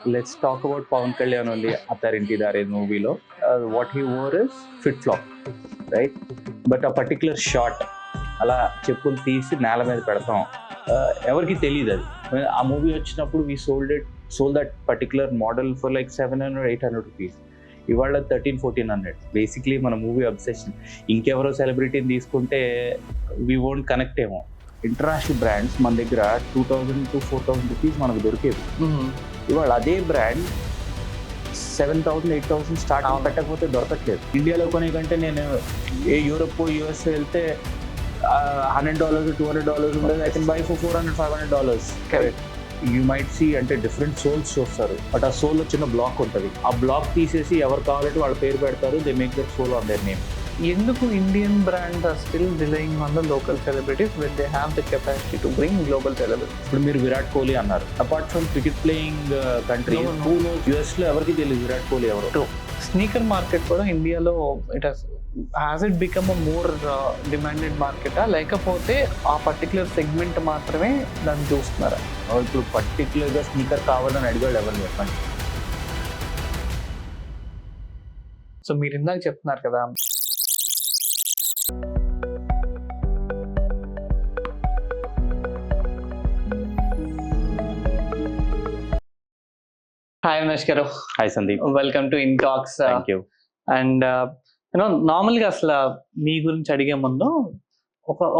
let's talk about Pawan Kalyan only. Atharinti Dare movie lo, what he wore is fit flop, right? But a particular shot, అలా చెప్పులు తీసి నేల మీద పెడతాం, ఎవరికి తెలియదు అది. ఆ మూవీ వచ్చినప్పుడు we sold that particular model for like 700-800 rupees. ఇవాళ 1300-1400. బేసిక్లీ మన మూవీ అబ్సెషన్. ఇంకెవరో సెలబ్రిటీని తీసుకుంటే వీ వోంట్ కనెక్ట్ ఏమో. ఇంటర్నేషనల్ బ్రాండ్స్ మన దగ్గర 2000-4000 రూపీస్ మనకు దొరికేది. ఇవాళ అదే బ్రాండ్ 7000-8000 స్టార్ట్ పెట్టకపోతే దొరకట్లేదు. ఇండియాలో కొనే కంటే నేను ఏ యూరోప్ యూఎస్ వెళ్తే $100-$200 ఉండేది. I can buy for $400-500. Correct. You might see అంటే డిఫరెంట్ సోల్స్ చూస్తారు, బట్ ఆ సోల్లో చిన్న బ్లాక్ ఉంటుంది. ఆ బ్లాక్ తీసేసి ఎవరు కావాలంటే వాళ్ళ పేరు పెడతారు. They make that sole on their name. ఎందుకు Indian brands are still relying on the local celebrities when they have the capacity to bring global celebrities? ఇప్పుడు మీరు విరాట్ కోహ్లీ అన్నారు. Apart from cricket playing country, US లో ఎవరికి తెలియదు విరాట్ కోహ్లీ ఎవరు. Sneaker market కూడా ఇండియాలో has it become a more demanded మార్కెటా, లేకపోతే ఆ పర్టికులర్ సెగ్మెంట్ మాత్రమే దాన్ని చూస్తున్నారా? ఇప్పుడు పర్టికులర్గా స్నీకర్ కావాలని అడిగాడు ఎవరు చెప్పండి. సో మీరు ఇందాక చెప్తున్నారు కదా, hi Avinash garu. Hi Sandeep. Welcome to Intax. Thank you. And నార్మల్గా అసలు మీ గురించి అడిగే ముందు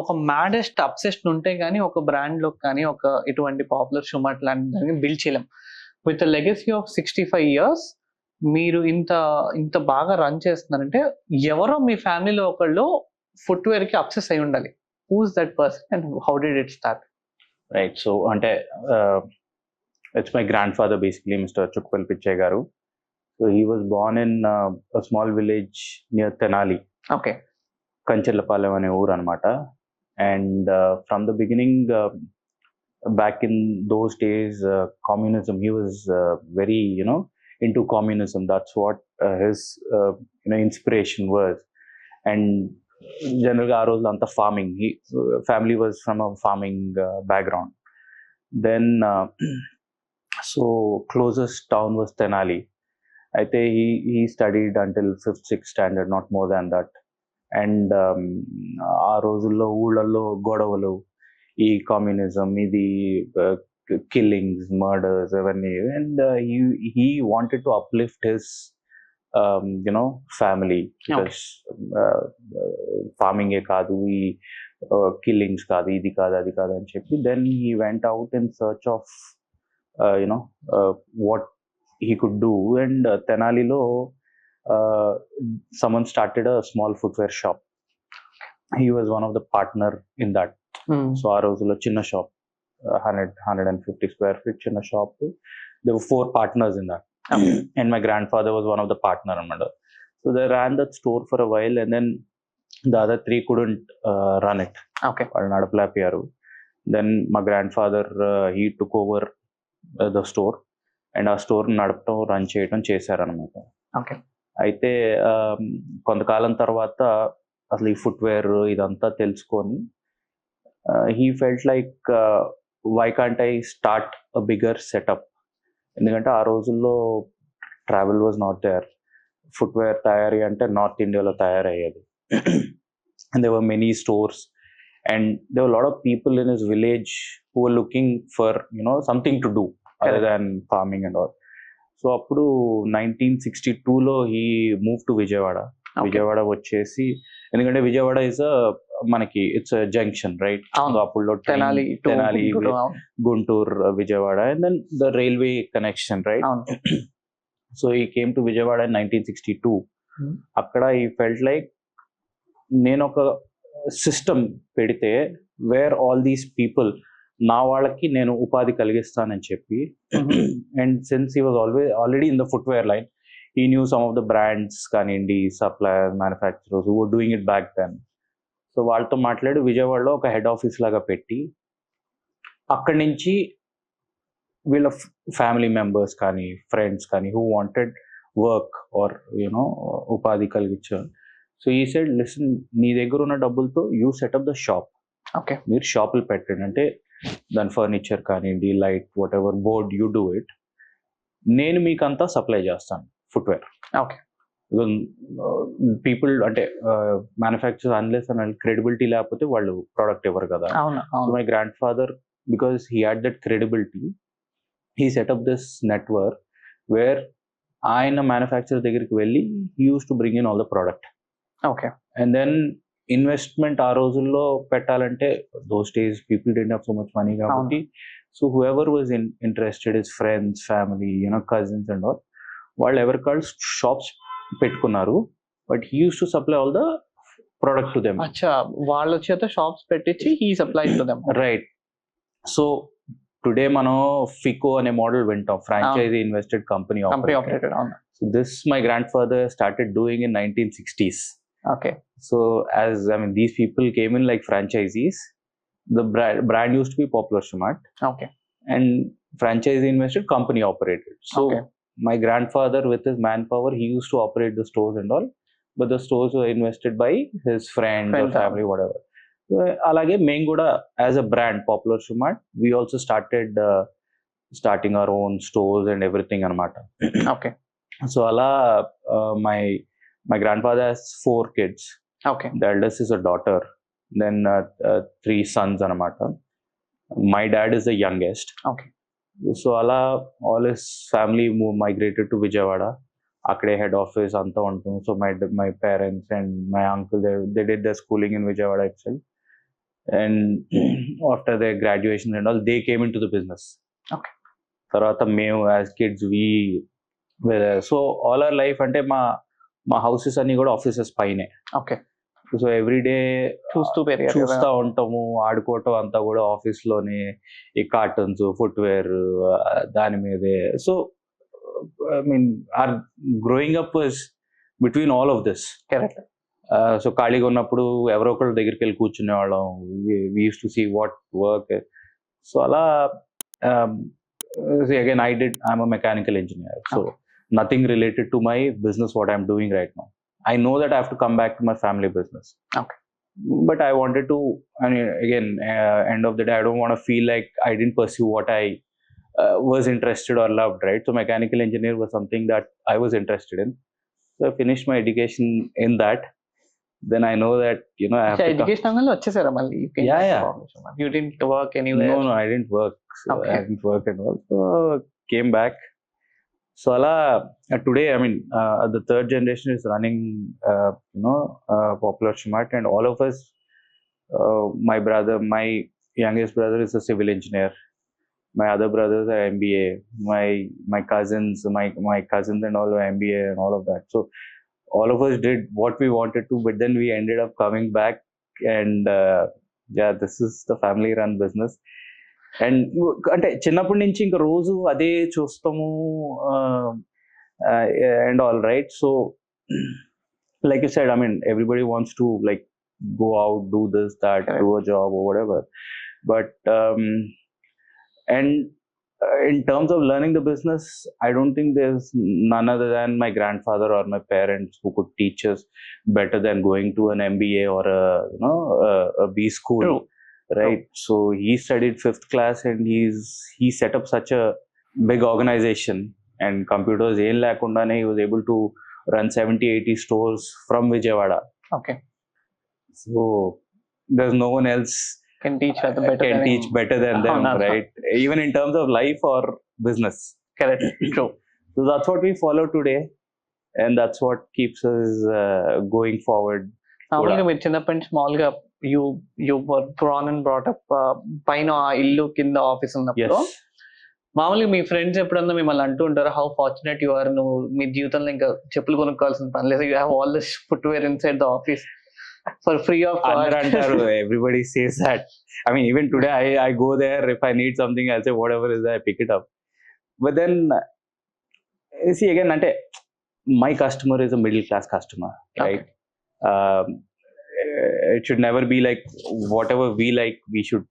ఒక మ్యాడెస్ట్ అబ్సెషన్ ఉంటే కానీ ఒక బ్రాండ్లో కానీ ఒక ఇటువంటి పాపులర్ షూ మార్ట్ లాంటి దాన్ని బిల్డ్ చేయలేం. విత్ లెగసీ ఆఫ్ 65 years మీరు ఇంత బాగా రన్ చేస్తున్నారంటే ఎవరో మీ ఫ్యామిలీలో ఒకళ్ళు ఫుట్వేర్కి అబ్సెస్ అయి ఉండాలి. Who's that person and how did it start? Right. So అంటే it's my grandfather basically, mister Chukkapalli garu. So he was born in a small village near Tenali. Okay. Kancherlapalem ane ఊరు అనమాట. And from the beginning, back in those days, communism, he was very, into communism. That's what his, inspiration was. And generally, our role anta farming. Family was from a farming background. Then, so closest town was Tenali. అయితే he studied until 5th-6th standard, not more than that. And ఆ రోజుల్లో ఊళ్ళల్లో గొడవలు, ఈ communism, ఇది killings, murders అవన్నీ. And he wanted to uplift his family. Because ఫార్మింగే కాదు, ఈ కిల్లింగ్స్ కాదు, ఇది కాదు, అది కాదు అని చెప్పి then he went out in search of what he could do. And Tenalilo, someone started a small footwear shop. He was one of the partner in that. So our rosula chinna shop, 150 square feet chinna shop. There were 4 partners in that. And my grandfather was one of the partner anamada. So they ran that store for a while, and then the other 3 couldn't run it. Okay. Vallu nadapalayaru. Then my grandfather, he took over the store. And ఆ store నడపడం, run చేయడం చేశారనమాట. Okay. అయితే కొంతకాలం తర్వాత అసలు ఈ footwear ఇదంతా తెలుసుకొని he felt like why can't I start a bigger setup. ఎందుకంటే ఆ రోజుల్లో travel was not there. Footwear తయారీ అంటే నార్త్ ఇండియాలో తయారయ్యేది. And there were many stores and there were lot of people in his village who were looking for something to do other than farming and all. So appudu 1962లో he moved to Vijayawada. Vijayawada వచ్చేసి, ఎందుకంటే Vijayawada is మనకి it's junction, right? అప్పుడు Tenali, Guntur, Vijayawada, and then the railway connection, right? So he came to Vijayawada in 1962. అక్కడ he felt like నేను ఒక system పెడితే wear all these people, నా వాళ్ళకి నేను ఉపాధి కలిగిస్తానని చెప్పి. And since he was already in the footwear line, he knew some of the brands కానివ్వండి, supplier, manufacturers who were doing it back then. So వాళ్ళతో మాట్లాడి విజయవాడలో ఒక హెడ్ ఆఫీస్ లాగా పెట్టి, అక్కడి నుంచి వీళ్ళ ఫ్యామిలీ మెంబర్స్ కానీ, ఫ్రెండ్స్ కానీ హూ వాంటెడ్ వర్క్ ఆర్ ఉపాధి కలిగించారు. సో ఈ సైడ్ లిసన్, నీ దగ్గర ఉన్న డబ్బులతో you set up the shop. Okay. మీరు షాపులు పెట్టండి అంటే దాని ఫర్నిచర్ కానివ్వండి, light, whatever board, you do it. నేను మీకు అంతా సప్లై చేస్తాను ఫుట్వేర్. ఓకే. పీపుల్ అంటే మ్యానుఫ్యాక్చర్ అన్లెస్ అండ్ క్రెడిబిలిటీ లేకపోతే వాళ్ళు ప్రోడక్ట్ ఇవ్వరు కదా. My grandfather, because he had that credibility, he set up this network where ఆయన మ్యానుఫ్యాక్చర్ దగ్గరికి వెళ్ళి he use to bring in all the product. Okay. And then investment ఆ రోజుల్లో పెట్టాలంటే those days people didn't have so much money కాబట్టి, so whoever was interested, his friends, family, cousins and all, వాళ్ళు ఎవరికాళ్ళు shops పెట్టుకున్నారు. But he use to supply all the product to them. వాళ్ళ చేత shops పెట్టించి he supply to them. Right. So today మనం FICO అనే model వింటాం, franchise invested company operated. So this my grandfather started doing in 1960s. Okay. So these people came in like franchisees. The brand used to be Popular Shoe Mart. Okay. And franchise invested, company operated. So my grandfather with his manpower, he used to operate the stores and all, but the stores were invested by his friends or family, whatever. So alage మేము కూడా as a brand Popular Shoe Mart, we also starting our own stores and everything anamata. Okay. So ala my grandfather has 4 kids. Okay. The eldest is a daughter, then 3 sons anamata. My dad is the youngest. Okay. So all his family migrated to Vijayawada. Akade head office anta untundi. So my parents and my uncle, they did their schooling in Vijayawada itself. And after their graduation and all, they came into the business. Okay. Tarvata మేము as kids we were there. So all our life ante మా houses అన్ని కూడా offices పైనే. Okay. So everyday చూస్తూ ఉంటాము, ఆడుకోవటం అంతా కూడా ఆఫీస్ లోనే, ఈ కార్టూన్స్, ఫుట్వేర్ దాని మీదే. So I mean or growing up was between all of this. So ఖాళీగా ఉన్నప్పుడు ఎవరో ఒకళ్ళ దగ్గరికి వెళ్ళి కూర్చునే వాళ్ళం. We used to see what work. So అలా again I'm a mechanical engineer. So nothing related to my business, what I'm doing right now. I know that I have to come back to my family business. Okay. But I wanted to, again, end of the day, I don't want to feel like I didn't pursue what I was interested or loved, right? So mechanical engineer was something that I was interested in. So I finished my education in that. Then I know that, I have to... Education angle vachesara malli. Yeah. You didn't work anywhere? No, I didn't work. So I didn't work at all. So came back. So today, the third generation is running, Popular Shoe Mart, and all of us, my youngest brother is a civil engineer. My other brothers are MBA. My cousins, my cousins and all are MBA and all of that. So all of us did what we wanted to, but then we ended up coming back, and this is the family run business. And అంటే చిన్నప్పటి నుంచి ఇంకా రోజు అదే చూస్తాము and all right. So like you said, everybody wants to like go out, do this, that, do a job or whatever, but and in terms of learning the business, I don't think there's none other than my grandfather or my parents who could teach us better than going to an MBA or a B school. True. Right. So he studied 5th class and he set up such a big organization, and computers ఏం లేకుండానే he was able to run 70-80 stores from Vijayawada. Okay. So there's no one else can teach better than them, right? Even in terms of life or business. Correct. True. So that's what we follow today, and that's what keeps us going forward. మామూలుగా మీరు చిన్నప్పటి small గా you were born and brought up పైన ఇల్లు కింద office ఉన్నప్పుడు, మామూలుగా మీ friends ఎప్పుడన్నా మిమ్మల్ని అంటూ ఉంటారు హౌ ఫార్చునేట్ యు ఆర్, నువ్వు మీ జీవితంలో ఇంకా చెప్పులు కొనుక్కోవాల్సిన పని లేదు, you have all this footwear inside the office for free of cost అంటారు. Everybody says that. Even today I go there, if I need something I'll say whatever is there I pick it up. But then see again, అంటే my customer is a middle class customer, right? It should never be like whatever we like we should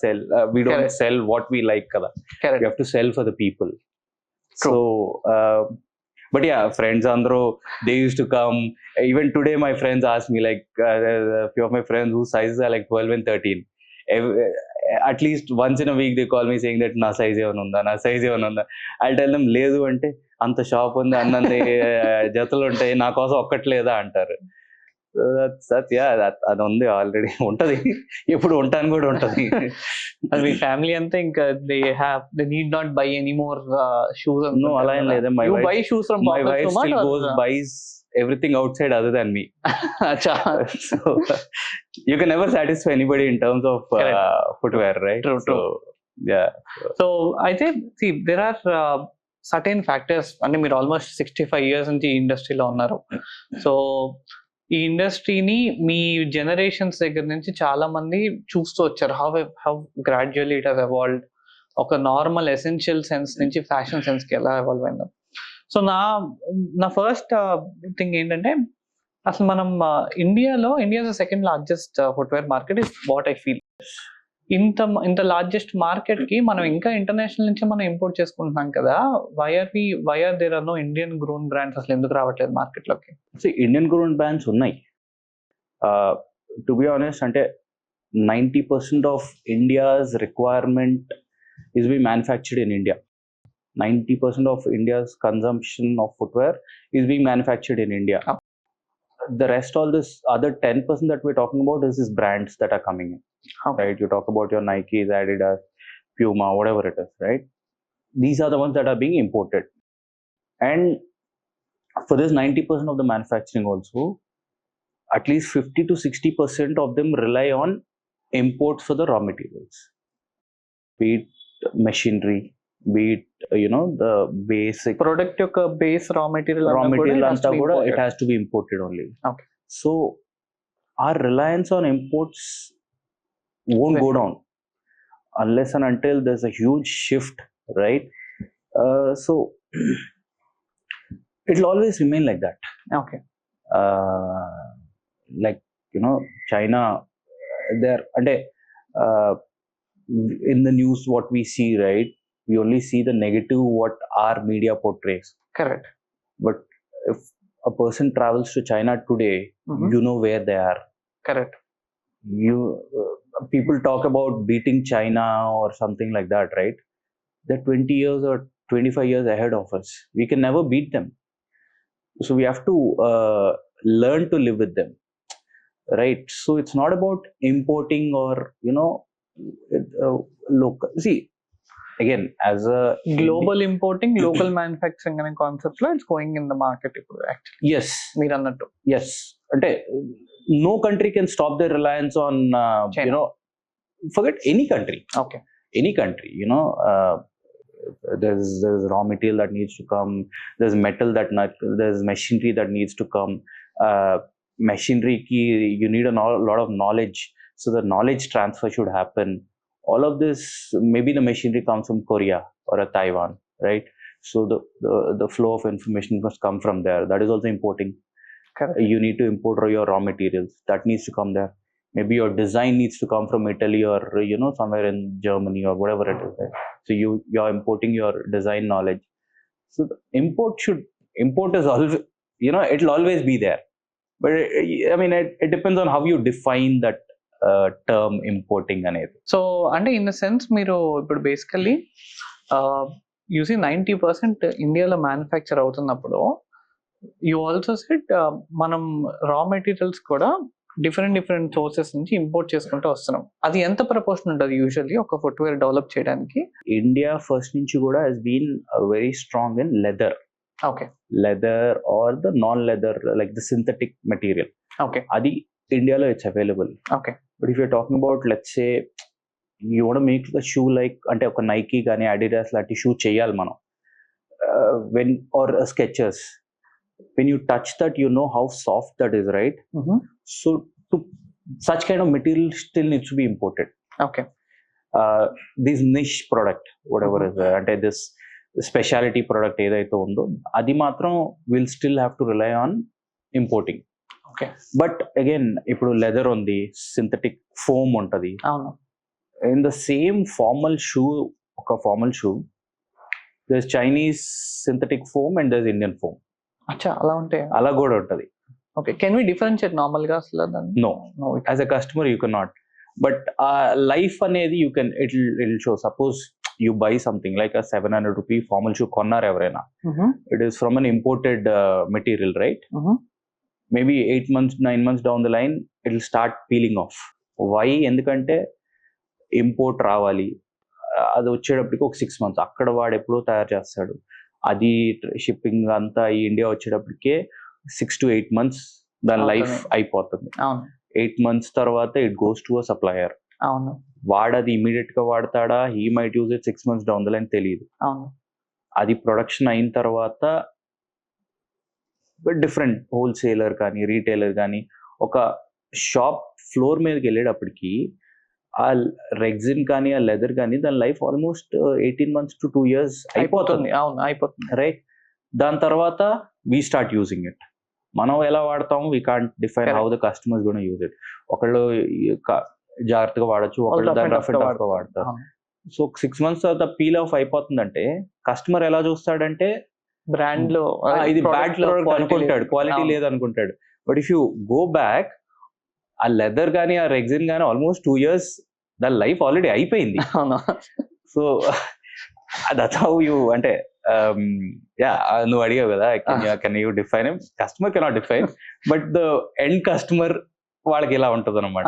sell. We don't sell what we like kada. We have to sell for the people. True. So but yeah, friends andro, they used to come. Even today my friends ask me, like a few of my friends whose sizes are like 12 and 13, at least once in a week they call me saying that నా size ఏమైనా ఉందా I tell them లేదు అంటే అంత shop ఉంది అన్నంది జతలు ఉంటాయి నా కోసం ఒక్కట్లేదా అంటారు. అది ఉంది ఆల్రెడీ ఉంటది, ఇప్పుడు ఉంటాను కూడా ఉంటది. మీ ఫ్యామిలీ అంతా ఇంకా they need not buy any more shoes. No, అలా ఏం లేదు. You buy shoes from Popular Shoe Mart or buys everything outside other than me. Acha. So you can never satisfy anybody in terms of footwear, right? True. Yeah. So I think, see, there are certain factors. అంటే మీరు almost 65 years నుంచి ఈ ఇండస్ట్రీలో ఉన్నారు. So ఈ ఇండస్ట్రీని మీ generations దగ్గర నుంచి చాలా మంది చూస్తూ వచ్చారు. How gradually it has evolved. ఒక నార్మల్ ఎసెన్షియల్ సెన్స్ నుంచి ఫ్యాషన్ సెన్స్కి ఎలా ఎవాల్వ్ అయిందో. సో నా ఫస్ట్ థింగ్ ఏంటంటే, అసలు మనం India second largest footwear market is what I feel. ఇంత లార్జెస్ట్ మార్కెట్ కి మనం ఇంకా ఇంటర్నేషనల్ నుంచి మనం ఇంపోర్ట్ చేసుకుంటున్నాం కదా. Why are there are no Indian grown brands అసలు ఎందుకు రావట్లేదు మార్కెట్ లోకి? ఇండియన్ గ్రోన్ బ్రాండ్స్ ఉన్నాయి. టు బి ఆనెస్ట్, అంటే 90% of India's requirement is being manufactured in India. 90% of India's consumption of footwear is being manufactured in India. The rest, all this other 10% that we're talking about, is these brands that are coming in. Okay. Right? You talk about your Nikes, Adidas, Puma, whatever it is, right? These are the ones that are being imported. And for this 90% of the manufacturing also, at least 50 to 60% of them rely on imports for the raw materials. Be it machinery, be it the basic product యొక్క base raw material anta kuda it has to be imported only. Okay. So our reliance on imports won't go down unless and until there's a huge shift, right? So it'll always remain like that. Okay. Like China, there ante in the news what we see, right, we only see the negative what our media portrays. Correct. But if a person travels to China today, you know where they are. Correct. People talk about beating China or something like that, right? They're 20 years or 25 years ahead of us. We can never beat them. So we have to learn to live with them, right? So it's not about importing or local. See, again, as a global importing, local manufacturing అనే concept లో it's going in the market ఇప్పుడు actually. Yes, మీరు అన్నట్టు. Yes, అంటే no country can stop their reliance on forget any country. Okay. Any country, there's raw material that needs to come, there's metal there's machinery that needs to come. Machinery ki you need a lot of knowledge, so the knowledge transfer should happen. All of this, maybe the machinery comes from Korea or a Taiwan, right? So the flow of information must come from there. That is also importing. Correct. You need to import your raw materials. That needs to come there. Maybe your design needs to come from Italy or somewhere in Germany or whatever it is, right? So you're importing your design knowledge. So the import is always, it'll always be there. But I mean, it depends on how you define that term importing అనేది. So అంటే in the sense మీరు ఇప్పుడు basically UC 90% ఇండియాలో manufacture అవుతున్నప్పుడు you also set మనం రా materials కూడా different sources నుంచి ఇంపోర్ట్ చేసుకుంటూ వస్తున్నాం. అది ఎంత ప్రపోర్షన్ ఉంటుంది యూజువల్లీ ఒక ఫుట్వేర్ డెవలప్ చేయడానికి? ఇండియా ఫస్ట్ నుంచి కూడా has been very strong in leather. Okay. Leather or the non-leather, like the synthetic material. Okay. Adi India it's available. Okay. But if you're talking about, let's say, you want to make the shoe like ante oka Nike gaani Adidas laati shoe cheyal mano, or a Skechers, when you touch that, you know how soft that is, right? So such kind of material still needs to be imported. Okay. This niche product, whatever is there, ante this speciality product ఏదైతే ఉందో అది మాత్రం will still have to rely on importing. Okay. But again ఇప్పుడు leather ఉంది, synthetic foam ఉంటుంది. అవును. In the same formal shoe, ఒక formal shoe, there is Chinese synthetic foam and there is Indian foam. అచ్చా, అలా ఉంటాయి. అలా కూడా ఉంటుంది. Okay. Can we differentiate normal గా అసలు? No, as a customer you can not. But ఆ లైఫ్ అనేది you can it show. Suppose you buy something like a 700 rupee formal shoe కొన్నారు ఎవరైనా, it is from an imported material, right? Maybe 8 months 9 months down the line it will start peeling off. Why? ఎందుకంటే import రావాలి, అది వచ్చేటప్పటికి ఒక 6 months అక్కడ వాడు ఎప్పుడో తయారు చేస్తాడు, అది షిప్పింగ్ అంతా ఈ ఇండియా వచ్చేటప్పటికే 6 to 8 months దాని లైఫ్ అయిపోతుంది. 8 months తర్వాత it goes to a supplier. వాడు అది ఇమీడియట్ గా వాడతాడా, he might use it 6 months down the line, తెలియదు. అది ప్రొడక్షన్ అయిన తర్వాత డిఫరెంట్ హోల్సేలర్ కానీ రీటైలర్ కానీ ఒక షాప్ ఫ్లోర్ మీదకి వెళ్ళేటప్పటికి ఆ రెగ్జిన్ కానీ ఆ లెదర్ కానీ దాని life almost 18 months to 2 years అయిపోతుంది, రైట్? దాని తర్వాత వీ స్టార్ట్ యూజింగ్ ఇట్. మనం ఎలా వాడతాము, we can't define how the customers gonna use it. ఒకళ్ళు జాగ్రత్తగా వాడచ్చు, ఒకళ్ళు దాన్ని రఫ్ అండ్ టఫ్ గా వాడతారు. సో 6 months తర్వాత పీల్ ఆఫ్ అయిపోతుందంటే కస్టమర్ ఎలా చూస్తాడంటే బ్రాండ్ లో ఇది బ్యాడ్ ప్రోడక్ట్ అనుకుంటాడు, క్వాలిటీ లేదు అనుకుంటాడు. But if you go back, ఆ లెదర్ కానీ ఆ రెగ్జిన్ కానీ ఆల్మోస్ట్ 2 years దాని లైఫ్ ఆల్రెడీ అయిపోయింది. సో దట్స్ హౌ యూ, అంటే నువ్వు అడిగావు కదా, can you define? Customer cannot define, but the end customer వాళ్ళకి ఇలా ఉంటది అనమాట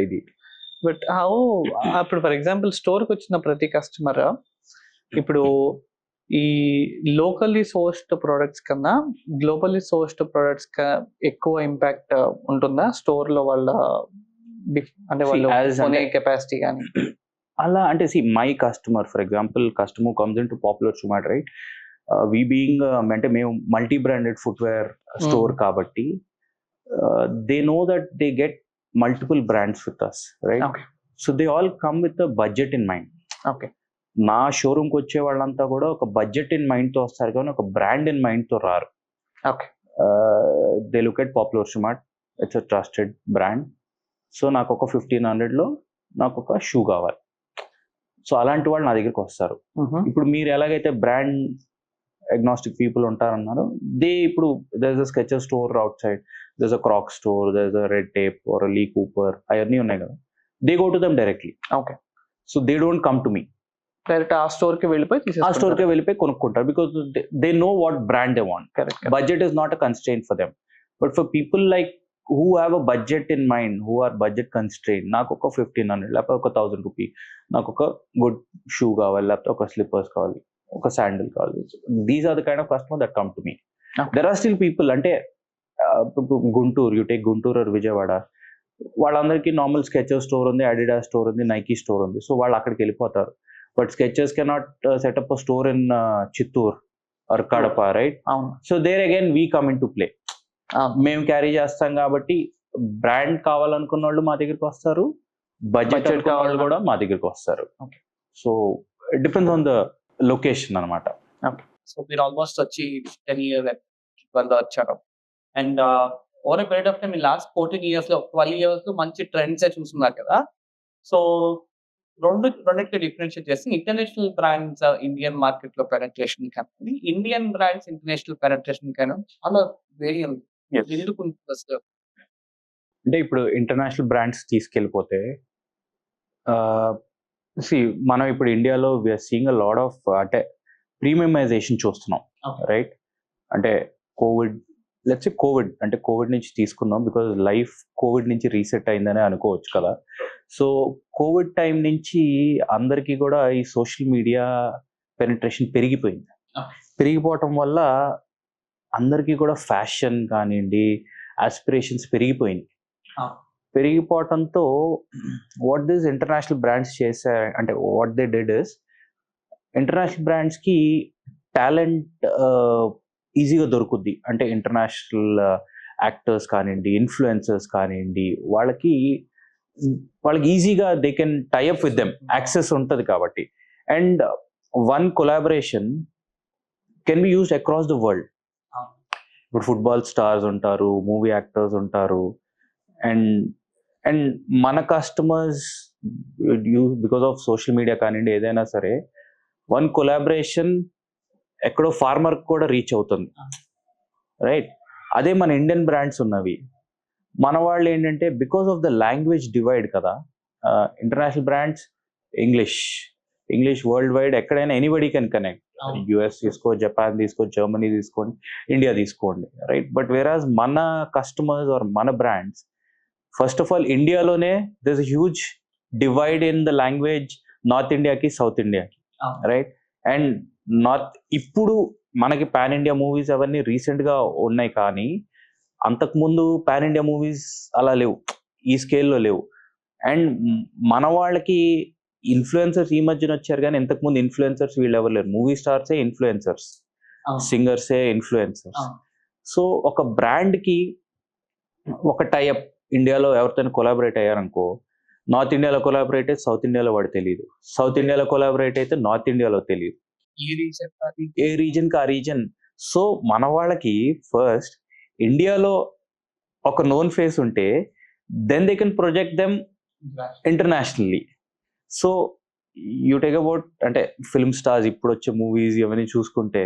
ఇది. బట్ హౌ, అప్పుడు ఫర్ ఎగ్జాంపుల్ స్టోర్కి వచ్చిన ప్రతి కస్టమర్ ఇప్పుడు ఈ లోకల్లీ సోర్స్డ్ ప్రొడక్ట్స్ కన్నా గ్లోబల్లీ సోర్స్డ్ ప్రొడక్ట్స్ ఎక్కువ ఇంపాక్ట్ ఉంటుందా స్టోర్ లో వాళ్ళ, అంటే వాళ్ళ కెపాసిటీ కానీ అలా? అంటే see my customer, for example customer comes in to Popular Shoe Mart, right? We being అంటే మేము మల్టీ బ్రాండెడ్ ఫుట్వేర్ స్టోర్ కాబట్టి they know that they get multiple brands with us, right? So they all come with a budget in mind. Okay, నా షోరూమ్కి వచ్చే వాళ్ళంతా కూడా ఒక budget in mind తో వస్తారు కానీ ఒక బ్రాండ్ ఇన్ మైండ్ తో రారు. Okay, they look at popular Shoe mart, it's a trusted brand. So నాకు ఒక 1500లో నాకు ఒక షూ కావాలి. సో అలాంటి వాళ్ళు నా దగ్గరికి వస్తారు. ఇప్పుడు మీరు ఎలాగైతే బ్రాండ్ agnostic people ఉంటారన్నారు, దే ఇప్పుడు there's a Skechers store outside, there's a Crocs store, there's a Red Tape or a Lee Cooper, అవన్నీ ఉన్నాయి కదా, they go to them directly. Okay, so they don't come to me. Direct ఆ store కి వెళ్ళిపోయి కొనుక్కుంటారు, because they know what brand they want. Correct. Budget is not a constraint for them, but for people like who have a budget in mind, who are budget constrained, నాకు ఒక 1500 లేకపోతే ఒక 1000 rupee, నాకు ఒక good shoe కావాలి, లేకపోతే ఒక slippers కావాలి, ఒక శాండిల్ కావాలి. These are the kind of customer that come to me. There are still people, అంటే Guntur, you take Guntur or Vijayawada, వాళ్ళందరికీ నార్మల్ స్కెచర్ స్టోర్ ఉంది, అడిడాస్ స్టోర్ ఉంది, నైకీ స్టోర్ ఉంది. సో వాళ్ళు అక్కడికి వెళ్ళిపోతారు. But Skechers cannot setup a store in Chittoor or Kadapa, right? So there again we come into play. మేము carry చేస్తాం కాబట్టి బ్రాండ్ కావాలనుకున్న వాళ్ళు మా దగ్గరికి వస్తారు, బడ్జెట్ కావాలి కూడా మా దగ్గరికి వస్తారు. So it depends on the location అనమాట. సో మీరు ఆల్మోస్ట్ వచ్చి 10 years వచ్చారు, and over a period of time last 14 years లో 12 years లో మంచి ట్రెండ్స్ చూస్తున్నారు కదా. సో రెండింటిని డిఫరెన్షియేట్ చేసి ఇంటర్నేషనల్ బ్రాండ్స్ ఇండియన్ మార్కెట్ లో పెనట్రేషన్ కానీ ఇండియన్ బ్రాండ్స్ ఇంటర్నేషనల్ పెనట్రేషన్ కానీ చాలా వేరి ఎందుకు? అంటే ఇప్పుడు ఇంటర్నేషనల్ బ్రాండ్స్ తీసుకెళ్ళిపోతే మనం ఇప్పుడు ఇండియాలో we're seeing a lot of అంటే ప్రీమియమైజేషన్ చూస్తున్నాం, రైట్? అంటే కోవిడ్ అంటే కోవిడ్ నుంచి తీసుకుందాం, బికాజ్ లైఫ్ కోవిడ్ నుంచి రీసెట్ అయిందని అనుకోవచ్చు కదా. సో కోవిడ్ టైం నుంచి అందరికీ కూడా ఈ సోషల్ మీడియా పెనిట్రేషన్ పెరిగిపోయింది. పెరిగిపోవటం వల్ల అందరికీ కూడా ఫ్యాషన్ కానివ్వండి, ఆస్పిరేషన్స్ పెరిగిపోయింది. పెరిగిపోవటంతో వాట్ దిస్ ఇంటర్నేషనల్ బ్రాండ్స్ చేశారు అంటే, what they did is, international బ్రాండ్స్కి టాలెంట్ ఈజీగా దొరుకుద్ది. అంటే ఇంటర్నేషనల్ యాక్టర్స్ కానివ్వండి, ఇన్ఫ్లుయెన్సర్స్ కానివ్వండి, వాళ్ళకి ఈజీగా they can tie up with them, access ఉంటుంది కాబట్టి. And one collaboration can be used across the world. ఇప్పుడు ఫుట్బాల్ స్టార్స్ ఉంటారు, మూవీ యాక్టర్స్ ఉంటారు, అండ్ మన customers because of social media కానివ్వండి, ఏదైనా సరే వన్ కొలాబరేషన్ ఎక్కడో ఫార్మర్ కూడా రీచ్ అవుతుంది, రైట్? అదే మన ఇండియన్ బ్రాండ్స్ ఉన్నవి, మన వాళ్ళు ఏంటంటే because of the language divide కదా, international brands English worldwide ఎక్కడైనా ఎనీబడి కెన్ కనెక్ట్. యుఎస్ తీసుకో, జపాన్ తీసుకో, జర్మనీ తీసుకోండి, ఇండియా తీసుకోండి, రైట్? బట్ వేరాజ్ మన కస్టమర్స్ ఆర్ మన బ్రాండ్స్, ఫస్ట్ ఆఫ్ ఆల్ ఇండియాలోనే this huge divide in the language, north ఇండియాకి సౌత్ ఇండియాకి, రైట్? అండ్ ఇప్పుడు మనకి పాన్ ఇండియా మూవీస్ అవన్నీ రీసెంట్ గా ఉన్నాయి, కానీ అంతకుముందు పాన్ ఇండియా మూవీస్ అలా లేవు, ఈ స్కేల్లో లేవు. అండ్ మన వాళ్ళకి ఇన్ఫ్లుయెన్సర్స్ ఈ మధ్యన వచ్చారు, కానీ ఇంతకుముందు ఇన్ఫ్లుయెన్సర్స్ వీళ్ళు ఎవరు లేరు. మూవీ స్టార్సే ఇన్ఫ్లుయెన్సర్స్, సింగర్సే ఇన్ఫ్లుయెన్సర్స్. సో ఒక బ్రాండ్ కి ఒక టైఅప్ ఇండియాలో ఎవరితో కొలాబరేట్ అయ్యారనుకో, నార్త్ ఇండియాలో కొలాబరేట్ అయితే సౌత్ ఇండియాలో వాడు తెలియదు, సౌత్ ఇండియాలో కొలాబరేట్ అయితే నార్త్ ఇండియాలో తెలియదు, ఏ రీజన్ కి ఆ రీజన్. సో మన వాళ్ళకి ఫస్ట్ ఇండియాలో ఒక నోన్ ఫేస్ ఉంటే then they can project them internationally. So you take about అంటే ఫిల్మ్ స్టార్స్, ఇప్పుడు వచ్చే మూవీస్ ఇవన్నీ చూసుకుంటే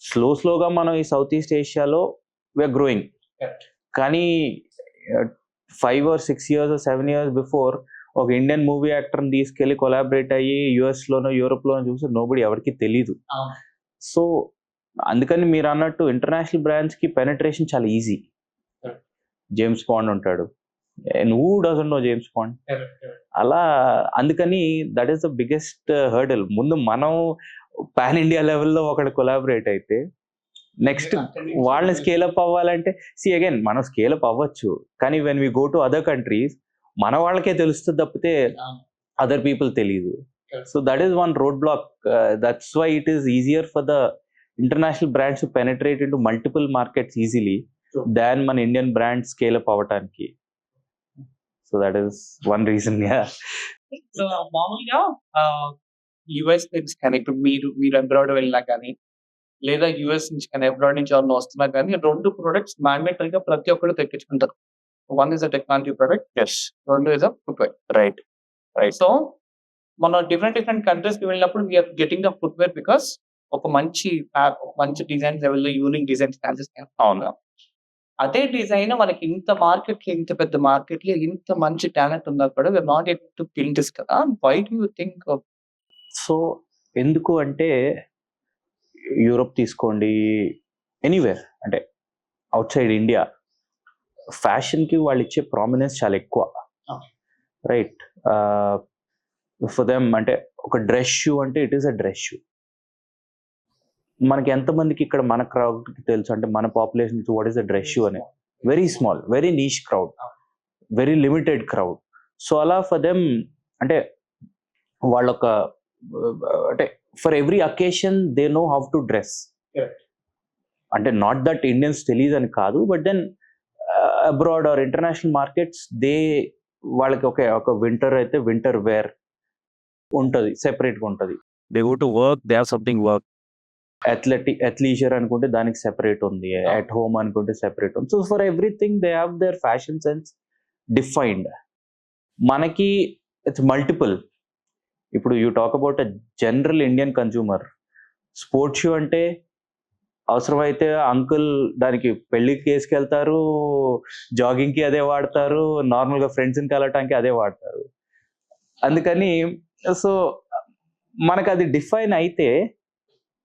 స్లోగా మనం ఈ సౌత్ ఈస్ట్ ఏషియాలో వీఆర్ గ్రోయింగ్. కానీ 5 or 6 years or 7 years before ఒక ఇండియన్ మూవీ యాక్టర్ని తీసుకెళ్లి కొలాబరేట్ అయ్యి యుఎస్ లోనో యూరోప్ లోనో చూస్తే నోబడి ఎవరికి తెలీదు. సో అందుకని మీరు అన్నట్టు ఇంటర్నేషనల్ బ్రాండ్స్ కి పెనట్రేషన్ చాలా ఈజీ. జేమ్స్ బాండ్ ఉంటాడు, నువ్వు డజంట్ నో జేమ్స్ బాండ్, అలా. అందుకని that is the biggest hurdle. ముందు మనం పాన్ ఇండియా లెవెల్లో ఒకటి కొలాబరేట్ అయితే నెక్స్ట్ వాళ్ళని స్కేలప్ అవ్వాలంటే, అగైన్ మనం స్కేలప్ అవ్వచ్చు, కానీ when we go to other countries మన వాళ్ళకే తెలుస్తుంది తప్పితే అదర్ పీపుల్ తెలియదు. So that is one roadblock. That's why it is easier for the international brands to penetrate into multiple markets easily than మన Indian brand scale up అవ్వటానికి. So that is one reason. So మామూలుగా US నుంచి కానీ ఇప్పుడు మీరు abroad వెళ్ళినా కానీ, లేదా యుఎస్ నుంచి కానీ అబ్రాడ్ నుంచి ఎవరైనా వస్తున్నా కానీ, 2 ప్రొడక్ట్స్ మ్యాండేటరీగా ప్రతి ఒక్కరు తెప్పించుకుంటారు. One is a technology product, రెండు is a footwear. Right. So మనం డిఫరెంట్ కంట్రీస్కి వెళ్ళినప్పుడు we're getting the footwear because ఒక మంచి డిజైన్ లెవెల్లో యూనిక్ డిజైన్స్ అవును. అదే డిజైన్ మనకి ఇంత పెద్ద మార్కెట్లో ఇంత మంచి టాలెంట్ ఉన్నా కూడా we're not able to build this కదా. Why do you think? So ఎందుకు అంటే యూరోప్ తీసుకోండి, ఎనీవేర్ అంటే అవుట్ సైడ్ ఇండియా, ఫ్యాషన్ కి వాళ్ళు ఇచ్చే ప్రామినెన్స్ చాలా ఎక్కువ, రైట్? ఫర్ దెమ్ అంటే ఒక డ్రెస్ షూ అంటే it is a dress shoe. మనకి ఎంతమందికి ఇక్కడ మన క్రౌడ్ కి తెలుసు అంటే, మన population what is a dress shoe అనే very small, very niche crowd, very limited crowd. So అలా ఫర్ దెమ్ అంటే వాళ్ళొక అంటే for every occasion they know how to dress. అంటే నాట్ దట్ ఇండియన్స్ తెలియదు అని కాదు, but then abroad or international markets వాళ్ళకి ఒక వింటర్ అయితే వింటర్ వేర్ ఉంటుంది, సెపరేట్గా ఉంటుంది. They go to work, they have something work. Athleisure అనుకుంటే దానికి సెపరేట్ ఉంది, అట్ హోమ్ అనుకుంటే సెపరేట్ ఉంది. So for everything they have their fashion sense defined. మనకి ఇట్స్ మల్టిపుల్. ఇప్పుడు you talk about a general Indian consumer, sports shoe అంటే అవసరమైతే uncle దానికి పెళ్లికి వేసుకెళ్తారు, జాగింగ్ కి అదే వాడతారు, నార్మల్ గా ఫ్రెండ్స్ ని కలవటానికి అదే వాడతారు. అందుకని సో మనకు అది డిఫైన్ అయితే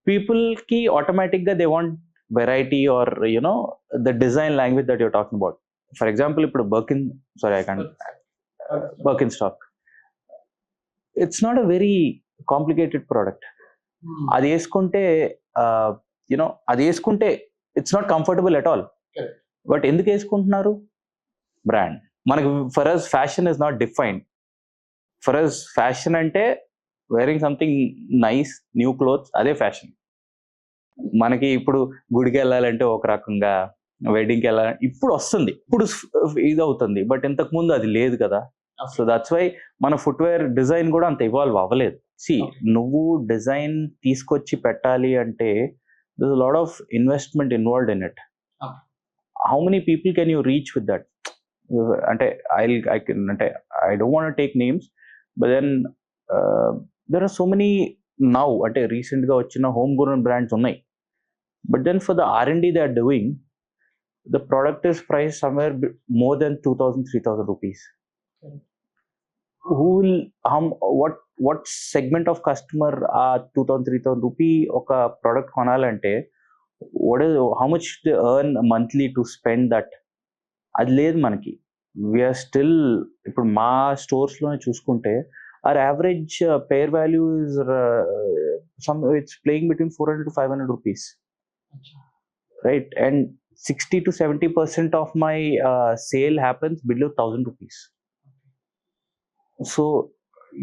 పీపుల్ కి ఆటోమేటిక్ గా they want variety or you know the design language that you're talking about. For example ఇప్పుడు Birkenstock, it's not a very complicated product. అది వేసుకుంటే it's not comfortable at all. But ఎందుకు వేసుకుంటున్నారు? Brand. మనకి for us fashion is not defined. For us fashion అంటే wearing something nice new clothes, అదే fashion. మనకి ఇప్పుడు గుడికి వెళ్ళాలంటే ఒక రకంగా, వెడ్డింగ్కి వెళ్ళాలంటే ఇప్పుడు వస్తుంది, ఇప్పుడు ఇది అవుతుంది, బట్ ఇంతకు ముందు అది లేదు కదా. సో దట్స్ వై మన ఫుట్వేర్ డిజైన్ కూడా అంత ఇవాల్వ్ అవ్వలేదు. నువ్వు డిజైన్ తీసుకొచ్చి పెట్టాలి అంటే there's a lot of investment involved in it. How many people can you reach with that? అంటే I don't want to take names, but then there are so many now అంటే recent గా వచ్చిన home grown brands ఉన్నాయి, but then for the R&D they are doing, the product is priced somewhere more than 2,000-3,000 rupees. who will what segment of customer 2,000-3,000 rupee ఒక product కొనాలంటే how much they earn monthly to spend that, అది లేదు మనకి. We are still ఇప్పుడు మా stores లోనే చూసుకుంటే our average pair value is it's playing between 400 to 500 rupees, right? And 60 to 70% of my sale happens below 1,000 rupees. So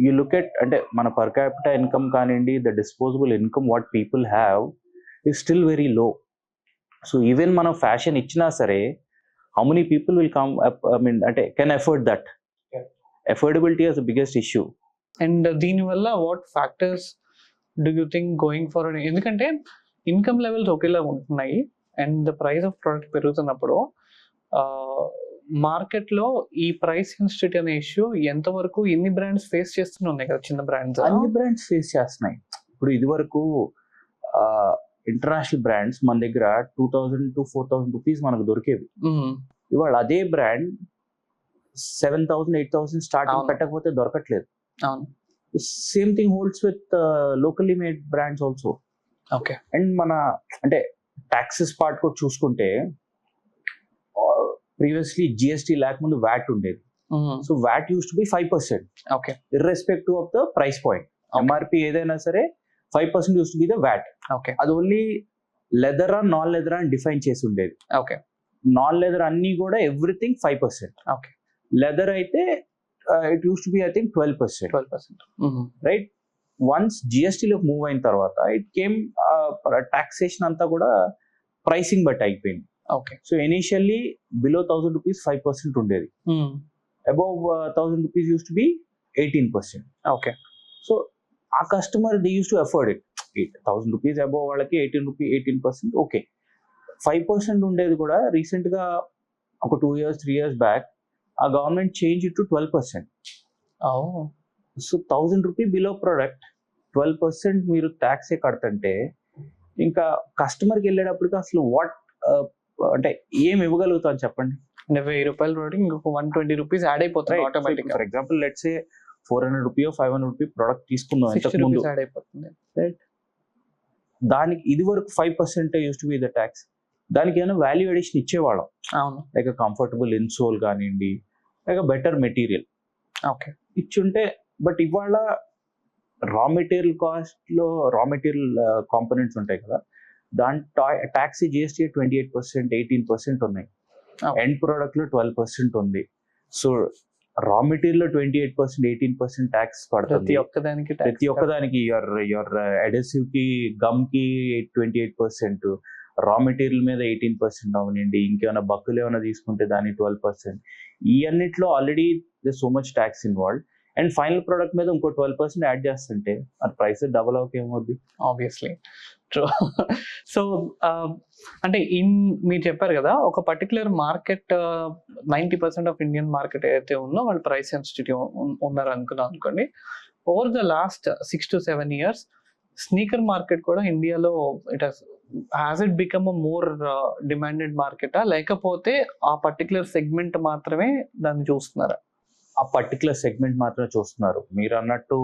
you look at అంటే మన per capital income కానివ్వండి, the disposable income what people have is still very low. So even మనం fashion ఇచ్చినా సరే, how many people will come up, I mean అంటే can afford that? Affordability is the biggest issue. And దీనివల్ల what factors do you think going forward? ఎందుకంటే income levels ఒకేలా ఉంటున్నాయి and the price of product పెరుగుతున్నప్పుడు మార్కెట్లో ఈ price sensitivity అనే issue ఎంతవరకు ఎన్ని బ్రాండ్స్ ఫేస్ చేస్తూనే ఉన్నాయి కదా, చిన్న బ్రాండ్స్ అన్ని బ్రాండ్స్ ఫేస్ చేస్తున్నాయి. ఇప్పుడు ఇది వరకు ఇంటర్నేషనల్ బ్రాండ్స్ మన దగ్గర 2,000 to 4,000 రూపీస్ మనకు దొరికేవి. ఇవాళ అదే బ్రాండ్ 7,000, 8,000 స్టార్టింగ్ పెట్టకపోతే దొరకట్లేదు. Same thing holds with locally made brands also. Okay. And మన అంటే టాక్సెస్ పార్ట్ కూడా చూసుకుంటే ప్రీవియస్లీ జిఎస్టీ లేకముందు వ్యాట్ ఉండేది. So VAT use to B 5%. Okay. Irrespective of the price point, MRP ఏదైనా సరే 5% used to be the VAT. Okay. అది only లెదరా non లెదరా అని define చేసి ఉండేది. ఓకే. నాన్ లెదర్ అన్ని కూడా ఎవ్రీథింగ్ 5%. ఓకే. లెదర్ అయితే it used to be I think 12%. Right? Once GST లోకి మూవ్ అయిన తర్వాత it came taxation అంతా కూడా ప్రైసింగ్ బట్టి అయిపోయింది. Okay. So initially below 1,000 rupees 5% ఉండేది. Above 1,000 rupees used to be 18%. Okay. So ఆ customer they used to afford it. 1,000 rupees above వాళ్ళకి 18%. ఓకే. 5% ఉండేది కూడా రీసెంట్ గా ఒక 2 years 3 years బ్యాక్ ఆ government change it to 12%. So 1,000 rupee below product 12% మీరు ట్యాక్సే కడుతుంటే ఇంకా కస్టమర్కి వెళ్ళేటప్పటికి అసలు వాట్ అంటే ఏం ఇవ్వగలుగుతాం చెప్పండి. అంటే 1,000 రూపాయలు ప్రోడక్ట్ ఇంకొక 120 రూపీస్ యాడ్ అయిపోతుంది automatic. For example let's say 400 rupee 500 rupee product తీసుకుందాం, ఇంతకు ముందు యాడ్ అయిపోతుంది. రైట్. దానికి ఇది వరకు 5% used to be the tax. దానికి ఏమైనా వాల్యూ అడిషన్ ఇచ్చేవాళ్ళం. అవును. లైక్ కంఫర్టబుల్ ఇన్సోల్ కానివ్వండి, లైక్ బెటర్ మెటీరియల్ ఓకే ఇచ్చుంటే. బట్ ఇవాళ రా మెటీరియల్ కాస్ట్ లో రా మెటీరియల్ కాంపోనెంట్స్ ఉంటాయి కదా, దాని ట్యాక్స్ జిఎస్టీ 28%, 18% ఉన్నాయి. ఎండ్ ప్రోడక్ట్ లో 12% ఉంది. సో రా మెటీరియల్ లో 28%, 18% ట్యాక్స్ పడుతుంది ప్రతి ఒక్కదానికి. యువర్ అడెసివ్ కి, గమ్ కి 28%, రా మెటీరియల్ మీద 18% అవునండి. ఇంకేమైనా బక్కులు ఏమైనా తీసుకుంటే దానికి 12%. ఈ అన్నిట్లో already so much tax involved. And final product మీద ఇంకో 12% యాడ్ చేస్తుంటే అది ప్రైస్ డబుల్ అవుట్ ఏమవుద్ది? Obviously true. సో అంటే మీరు చెప్పారు కదా, ఒక particular market 90% of Indian market ఏదైతే ఉందో వాళ్ళు ప్రైస్ సెన్సిటివ్ ఉన్నారు అనుకోండి. Over the last 6 to 7 years sneaker market కూడా ఇండియాలో has it become a more demanded మార్కెటా, లేకపోతే ఆ పర్టికులర్ సెగ్మెంట్ మాత్రమే దాన్ని చూస్తున్నారా? ఆ పర్టికులర్ సెగ్మెంట్ మాత్రమే చూస్తున్నారు. మీరు అన్నట్టు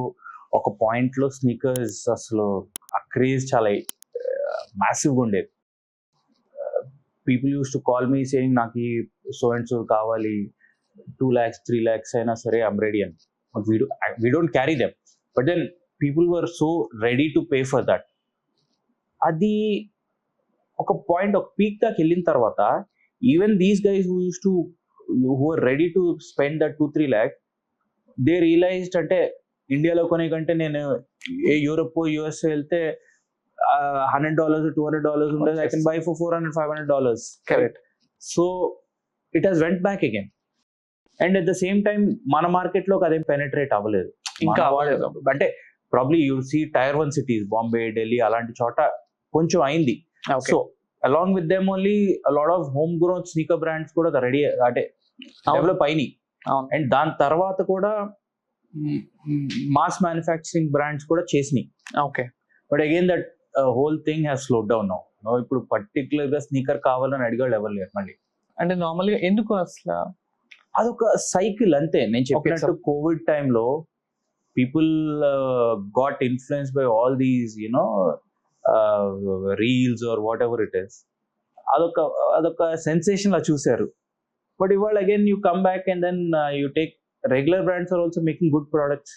ఒక పాయింట్ లో స్నీకర్స్ అసలు ఆ క్రేజ్ చాలా మ్యాసివ్గా ఉండేది. People use to call me saying నాకు ఈ సో అండ్ సో కావాలి, 2 lakhs 3 lakhs అయినా సరే ఐమ్ రెడీ అని. We don't carry them, but then people were so ready to pay for that. అది ఒక పాయింట్, ఒక పీక్ దాకా వెళ్ళిన తర్వాత even these guys who are ready to spend that 2-3 lakh, they realized అంటే ఇండియాలో కొనే కంటే నేను యూరోప్ యుఎస్ వెళ్తే $100 $200 ఉండేది, I can buy for $400-500. Correct. So it has went back again. And at the same time మన మార్కెట్ లోకి అదేం పెనిట్రేట్ అవ్వలేదు ఇంకా. అంటే probably you see tier 1 cities, Bombay, Delhi అలాంటి చోట కొంచెం అయింది. So along with them only a lot of homegrown sneaker brands కూడా రెడీ అంటే డెవలప్ అయినాయి. అండ్ దాని తర్వాత కూడా మాస్ మ్యానుఫ్యాక్చరింగ్ బ్రాండ్స్ కూడా చేసినాయి. Okay. But again that whole thing has slowed down now. ఇప్పుడు పర్టికులర్ గా స్నీకర్ కావాలని అడిగాడు ఎవరు లేరు మళ్ళీ. అంటే నార్మల్గా ఎందుకు అసలు అదొక సైకిల్ అంతే. నేను చెప్పినట్టు కోవిడ్ టైంలో people got influence by all these reels or whatever it is. అదొక సెన్సేషన్ లా చూశారు. బట్ ఇవాళ again you come back and then you take regular brands are also making good products.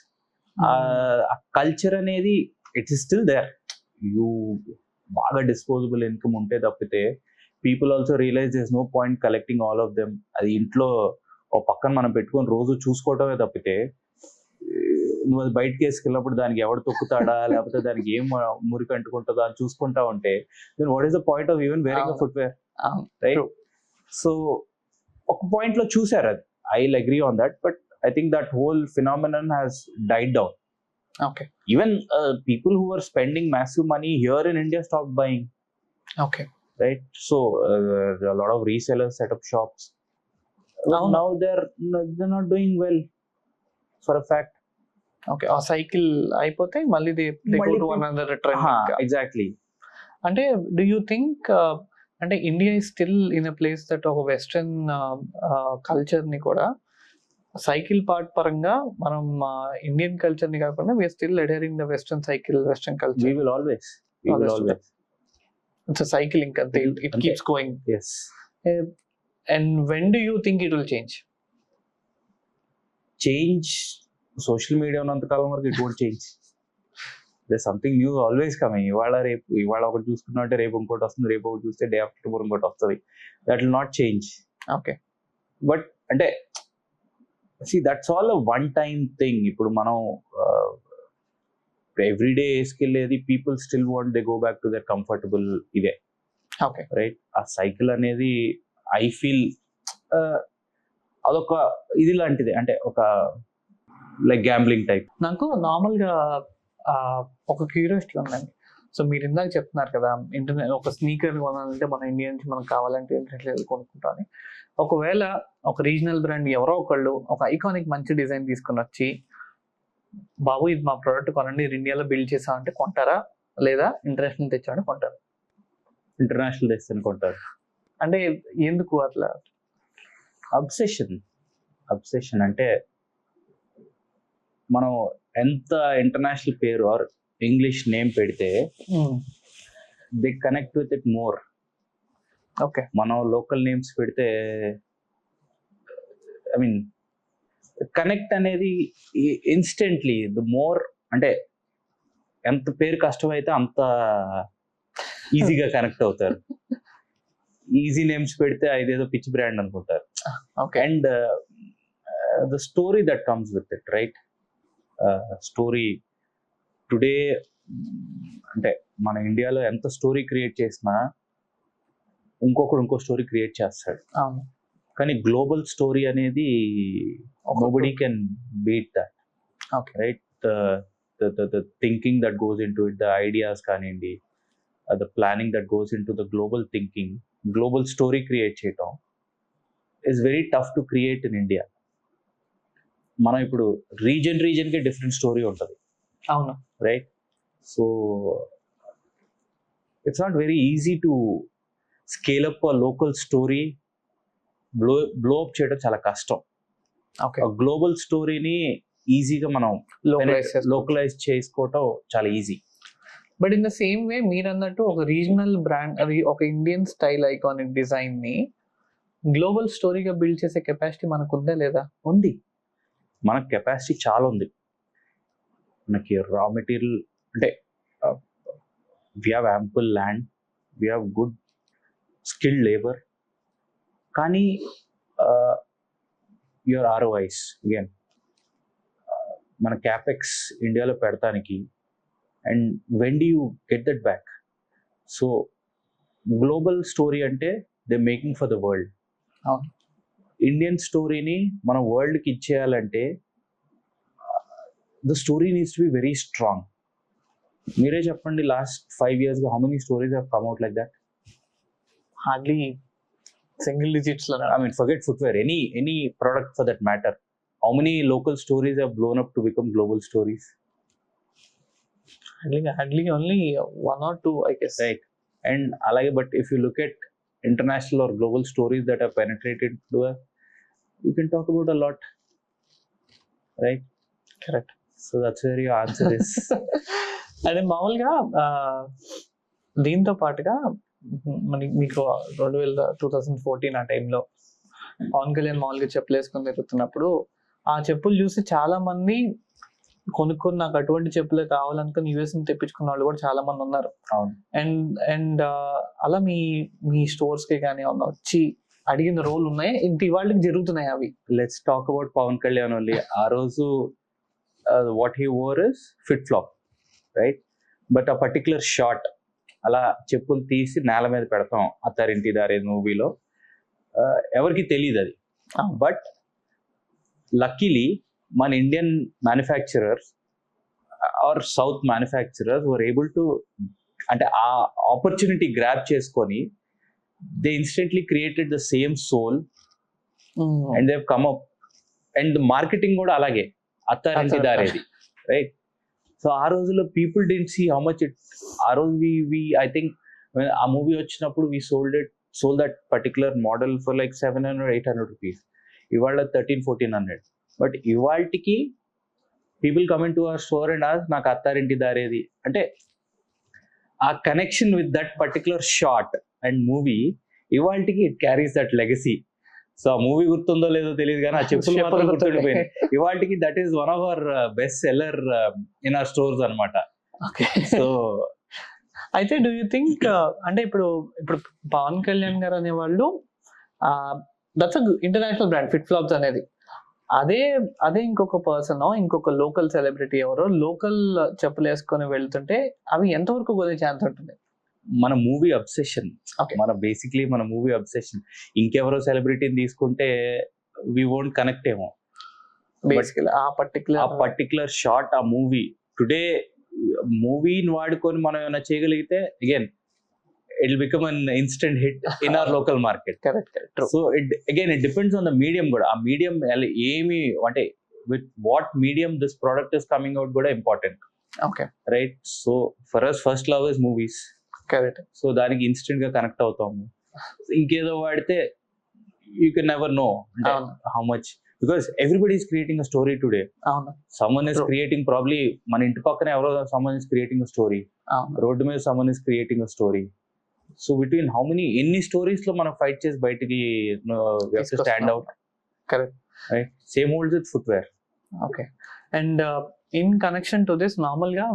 ఆ culture అనేది it is still there. You బాగా disposable income ఉంటే తప్పితే people also realise this no point collecting all of them. అది ఇంట్లో ఒక పక్కన మనం పెట్టుకొని రోజు చూసుకోవటమే తప్పితే నువ్వు అది బయటకి వేసుకెళ్ళినప్పుడు దానికి ఎవడు తొక్కుతాడా లేకపోతే దానికి ఏం మురికి అంటుకుంటుందా అని చూసుకుంటా ఉంటే then what is the point of even wearing a footwear, right? So ఒక పాయింట్ లో చూసారు అది. I will agree on that, but I think that whole phenomenon has died down. Okay. Even people who were spending massive money here in India stopped buying. Okay. Right. So a lot of resellers set up shops. Now they're not doing well for a fact. Okay. A cycle అయిపోతే మళ్ళీ they go to another trend. Exactly. అంటే do you think అంటే India is still in a place that ఒక western culture ని కూడా cycle part పరంగా మనం Indian culture ని కాకుండా we are still adhering the western culture. We will always. It's a cycle ఇంకా it keeps going. Yes. And when do you think it will change? Social media ఉన్నంత కాలం వరకు it won't change. There's something new always coming. ఇవాళ ఒకటి చూసుకున్నట్టే రేపు ఇంకోటి వస్తుంది, రేపు ఒకటి చూస్తే డే ఆఫ్టర్ టుమారో ఇంకోటి వస్తుంది. That will not change. Okay. But అంటే see, that's all a one time thing. ఇప్పుడు మనం ఎవ్రీడే వేసుకెళ్ళేది people still want they go back to their comfortable ఇదే. Okay, right. ఆ సైకిల్ అనేది ఐ ఫీల్ అదొక ఇది లాంటిది, అంటే ఒక లైక్ గ్యాంబ్లింగ్ టైప్. నాకు నార్మల్గా ఒక క్యూరియాసిటీ ఉందండి. సో మీరు ఇందాక చెప్తున్నారు కదా, ఇంటర్నెట్ ఒక స్నీకర్ కొనాలంటే మన ఇండియా నుంచి మనకు కావాలంటే ఇంటర్నెట్ కొనుక్కుంటాను. ఒకవేళ ఒక రీజనల్ బ్రాండ్ ఎవరో ఒకళ్ళు ఒక ఐకానిక్ మంచి డిజైన్ తీసుకుని వచ్చి, బాబు ఇది మా ప్రోడక్ట్ కొనండి, ఇండియాలో బిల్డ్ చేసామంటే కొంటారా, లేదా ఇంటర్నేషనల్ తెచ్చామంటే కొంటారా? ఇంటర్నేషనల్ తెచ్చాను కొంటారు. అంటే ఎందుకు అట్లా? అబ్సెషన్ అంటే మనం ఎంత ఇంటర్నేషనల్ పేరు ఆర్ ఇంగ్లీష్ నేమ్ పెడితే they connect with it more. Okay, మనం లోకల్ నేమ్స్ పెడితే ఐ మీన్ కనెక్ట్ అనేది ఇన్స్టెంట్లీ ద మోర్, అంటే ఎంత పేరు కష్టమైతే అంత ఈజీగా కనెక్ట్ అవుతారు. ఈజీ నేమ్స్ పెడితే అదేదో పిచ్ బ్రాండ్ అనుకుంటారు. And the story that comes with it, right? Story today అంటే మన ఇండియాలో ఎంత స్టోరీ క్రియేట్ చేసినా ఇంకొకడు ఇంకో స్టోరీ క్రియేట్ చేస్తాడు. కానీ గ్లోబల్ స్టోరీ అనేది nobody can beat that, right? The thinking that goes into it, the ideas కానివ్వండి, the planning that goes into the global thinking, global story create చేయటం is very tough to create in India. మనం ఇప్పుడు రీజన్కి different story ఉంటుంది. అవును, right? So it's not very easy to scale up a local story, blow up చేయడం చాలా కష్టం. Global స్టోరీని ఈజీగా మనం లోకలైజ్ చేసుకోవటం చాలా easy. But in the same వే మీరు అన్నట్టు ఒక రీజనల్ బ్రాండ్, అది ఒక ఇండియన్ స్టైల్ ఐకానిక్ డిజైన్ ని గ్లోబల్ స్టోరీగా బిల్డ్ చేసే కెపాసిటీ మనకు ఉందా లేదా? ఉంది, మనకు కెపాసిటీ చాలా ఉంది. మనకి రా మెటీరియల్ అంటే we have ample land, we have good skilled labour, కానీ యువర్ ఆర్ఓఐస్ అగైన్ మన క్యాపెక్స్ ఇండియాలో పెడతానికి, and when do you get that back? So global story అంటే they making for the world. Indian స్టోరీని మనం వరల్డ్కి ఇచ్చేయాలంటే the story needs to be very strong. మీరే చెప్పండి, last 5 years how many stories have come out like that? Hardly single digits. I mean, forget footwear, any product for that matter. How many local stories have blown up to become global stories? Hardly only 1 or 2, I guess. Right. And alage, but if you look at international or global stories that have penetrated to you can talk about a lot, right? Correct. So that's where your answer is. అదే మామూలుగా దీంతో పాటుగా మీకు 2014 ఆ టైంలో పవన్ కళ్యాణ్ మామూలుగా చెప్పులు వేసుకొని తిరుగుతున్నప్పుడు ఆ చెప్పులు చూసి చాలా మంది కొనుక్కొని నాకు అటువంటి చెప్పులే కావాలనుకుని యూఎస్ నుంచి తెప్పించుకున్న వాళ్ళు కూడా చాలా మంది ఉన్నారు. అండ్ అలా మీ స్టోర్స్ కి కానీ వచ్చి అడిగిన రోల్ ఉన్నాయి, ఇంత ఇవాళకి జరుగుతున్నాయి అవి. Let's talk about Pawan Kalyan only. ఆ రోజు what he wore is FitFlop, right? But ఆ పర్టికులర్ షాట్ అలా చెప్పులు తీసి నేల మీద పెడతాం అత్తారింటి దారే మూవీలో, ఎవరికి తెలియదు అది. బట్ లక్కీలీ మన Indian manufacturers or south manufacturers were able to, అంటే ఆ ఆపర్చునిటీ గ్రాబ్ చేసుకొని they instantly created the same sole and they come up. And marketing కూడా అలాగే అత్తారింటి దారేది, రైట్? సో ఆ రోజుల్లో people didn't see how much it. ఆ రోజు ఐ థింక్ ఆ మూవీ వచ్చినప్పుడు we sold that particular model for like 700-800 rupees. ఇవాళ 1300-1400. But ఇవాళకి people coming to our store and ask నాకు అత్తారింటి దారేది అంటే ఆ connection with that particular shot and movie ఇవాళకి it carries that legacy. So ఆ movie గుర్తుందో లేదో తెలియదు కానీ ఆ చెప్పులు మాత్రం గుర్తుండిపోయింది. ఇవాళకి that is one of our best seller in our stores అనమాట. సో అయితే డూ యూ థింక్ అంటే ఇప్పుడు పవన్ కళ్యాణ్ గారు అనేవాళ్ళు that's international brand FitFlops అనేది, అదే ఇంకొక పర్సన్ ఇంకొక లోకల్ సెలబ్రిటీ ఎవరో లోకల్ చెప్పులు వేసుకొని వెళ్తుంటే అవి ఎంతవరకు కొద్ది ఛాన్స్ ఉంటుంది? మన మూవీ అబ్సెషన్, మన మూవీ అబ్సెషన్. ఇంకెవరో సెలబ్రిటీని తీసుకుంటే వి వోంట్ కనెక్ట్ ఏమో. ఆ పర్టికులర్ షాట్, ఆ మూవీ టుడే మూవీని వాడుకొని మనం ఏమైనా చేయగలిగితే again it will become an instant hit in our local market. So it depends on the medium కూడా. ఆ మీడియం ఏమి అంటే with what medium this product is coming out కూడా important, right? So for us first love is movies. Correct. So దానికి instant గా connect అవుతాము. ఇంకేదో వాడితే యూ కెన్ నెవర్ నో అంటే how much, because everybody is creating a story today. Someone is creating probably మన ఇంటి పక్కన ఎవరో someone is creating a story, road మీద someone is creating a story. So between ఎన్ని స్టోరీస్ లో మనం fight చేసి బయటికి stand out. Correct, right? Same holds with footwear. Okay. And in connection to this, normal గా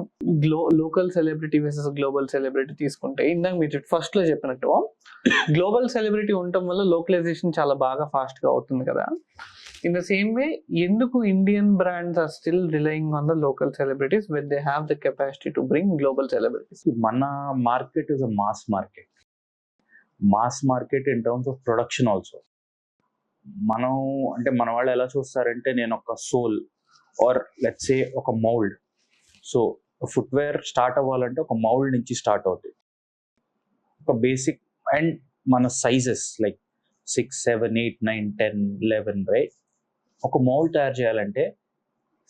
local celebrity versus global celebrity తీసుకుంటే ఇందాక మీరు ఫస్ట్ లో చెప్పినట్టు గ్లోబల్ సెలబ్రిటీ ఉండటం వల్ల లోకలైజేషన్ చాలా బాగా ఫాస్ట్ గా అవుతుంది కదా. ఇన్ ద సేమ్ వే ఎందుకు Indian brands are still relying on the local celebrities when they have the capacity to bring global celebrities? మన market is a mass market in terms of production also. మన వాళ్ళు ఎలా చూస్తారంటే నేను ఒక soul are let's say ఒక mould. So footwear start అవ్వాలంటే ఒక mould నుంచి స్టార్ట్ అవుతుంది. ఒక బేసిక్ అండ్ మన సైజెస్ లైక్ 6, 7, 8, 9, 10, 11, రైట్? ఒక మౌల్డ్ తయారు చేయాలంటే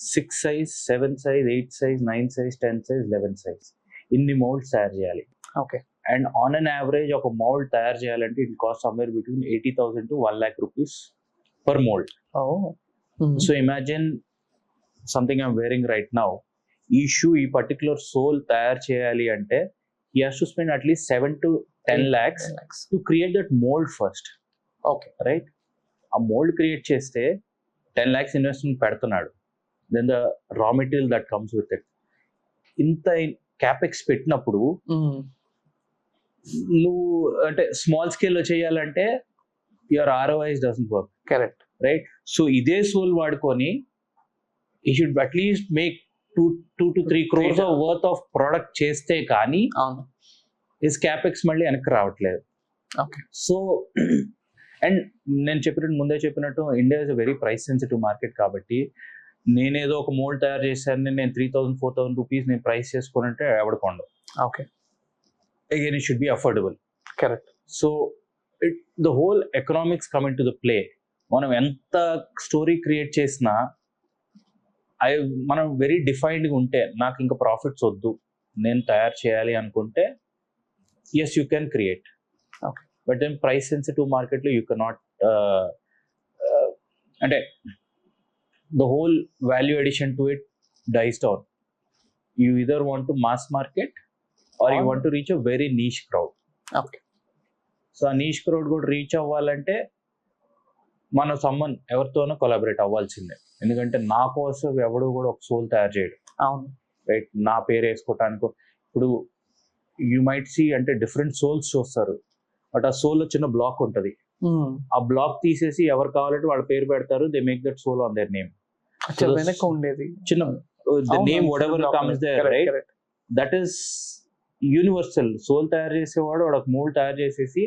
6 size, 7 size, 8 size, 9 size, 10 size, 11 size ఇన్ని మౌల్డ్స్ తయారు చేయాలి. Okay. And on an average ఒక మౌల్డ్ తయారు చేయాలంటే it cost somewhere between 80,000 to 1 lakh rupees per mold. So imagine something I'm wearing right now. ఈ షూ, ఈ పర్టికులర్ సోల్ తయారు చేయాలి అంటే he has to spend at least 7 to 10 lakhs to create that mold first. Okay, right? ఆ mould create చేస్తే 10 lakhs investment పెడుతున్నాడు. Then the raw material that comes with it. ఇంత capex పెట్టినప్పుడు నువ్వు అంటే స్మాల్ స్కేల్ లో చేయాలంటే your ROIs doesn't work. Correct, right? So ఇదే సోల్ వాడుకొని ఈ should at least make 2 to 3 crores of worth of product చేస్తే కానీ హిస్ క్యాపెక్స్ మళ్ళీ వెనక్కి రావట్లేదు. సో అండ్ నేను ముందే చెప్పినట్టు India is a very price sensitive market. కాబట్టి నేనేదో ఒక మోల్డ్ తయారు చేశాను, నేను 3,000-4,000 రూపీస్ నేను ప్రైస్ చేసుకోనంటే ఎవడుకోండు. Okay, again it should be affordable. Correct. So the whole economics come into the play. మనం ఎంత స్టోరీ క్రియేట్ చేసినా మనం వెరీ డిఫైన్డ్గా ఉంటే నాకు ఇంకా ప్రాఫిట్స్ వద్దు, నేను తయారు చేయాలి అనుకుంటే yes you can create. Okay. But then price sensitive మార్కెట్లో యూ కెనాట్ అంటే the whole value addition to it dies down. You either want to mass market or you want to reach a very niche crowd. Okay. So ఆ niche crowd కూడా reach అవ్వాలంటే మనం someone ఎవరితోనో collaborate అవ్వాల్సిందే. ఎందుకంటే నా కోసం ఎవడు కూడా ఒక సోల్ తయారు చేయడు. అవును, రైట్. నా పేరు వేసుకోవటానికి ఇప్పుడు యూ మైట్ సీ అంటే డిఫరెంట్ సోల్స్ చూస్తారు, బట్ ఆ సోల్ లో చిన్న బ్లాక్ ఉంటుంది. ఆ బ్లాక్ తీసేసి ఎవరు కావాలంటే వాళ్ళ పేరు పెడతారు. They make that sole on their name. ఉండేది చిన్న the name whatever comes there, right. That is universal. Sole తయారు చేసేవాడు వాడు ఒక మోల్డ్ తయారు చేసేసి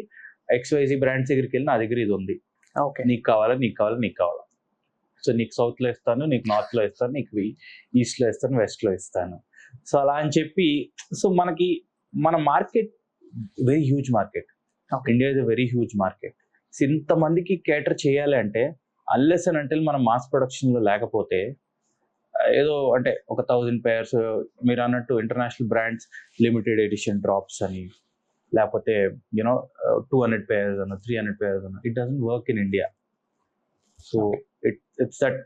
XYZ బ్రాండ్స్ దగ్గరికి వెళ్ళి నా దగ్గర ఇది ఉంది, నీకు కావాలా నీకు కావాలా నీకు కావాలా, సో నీకు సౌత్ లో ఇస్తాను, నీకు నార్త్ లో ఇస్తాను, నీకు ఈస్ట్ లో ఇస్తాను, వెస్ట్ లో ఇస్తాను. సో అలా అని చెప్పి సో మనకి మన market very huge market. India is a very huge market. ఇంతమందికి కేటర్ చేయాలి అంటే అన్లెస్ అండ్ అంటిల్ మనం మాస్ ప్రొడక్షన్ లో లేకపోతే ఏదో అంటే ఒక 1000 pairs మీరు అన్నట్టు international brands limited edition drops అని, లేకపోతే యూనో 200 pairs అన్న 300 pairs అన్న, it doesn't work in India. So it's that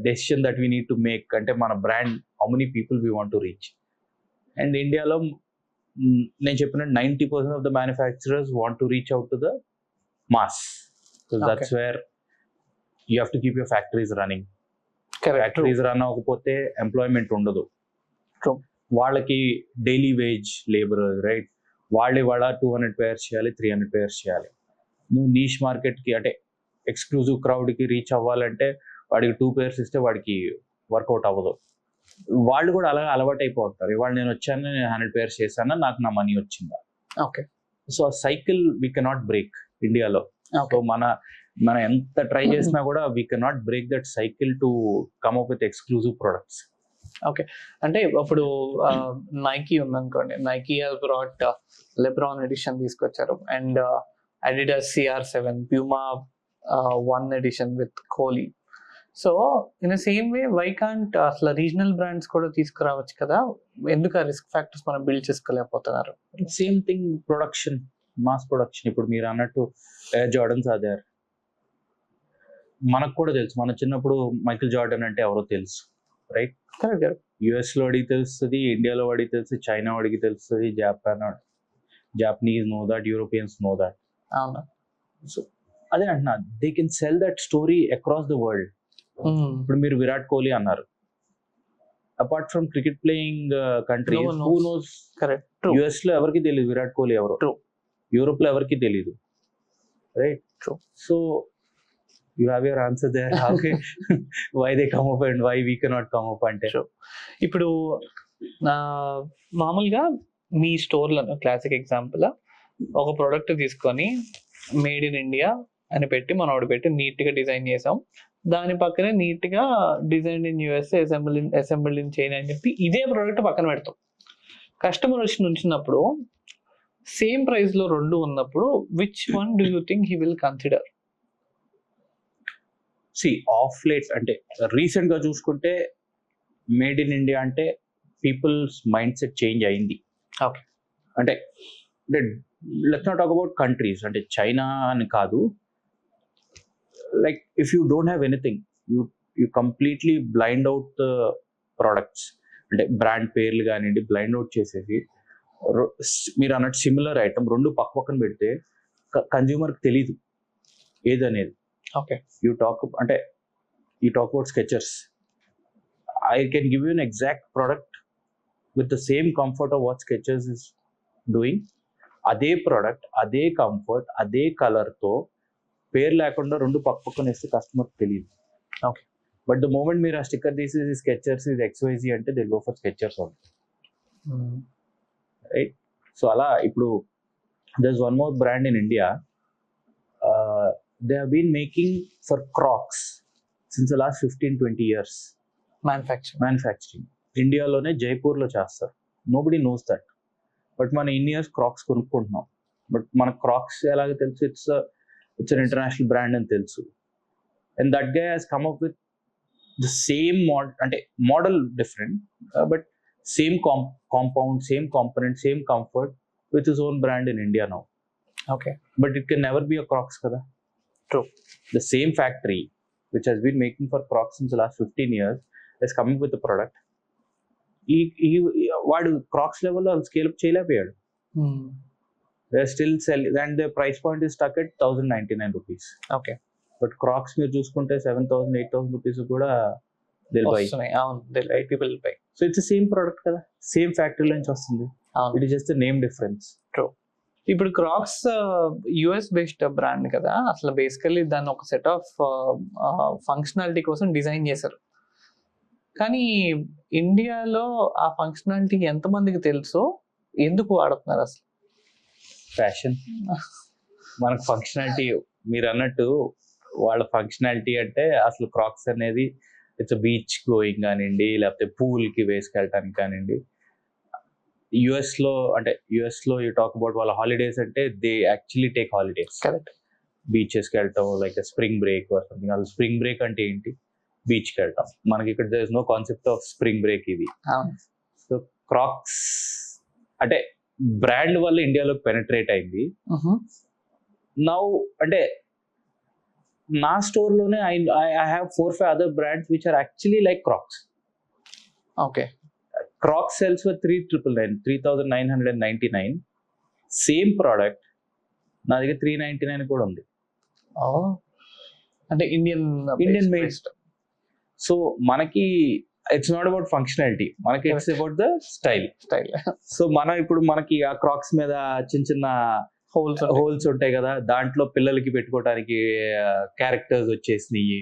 decision that we need to make. అంటే మన brand how many people we want to reach. And ఇండియాలో నేను చెప్పినట్టు 90% of the manufacturers want to reach out to the mass. So that's where you have to keep your factories running. Factories run అవ్వకపోతే employment ఉండదు. వాళ్ళకి daily wage labour, right. వాళ్ళ 200 pairs చేయాలి, 300 pairs చేయాలి. నువ్వు నీష్ మార్కెట్కి అంటే ఎక్స్క్లూజివ్ క్రౌడ్కి రీచ్ అవ్వాలంటే వాడికి 2 pairs ఇస్తే వాడికి వర్కౌట్ అవ్వదు. వాళ్ళు కూడా అలాగే అలవాటు అయిపోతారు. ఇవాళ నేను వచ్చాను, నేను 100 pairs చేశాను, నాకు నా మనీ వచ్చిందా. ఓకే. సో ఆ సైకిల్ వీ కెనాట్ బ్రేక్ ఇండియాలో. సో మనం ఎంత ట్రై చేసినా కూడా we cannot break that cycle to come up with exclusive products. Okay. అంటే ఇప్పుడు నైకీ ఉందనుకోండి, Nike has brought LeBron edition తీసుకొచ్చారు, and Adidas CR7, Puma 1 edition with Kohli. So in the same way why can't అసలు regional brands కూడా తీసుకురావచ్చు కదా? ఎందుకు ఆ రిస్క్ ఫ్యాక్టర్స్ మనం బిల్డ్ చేసుకోలేకపోతున్నారు? Same thing production, mass production. ఇప్పుడు మీరు అన్నట్టు జార్డన్స్ ఆదారు, మనకు కూడా తెలుసు. మన చిన్నప్పుడు మైకిల్ జార్డన్ అంటే ఎవరో తెలుసు, రైట్. US లో వాడికి తెలుస్తుంది, ఇండియాలో వాడికి తెలుసు, చైనా వాడికి తెలుస్తుంది, Japanese know that, Europeans know that. So అదే అంటున్నా, they can sell that story across the world. ఇప్పుడు మీరు విరాట్ కోహ్లీ అన్నారు, apart from cricket playing countries, who knows? US లో ఎవరికి తెలియదు విరాట్ కోహ్లీ ఎవరో, యూరోప్ లో ఎవరికి తెలియదు, right. So you have your answer there. Okay. Why they come up and why we cannot come up అంటే. ఇప్పుడు మామూలుగా మీ స్టోర్లను క్లాసిక్ ఎగ్జాంపుల్ ఒక ప్రోడక్ట్ తీసుకొని మేడ్ ఇన్ ఇండియా అని పెట్టి మనోడు పెట్టి నీట్ గా డిజైన్ చేసాం, దాని పక్కనే నీట్ గా design in USA, assembled in China అని చెప్పి ఇదే ప్రోడక్ట్ పక్కన పెడతాం. కస్టమర్ వచ్చి నుంచినప్పుడు సేమ్ ప్రైస్ లో 2 ఉన్నప్పుడు which one do you think he will consider? Of late అంటే రీసెంట్ గా చూసుకుంటే మేడ్ ఇన్ ఇండియా అంటే పీపుల్స్ మైండ్ సెట్ చేంజ్ అయింది. ఓకే. అంటే let's not talk about countries, అంటే చైనా అని కాదు. Like if you don't have anything, you completely blind out the products. అంటే బ్రాండ్ పేర్లు కానివ్వండి బ్లైండ్ అవుట్ చేసేసి మీరు అన్నట్టు సిమిలర్ ఐటమ్ 2 పక్కన పెడితే కన్జ్యూమర్కి తెలీదు ఏదనేది. Okay. You talk about Skechers. I can give you an exact product with the same comfort of what Skechers is doing. అదే ప్రోడక్ట్, అదే కంఫర్ట్, అదే కలర్ తో పేరు లేకుండా 2 పక్కన వేస్తే కస్టమర్ తెలియదు. ఓకే. బట్ ద మూమెంట్ మీరు ఆ స్టిక్కర్ తీసేసి Skechers is XYZ అంటే they go for Skechers only. Right. So అలా ఇప్పుడు there is one more brand in India. They have been making for Crocs since the last 15-20 years. Manufacturing. ఇండియాలోనే జైపూర్లో చేస్తారు. Nobody knows that. But మన years Crocs కొనుక్కుంటున్నాం. But మన Crocs ఎలాగ తెలుసు? It's an international brand అని తెలుసు. And that guy has come up with the same అంటే model different, but same compound, same component, same comfort with his own brand in India now. Okay. But it can never be a Crocs kada. True. The same factory, which has been making for Crocs since the last 15 years, is coming with a product. వాడు Crocs లెవెల్లో scale up చేయలేకపోయాడు. They still sell and the price point is stuck at 1099 rupees. Okay, but Crocs మీరు చూసుకుంటే 7,000 8,000 rupees కూడా people buy. So it's same product కదా, same factory నుంచి వస్తుంది. It is just name difference. True. ఇప్పుడు Crocs US based brand కదా, అసలు basically దాన్ని ఒక సెట్ ఆఫ్ ఫంక్షనాలిటీ కోసం డిజైన్ చేశారు. కానీ ఇండియాలో ఆ ఫంక్షనాలిటీ ఎంతమందికి తెలుసో, ఎందుకు వాడుతున్నారు అసలు? ఫ్యాషన్. మనకు ఫంక్షనాలిటీ మీరు అన్నట్టు వాళ్ళ ఫంక్షనాలిటీ అంటే అసలు క్రాక్స్ అనేది ఇట్స్ బీచ్ గోయింగ్ కానివ్వండి, లేకపోతే పూల్కి వేసుకెళ్ళటానికి కానివ్వండి. యుఎస్లో యూ టాక్ అబౌట్ వాళ్ళ హాలిడేస్ అంటే they actually take holidays. Correct. బీచెస్కి వెళ్ళటం, like spring break or something. అసలు స్ప్రింగ్ బ్రేక్ అంటే ఏంటి? బీచ్కి వెళ్ళటం. మనకి ఇక్కడ there is no concept of spring break ఇది. సో క్రాక్స్ అంటే బ్రాండ్ వల్ల ఇండియాలోకి పెనట్రేట్ అయింది. నౌ అంటే నా స్టోర్ లోనే I have 4-5 other brands which are actually like Crocs. Okay. Crocs sells for 3,999. Same product నా దగ్గర 399 కూడా ఉంది. అంటే ఇండియన్ మేడ్. సో మనకి ఇట్స్ నాట్ అబౌట్ ఫంక్షనాలిటీ, మనకి it's about the style. So మనం ఇప్పుడు మనకి ఆ క్రాక్స్ మీద చిన్న చిన్న హోల్స్ ఉంటాయి కదా, దాంట్లో పిల్లలకి పెట్టుకోవడానికి క్యారెక్టర్స్ వచ్చేసినాయి.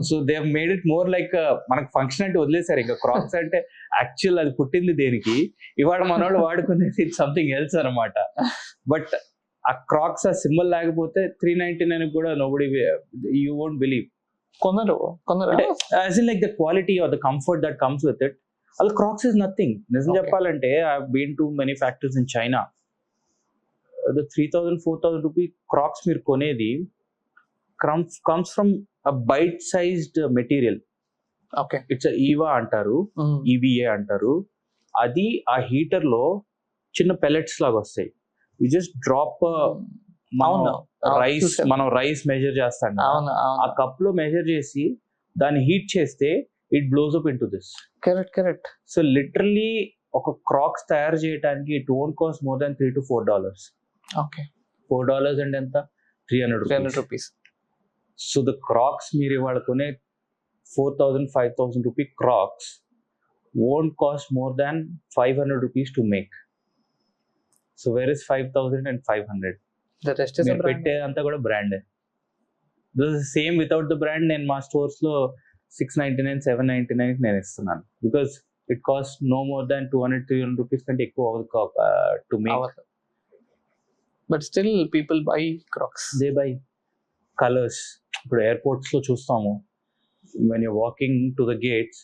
So they made it more like మనకు ఫంక్షనాలిటీ వదిలేసారు. ఇంకా క్రాక్స్ అంటే యాక్చువల్ అది పుట్టింది దేనికి, ఇవాళ మనోళ్ళు వాడుకునేది సంథింగ్ ఎల్స్ అనమాట. బట్ ఆ క్రాక్స్ ఆ సింబల్ లేకపోతే 399 కూడా నోబడి, యూ వోంట్ బిలీవ్. కొందరు as in like the quality or the comfort that comes with it, all Crocs is nothing. నిజం చెప్పాలంటే I've been to many factories in China. The 3,000-4,000 rupee Crocs మీరు కొనేది comes from a bite-sized material. Okay. It's a EVA అంటారు, EVA అంటారు. అది ఆ heater లో చిన్న pellets లాగా వస్తాయి. You just drop మనం రైస్ మెజర్ చేస్తాం, ఆ కప్ లో మెజర్ చేసి దాన్ని హీట్ చేస్తే it blows up into this. Correct. So literally ఒక క్రాక్స్ తయారు చేయడానికి it won't cost more than $3 to $4. Okay. $4 అంటే ఎంత? 300 రూపీస్. సో ద క్రాక్స్ మీరు ఇవాళ కొనే 4,000-5,000 rupee Crocs won't cost more than 500 rupees to make. So where is 5,000 and 500? The rest is a brand. పెట్టే అంతా కూడా brand. This is same without the brand. నేను మా స్టోర్స్ లో 699, 799 నేను ఇస్తున్నాను. Because it cost no more than 200-300 rupees కంటే ఎక్కువ to make. But still people buy Crocs. They buy colours. ఇప్పుడు ఎయిర్పోర్ట్స్ లో చూస్తాము, when you walking to the gates,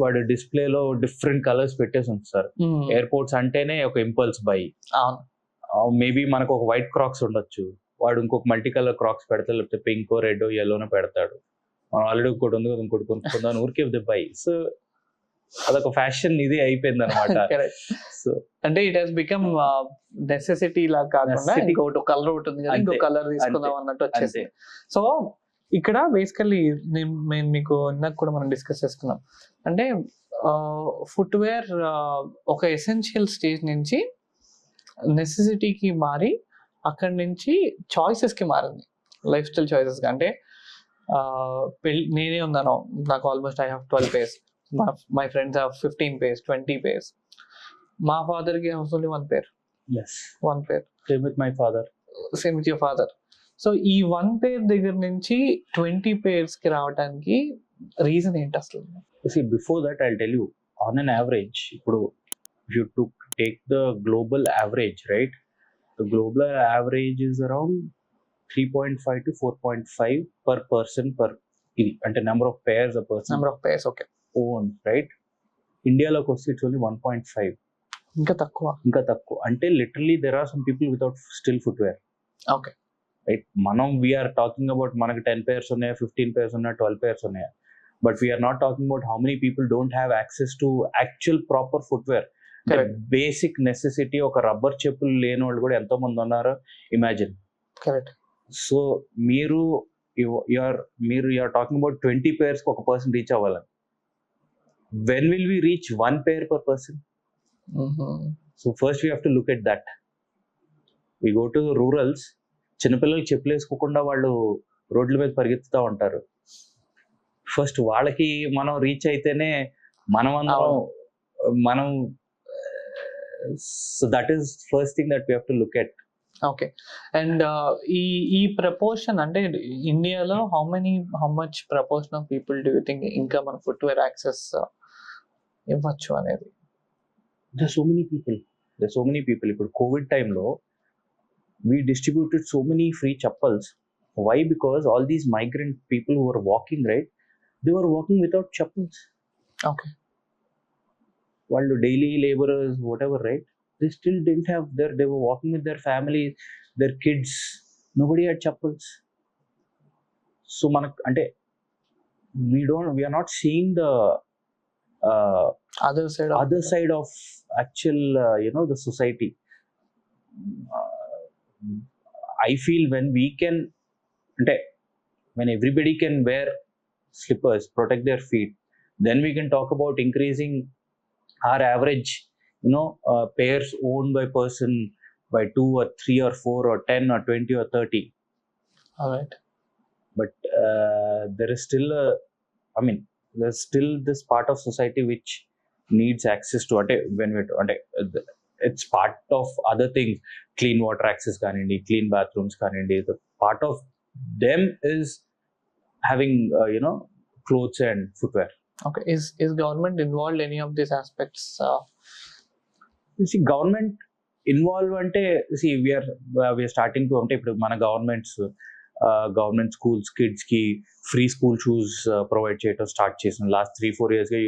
వాడు డిస్ప్లేలో డిఫరెంట్ కలర్స్ పెట్టేసి ఉంచుతారు. ఎయిర్పోర్ట్స్ అంటేనే ఒక ఇంపల్స్ బై. మేబీ మనకు ఒక వైట్ క్రాక్స్ ఉండొచ్చు, వాడు ఇంకొక మల్టీ కలర్ క్రాక్స్ పెడతాడు, లేకపోతే పింక్ రెడ్ ఎల్లోనో పెడతాడు. మనం ఆల్రెడీ ఇంకోటి ఉంది కదా, ఇంకోటి కొనుక్కుందాం ఊరికే బై. సో అదొక ఫ్యాషన్ ఇది అయిపోయింది అనమాట. సో అంటే ఇట్ హస్ బికమ్ నెసెసిటీ లాగా కాకుండా ఇంకోటి కలర్ ఉంటుంది కదా, ఇంకో కలర్ తీసుకుందాం అన్నట్టు వచ్చేసి. సో ఇక్కడ బేసికల్లీ నేను మీకు ఇందాక కూడా మనం డిస్కస్ చేసుకున్నాం, అంటే ఫుట్వేర్ ఒక ఎసెన్షియల్ స్టేజ్ నుంచి నెసెసిటీకి మారి అక్కడి నుంచి చాయిసెస్కి మారింది, లైఫ్ స్టైల్ చాయిసెస్కి. అంటే నేనే ఉన్నాను, నాకు almost I have 12 pairs, my friends have 15 pairs, 20 pairs. మా ఫాదర్కి only 1 pair. One pair. Same with my father. Same with your father. So ఈ 1 pair దగ్గర నుంచి 20 pairs కి రావడానికి రీజన్ ఏంటి అసలు? See, before that I'll tell you, on an average, ఇప్పుడు if you take the global average, right? The global average is around 3.5 to 4.5 per person per ఇది అంటే number of pairs a person. Number of pairs, okay. Own, right? ఇండియాలోకి వస్తే it's only 1.5. ఇంకా తక్కువ. అంటే literally there are some people without still footwear. Okay. Right? మనం we are talking about మనకి 10 pairs ఉన్నాయా, 15 pairs ఉన్నాయా, 12 pairs ఉన్నాయా, but we're not talking about how many people don't have access to actual proper footwear. Basic necessity ఒక rubber చెప్పులు లేని వాళ్ళు కూడా ఎంతో మంది ఉన్నారు, ఇమాజిన్. కరెక్ట్. సో మీరు you're talking about 20 pairs కి ఒక పర్సన్ రీచ్ అవ్వాలని. When will we reach 1 pair per person? So first we have to look at that. We go to the rurals, చిన్నపిల్లలు చెప్పులు వేసుకోకుండా వాళ్ళు రోడ్ల మీద పరిగెత్తుతూ ఉంటారు. ఫస్ట్ వాళ్ళకి మనం రీచ్ అయితేనే మనం so that is first thing that we have to look at. Okay. And ఈ ప్రపోర్షన్ అంటే ఇండియాలో how much proportion of people do you think ఇంకా మన ఫుట్వేర్ యాక్సెస్ ఇవ్వచ్చు అనేది? There are so many people. ఇప్పుడు కోవిడ్ టైంలో we distributed so many free chappals. Why? Because all these migrant people who were walking, right, they were walking without chappals. Okay. While daily laborers, whatever, right, they still didn't have they were walking with their families, their kids. Nobody had chappals. So ante we are not seeing the other side of actual the society. I feel when everybody can wear slippers, protect their feet, then we can talk about increasing our average pairs owned by person by 2 or 3 or 4 or 10 or 20 or 30. All right. But there's still this part of society which needs access to it's part of other things, clean water access kanindi, clean bathrooms kanindi. The part of them is having clothes and footwear. Okay. Is government involved in any of these aspects? You see, government involved ante, we are starting to ippudu mana government schools kids ki free school shoes provide cheyadam start chesam last 3-4 years ga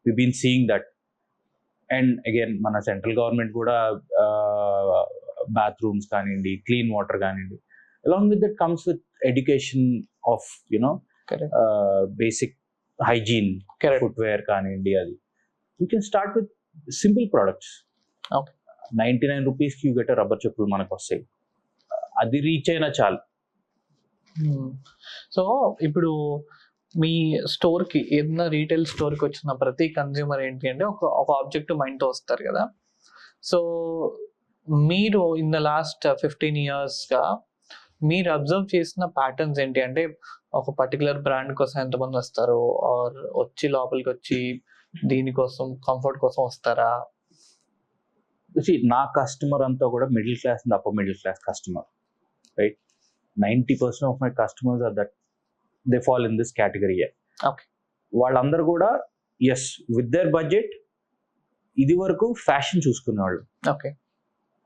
we've been seeing that. And again mana central government kuda bathrooms kanindi, clean water kanindi, along with that comes with education of basic hygiene. Correct. Footwear kanindi adi you can start with simple products. Okay. 99 rupees ki you get a rubber cheppul manaku vastayi, adi reach ayina chalu. So ఇప్పుడు మీ స్టోర్కి ఏదైనా retail స్టోర్కి వచ్చిన ప్రతి consumer ఏంటి అంటే ఒక objective మైండ్తో వస్తారు కదా. సో మీరు ఇన్ ద లాస్ట్ 15 yearsగా మీరు అబ్జర్వ్ చేసిన ప్యాటర్న్స్ ఏంటి అంటే ఒక పర్టికులర్ బ్రాండ్ కోసం ఎంతమంది వస్తారు, ఆర్ వచ్చి లోపలికి వచ్చి దీనికోసం కంఫర్ట్ కోసం వస్తారా? నా కస్టమర్ అంతా కూడా middle class and upper middle class customer, right. 90% of my customers are that they fall in this category. Okay. వాళ్ళందరూ కూడా yes with their budget ఇది వరకు ఫ్యాషన్ చూసుకునేవాళ్ళు. ఓకే.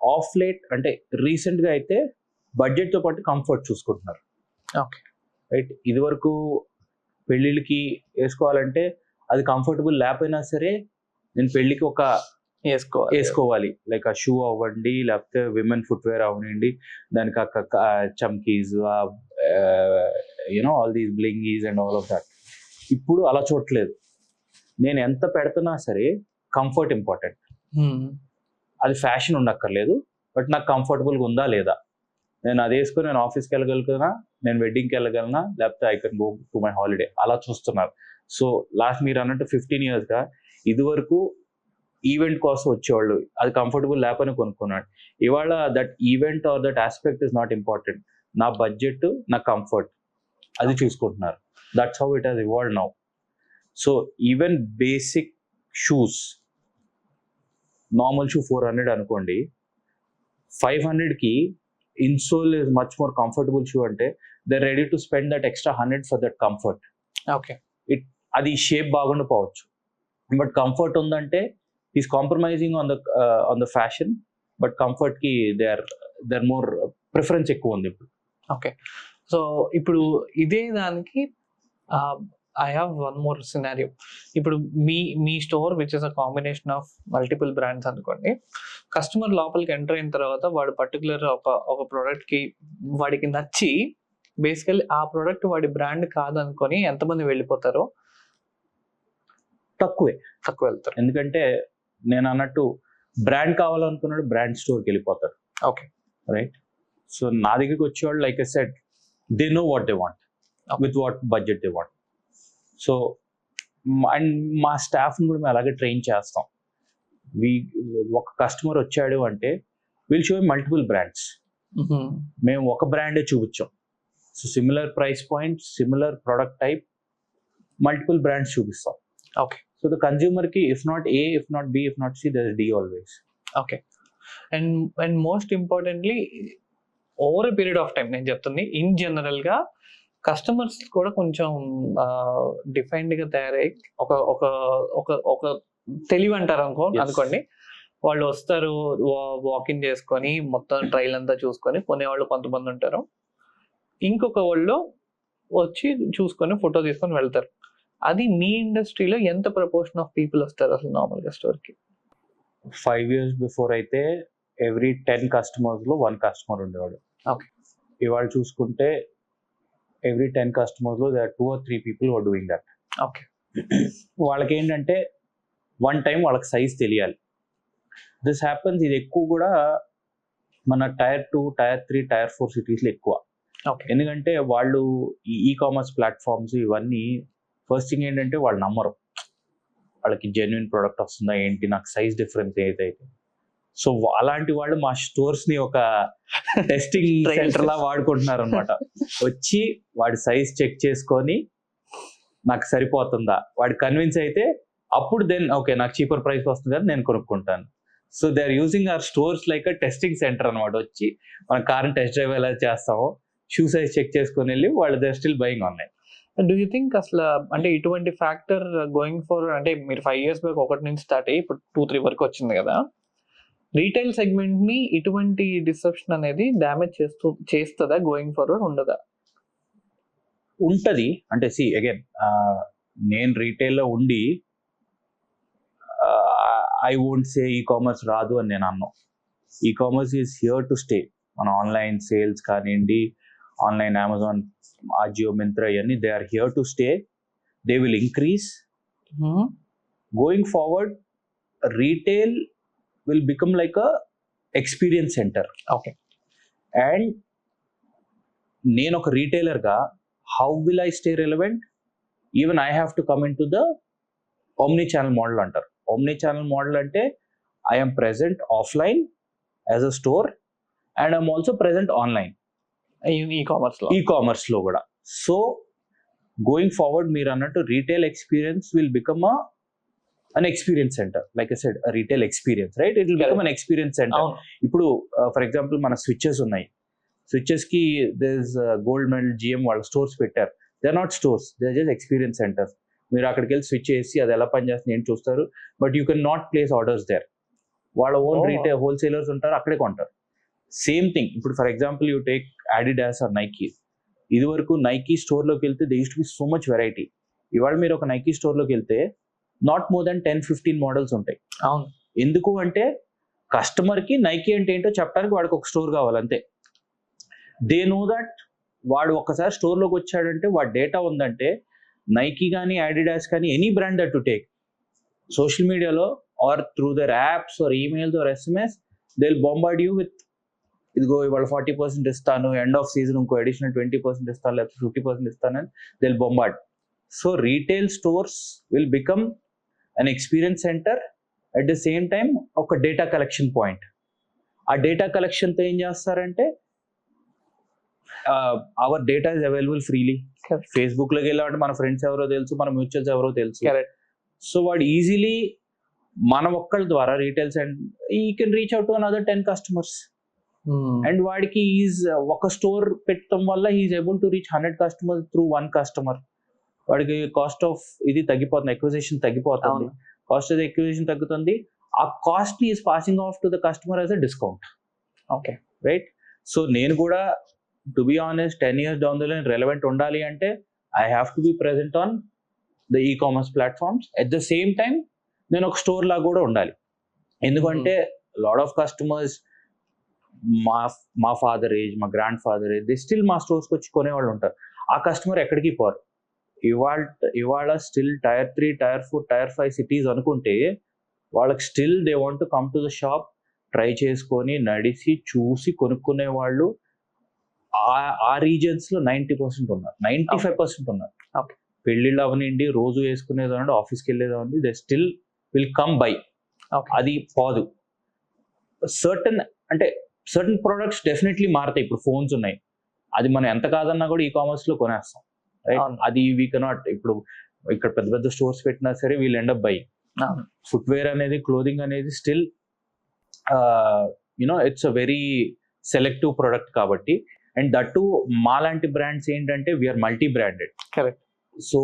ఆఫ్ లేట్ అంటే రీసెంట్ గా అయితే బడ్జెట్ తో పాటు కంఫర్ట్ చూసుకుంటున్నారు. ఓకే. రైట్. ఇది వరకు పెళ్ళిళ్ళకి వేసుకోవాలంటే అది కంఫర్టబుల్ లేకపోయినా సరే నేను పెళ్ళికి ఒక వేసుకోవాలి, లైక్ ఆ షూ అవ్వండి లేకపోతే విమెన్ ఫుట్వేర్ అవ్వండి, దానికి చమ్కీస్ all these blingies and all of that. ఇప్పుడు అలా చూడట్లేదు. నేను ఎంత పెడుతున్నా సరే కంఫర్ట్ ఇంపార్టెంట్. అది ఫ్యాషన్ ఉండక్కర్లేదు, బట్ నాకు కంఫర్టబుల్గా ఉందా లేదా, నేను అది వేసుకొని నేను ఆఫీస్కి వెళ్ళగలుగుతున్నా, నేను వెడ్డింగ్కి వెళ్ళగలనా, లేకపోతే I can go to my holiday, అలా చూస్తున్నారు. సో లాస్ట్ మీరు అన్నట్టు 15 yearsగా ఇది వరకు ఈవెంట్ కోసం వచ్చేవాళ్ళు, అది కంఫర్టబుల్ లేకపోయినా కొనుక్కున్నాడు. ఇవాళ that event or that aspect is not important, నా బడ్జెట్ నా కంఫర్ట్ అది చూసుకుంటున్నారు. That's how it has evolved now. So even basic shoes, normal shoe 400 అనుకోండి, 500కి insole is much more comfortable shoe అంటే they are ready to spend that extra 100 for that comfort. Okay. అది shape బాగుండిపోవచ్చు, but comfort ఉందంటే is compromising on the fashion, but comfort కి they are more preference ఎక్కువ ఉంది ఇప్పుడు. Okay. So ఇప్పుడు ఇదే దానికి I have one more scenario. ఇప్పుడు మీ store which is a combination of multiple brands అనుకోండి. కస్టమర్ లోపలికి ఎంటర్ అయిన తర్వాత వాడు పర్టికులర్ ఒక ప్రోడక్ట్కి వాడికి నచ్చి బేసికల్లీ ఆ ప్రోడక్ట్ వాడి బ్రాండ్ కాదనుకొని ఎంతమంది వెళ్ళిపోతారో? తక్కువ వెళ్తారు. ఎందుకంటే నేను అన్నట్టు బ్రాండ్ కావాలనుకున్నాడు బ్రాండ్ స్టోర్కి వెళ్ళిపోతారు. ఓకే. రైట్. సో నా దగ్గరికి వచ్చేవాళ్ళు like I said they know what they want. With what budget they want. So and మా స్టాఫ్ని కూడా మేము అలాగే ట్రైన్ చేస్తాం. ఒక కస్టమర్ వచ్చాడు అంటే విల్ షో మల్టిపుల్ బ్రాండ్స్. మేము ఒక బ్రాండే చూపించాం. So similar price point, similar product type, multiple brands చూపిస్తాం. ఓకే. సో ద కన్స్యూమర్ కి if not A, if not B, if not C, there is D always. Okay. And most importantly over a period of time నేను చెప్తుంది, in general గా customers కూడా కొంచెం defined గా తయారై ఒక ఒక ఒక ఒక తెలివి అంటారు అనుకోండి. వాళ్ళు వస్తారు, వాకింగ్ చేసుకొని మొత్తం ట్రైల్ అంతా చూసుకొని కొనేవాళ్ళు కొంతమంది ఉంటారు. ఇంకొక వాళ్ళు వచ్చి చూసుకొని ఫోటో తీసుకొని వెళ్తారు. అది మీ ఇండస్ట్రీలో ఎంత ప్రపోర్షన్ ఆఫ్ పీపుల్ వస్తారు అసలు నార్మల్గా స్టోర్కి? 5 years బిఫోర్ అయితే ఎవ్రీ 10 customers లో 1 customer ఉండేవాడు. ఓకే. ఇవాళ చూసుకుంటే ఎవ్రీ 10 customers లో there are 2 or 3 people who are doing that. Okay. వాళ్ళకి ఏంటంటే వన్ టైం వాళ్ళకి సైజ్ తెలియాలి. దిస్ హ్యాపన్స్, ఇది ఎక్కువ కూడా మన Tier 2, Tier 3, Tier 4 సిటీస్లో ఎక్కువ. ఎందుకంటే వాళ్ళు ఈ కామర్స్ ప్లాట్ఫామ్స్ ఇవన్నీ ఫస్ట్ థింగ్ ఏంటంటే వాళ్ళు నమ్మరు, వాళ్ళకి జెన్యున్ ప్రోడక్ట్ వస్తుందా ఏంటి, నాకు సైజ్ డిఫరెన్స్ ఏదైతే. సో అలాంటి వాళ్ళు మా స్టోర్స్ ని ఒక టెస్టింగ్ సెంటర్ లా వాడుకుంటున్నారు అనమాట. వచ్చి వాడి సైజ్ చెక్ చేసుకొని నాకు సరిపోతుందా, వాడి కన్విన్స్ అయితే అప్పుడు దెన్ ఓకే నాకు చీపర్ ప్రైస్ వస్తుంది కదా నేను కొనుక్కుంటాను. So they are using our stores like a testing centre అనమాట. వచ్చి మన కార్ని టెస్ట్ డ్రైవ్ ఎలా చేస్తామో షూ సైజ్ చెక్ చేసుకొని వెళ్ళి వాళ్ళు they are still buying online. Do you think అసలు అంటే ఇటువంటి ఫ్యాక్టర్ గోయింగ్ ఫర్, అంటే మీరు 5 years బ్యాక్ 1 నుంచి స్టార్ట్ అయ్యి ఇప్పుడు 2-3 వరకు వచ్చింది కదా, రీటైల్ సెగ్మెంట్ ని ఇటువంటి డిసెప్షన్ అనేది డ్యామేజ్ చేస్తుందా గోయింగ్ ఫార్వర్డ్, ఉండదా? ఉంటది. అంటే సి అగైన్ నేను రీటైల్లో ఉండి I won't say e commerce రాదు అని నేను అన్నాను. E commerce is here to stay. మన ఆన్లైన్ సేల్స్ కానివ్వండి, ఆన్లైన్ అమెజాన్, ఆజియో, మింత్రా ఇవన్నీ they are here to stay. They will increase. Going forward retail will become like a experience centre. Okay. And నేను ఒక రీటైలర్గా how will I stay relevant? Even I have to come into the omni channel model అంటారు. omni channel model అంటే I am present offline as a store and I'm also present online e-commerce లో కూడా. So going forward మీరు అన్నట్టు retail experience will become an experience center. Like I said, a retail experience, right? It will become an experience center. ఇప్పుడు for example మన switches ఉన్నాయి. Switches కి there is gold medal GM వాళ్ళ stores పెట్టారు. They are not stores, they are just experience centers. మీరు అక్కడికి వెళ్ళి switch చేసి అది ఎలా పనిచేస్తుంది ఏంటి చూస్తారు, but you can not place orders there. వాళ్ళ ఓన్ రీటైల్ హోల్సేలర్స్ ఉంటారు, అక్కడే కొంటారు. సేమ్ థింగ్ ఇప్పుడు for example you take Adidas or Nike. ఇది వరకు నైకీ స్టోర్లోకి వెళ్తే they used to be so much variety. ఇవాళ మీరు ఒక నైకీ స్టోర్లోకి వెళ్తే నాట్ మోర్ దాన్ 10-15 మోడల్స్ ఉంటాయి. అవును. ఎందుకు అంటే కస్టమర్కి నైకీ అంటే ఏంటో చెప్పడానికి వాడికి ఒక స్టోర్ కావాలంతే. దే నో దట్ వాడు ఒక్కసారి స్టోర్లోకి వచ్చాడంటే వాడి డేటా ఉందంటే నైకీ కానీ Adidas కానీ any brand that to take social మీడియాలో or through their apps or emails or SMS they will bombard you with ఇదిగో ఇవాళ 40% ఇస్తాను, ఎండ్ ఆఫ్ సీజన్ ఇంకో అడిషనల్ 20% ఇస్తాను, లేకపోతే 50% ఇస్తాను అని they will bombard. So retail stores will become an experience centre, at the same time ఒక data collection point. ఆ డేటా కలెక్షన్తో ఏం చేస్తారంటే our data is available freely. Facebook లోకి వెళ్ళామంటే మన ఫ్రెండ్స్ ఎవరో తెలుసు, మన మ్యూచువల్స్ ఎవరో తెలుసు. సో వాడు ఈజీలీ మన ఒక్కళ్ళ ద్వారా రీటైల్స్ అండ్ ఈ can reach out to another 10 customers. And వాడికి ఈజ్ ఒక స్టోర్ పెట్టడం వల్ల is able to reach 100 customers through 1 customer. వాడికి కాస్ట్ ఆఫ్ ఇది తగ్గిపోతుంది, ఎక్విజిషన్ తగ్గిపోతుంది. కాస్ట్ ఆఫ్ ఎక్విజిషన్ తగ్గుతుంది. ఆ cost is passing off to the customer as a discount. Okay, right. So నేను కూడా to be honest 10 years down the line relevant ఉండాలి అంటే I have to be present on the e-commerce platforms. At the same time నేను ఒక store లాగా కూడా ఉండాలి. ఎందుకంటే లాట్ ఆఫ్ కస్టమర్స్ మా ఫాదర్ ఏజ్, మా grand father age, they still మా స్టోర్స్కి వచ్చి కొనేవాళ్ళు ఉంటారు. ఆ కస్టమర్ ఎక్కడికి పోరు. ఇవాళ still Tier 3, Tier 4, Tier 5 cities అనుకుంటే వాళ్ళకి still they want to come to the shop, try చేసుకొని నడిచి చూసి కొనుక్కునే వాళ్ళు ఆ రీజియన్స్ లో 90% ఉన్నారు, 95% ఉన్నారు. Okay. పెళ్లిళ్ళు అవనండి, రోజు వేసుకునేది అవ్వండి, ఆఫీస్కి వెళ్ళేది అవ్వండి, they still will come by. అది పోదు. సర్టన్ ప్రొడక్ట్స్ డెఫినెట్లీ మారుతాయి. ఇప్పుడు ఫోన్స్ ఉన్నాయి, అది మనం ఎంత కాదన్నా కూడా ఈ కామర్స్ లో కొనేస్తాం, రైట్? అది వీ కెనాట్. ఇప్పుడు ఇక్కడ పెద్ద పెద్ద స్టోర్స్ పెట్టినా సరే we'll end up buy. Footwear అనేది, క్లోదింగ్ అనేది still it's a very selective product కాబట్టి. అండ్ దట్టు మాలాంటి బ్రాండ్స్ ఏంటంటే we are multi branded. Correct. So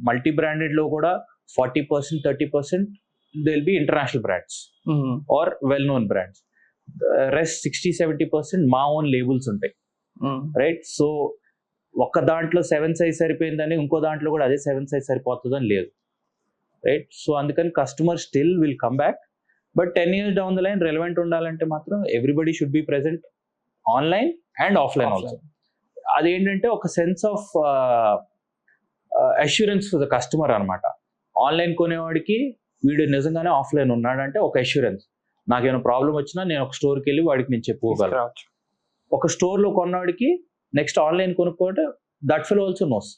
multi branded లో కూడా 40%, 30% they will be international brands or well known brands. Rest 60-70% మా own labels ఉంటాయి, right? So ఒక దాంట్లో 7 size సరిపోయిందని ఇంకో దాంట్లో కూడా అదే 7 size సరిపోతుందని లేదు, రైట్? సో అందుకని customer still will come back. But 10 years down the line relevant ఉండాలంటే మాత్రం everybody should be present online and offline also. అదేంటంటే ఒక sense of assurance for the customer అనమాట. ఆన్లైన్ కొనేవాడికి వీడు నిజంగానే ఆఫ్లైన్ ఉన్నాడంటే ఒక అష్యూరెన్స్. నాకేమైనా ప్రాబ్లం వచ్చినా నేను ఒక స్టోర్కి వెళ్ళి వాడికి నేను చెప్పుకోగలను. ఒక స్టోర్లో కొన్నవాడికి నెక్స్ట్ ఆన్లైన్ కొనుక్కోవడం, దట్ ఫిల్ ఆల్సో నోస్.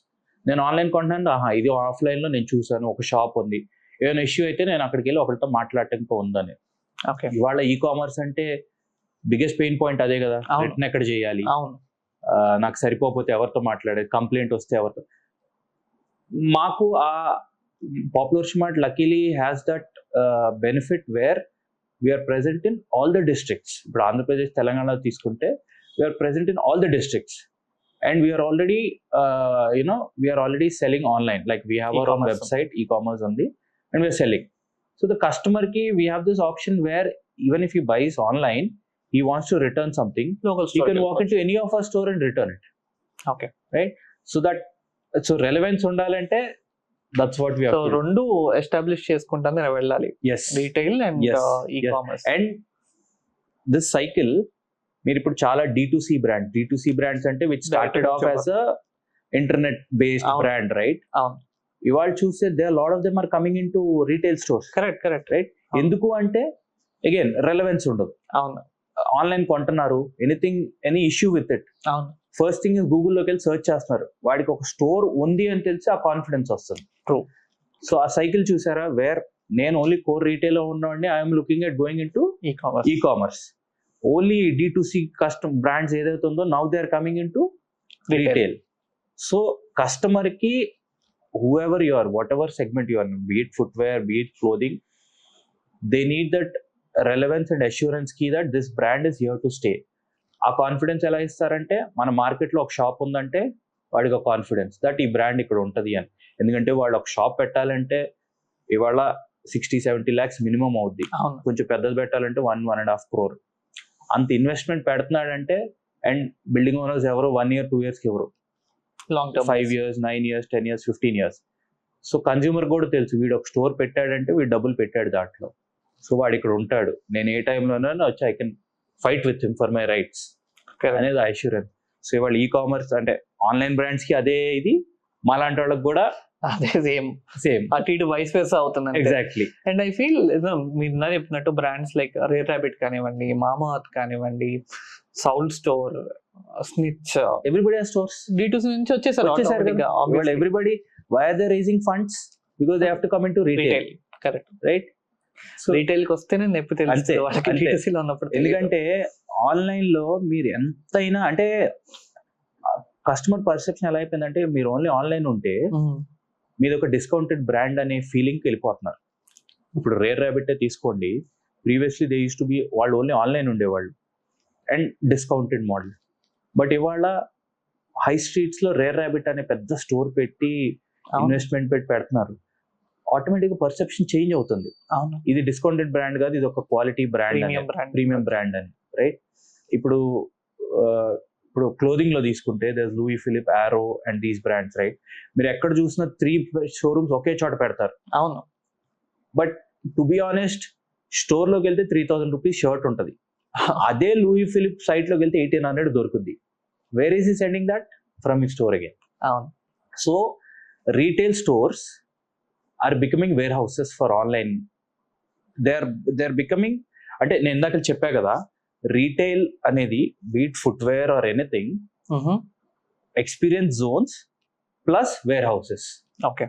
నేను ఆన్లైన్ కొంటున్నాను, ఇది ఆఫ్లైన్లో నేను చూసాను, ఒక షాప్ ఉంది, ఏమైనా ఇష్యూ అయితే నేను అక్కడికి వెళ్ళి ఒకరితో మాట్లాడటంతో ఉందని. ఇవాళ ఈ కామర్స్ అంటే బిగ్గెస్ట్ పెయిన్ పాయింట్ అదే కదా, రిటర్న్ ఎక్కడ చేయాలి, నాకు సరిపోతే ఎవరితో మాట్లాడేది, కంప్లైంట్ వస్తే ఎవరితో. మాకు ఆ Popular Shoe Mart luckily has that benefit where we are present in all the districts. ఇప్పుడు ఆంధ్రప్రదేశ్, తెలంగాణ తీసుకుంటే we are present in all the districts and we are already selling online. Like we have our own website, e-commerce only, and we are selling. So the customer ki we have this option where even if he buys online, he wants to return something, he can walk into any of our store and return it. Okay, right? So relevance undalante, that's what we have. So rendu establish cheskuntane vellali. Yes, retail and e-commerce. And this cycle, మీరు ఇప్పుడు చాలా D2C brands అంటే which started off as a internet based brand, right? ఇవాళ చూస్తే they lot of them are coming in to retail stores. Correct, right? ఎందుకు అంటే again relevance ఉండదు. అవును, ఆన్లైన్ కొంటున్నారు, ఎనీ ఇష్యూ విత్ ఇట్, అవును, ఫస్ట్ థింగ్ గూగుల్లోకి వెళ్ళి సర్చ్ చేస్తున్నారు, వాడికి ఒక స్టోర్ ఉంది అని తెలిసి ఆ కాన్ఫిడెన్స్ వస్తుంది. ట్రూ. సో ఆ సైకిల్ చూసారా, వేర్ నేను ఓన్లీ కోర్ రీటైల్ లో ఉన్నవాడిని, I'm looking at going in to e-commerce. Only D2C custom brands ఏదైతే ఉందో now they are coming in to retail. So customer కి whoever you are, whatever segment you are, be it footwear, be it clothing, they need that relevance and assurance key that this brand is here to stay. ఆ confidence ఎలా ఇస్తారంటే, మన మార్కెట్లో ఒక shop ఉందంటే వాడికి ఒక కాన్ఫిడెన్స్ దట్ ఈ బ్రాండ్ ఇక్కడ ఉంటుంది అని. ఎందుకంటే వాడు ఒక షాప్ పెట్టాలంటే ఇవాళ 60-70 lakhs మినిమం అవుద్ది, కొంచెం పెద్దది పెట్టాలంటే 1.5 crore. అంత ఇన్వెస్ట్మెంట్ పెడుతున్నాడంటే, అండ్ బిల్డింగ్ ఓనర్స్ ఎవరు 1 year 2 years ఎవరు, long term 5 years 9 years 10 years 15 years. So consumer కూడా తెలుసు, వీడు ఒక స్టోర్ పెట్టాడంటే వీడు డబ్బులు పెట్టాడు దాంట్లో, సో వాడు ఇక్కడ ఉంటాడు, నేను ఏ టైంలోనైనా వచ్చి I can fight with him for my rights అనేది అష్యూరెన్స్. సో ఇవాళ ఈ-కామర్స్ అంటే ఆన్లైన్ బ్రాండ్స్ కి అదే ఇది, మాలాంటి వాళ్ళకి కూడా అదే సేమ్ అటు ఇటు వైస్ వర్సా అవుతుంది. ఎగ్జాక్ట్లీ. అండ్ ఐ ఫీల్ మీరు చెప్పినట్టు బ్రాండ్స్ లైక్ రేర్ రాబిట్ కానివ్వండి, మామా అర్త్ కానివ్వండి, Souled Store, Snitch, everybody are stores D2C నుంచి వచ్చేసారు. Everybody why are they raising funds? Because they have to come into retail. Correct, right? So retail కి వస్తేనే నొప్పి తెలుస్తుంది వాళ్ళకి D2C లో ఉన్నప్పుడు. ఎందుకంటే ఆన్లైన్ లో మీరు ఎంతైనా అంటే కస్టమర్ పర్సెప్షన్ ఎలా అయిపోయిందంటే, మీరు ఓన్లీ ఆన్లైన్ ఉంటే మీది ఒక డిస్కౌంటెడ్ బ్రాండ్ అనే ఫీలింగ్కి వెళ్ళిపోతున్నారు. ఇప్పుడు రేర్ రాబిట్ తీసుకోండి, previously they used to B, వాళ్ళు ఓన్లీ ఆన్లైన్ ఉండేవాళ్ళు అండ్ డిస్కౌంటెడ్ మోడల్. బట్ ఇవాళ హై స్ట్రీట్స్ లో రేర్ రాబిట్ అనే పెద్ద స్టోర్ పెట్టి ఇన్వెస్ట్మెంట్ పెడుతున్నారు. ఆటోమేటిక్గా పర్సెప్షన్ చేంజ్ అవుతుంది. ఇది డిస్కౌంటెడ్ బ్రాండ్ కాదు, ఇది ఒక క్వాలిటీ బ్రాండ్, ప్రీమియం బ్రాండ్ అని, రైట్? ఇప్పుడు క్లోదింగ్ లో తీసుకుంటే దేర్ ఇస్ లూయి ఫిలిప్, ఆరో అండ్ దీస్ బ్రాండ్స్, రైట్? మీరు ఎక్కడ చూసినా 3 showrooms ఒకే చోట పెడతారు. అవును. But to be honest, store లోకి వెళ్తే 3,000 rupees షర్ట్ ఉంటుంది, అదే లూయి ఫిలిప్ సైట్ లోకి వెళ్తే 1,800 దొరుకుద్ది. Where is he sending that? From his store again. అవును. So retail stores are becoming warehouses for online. They are becoming, అంటే నేను ఇందాక చెప్పా కదా, రీటైల్ అనేది be it footwear or anything, experience zones plus warehouses. Okay.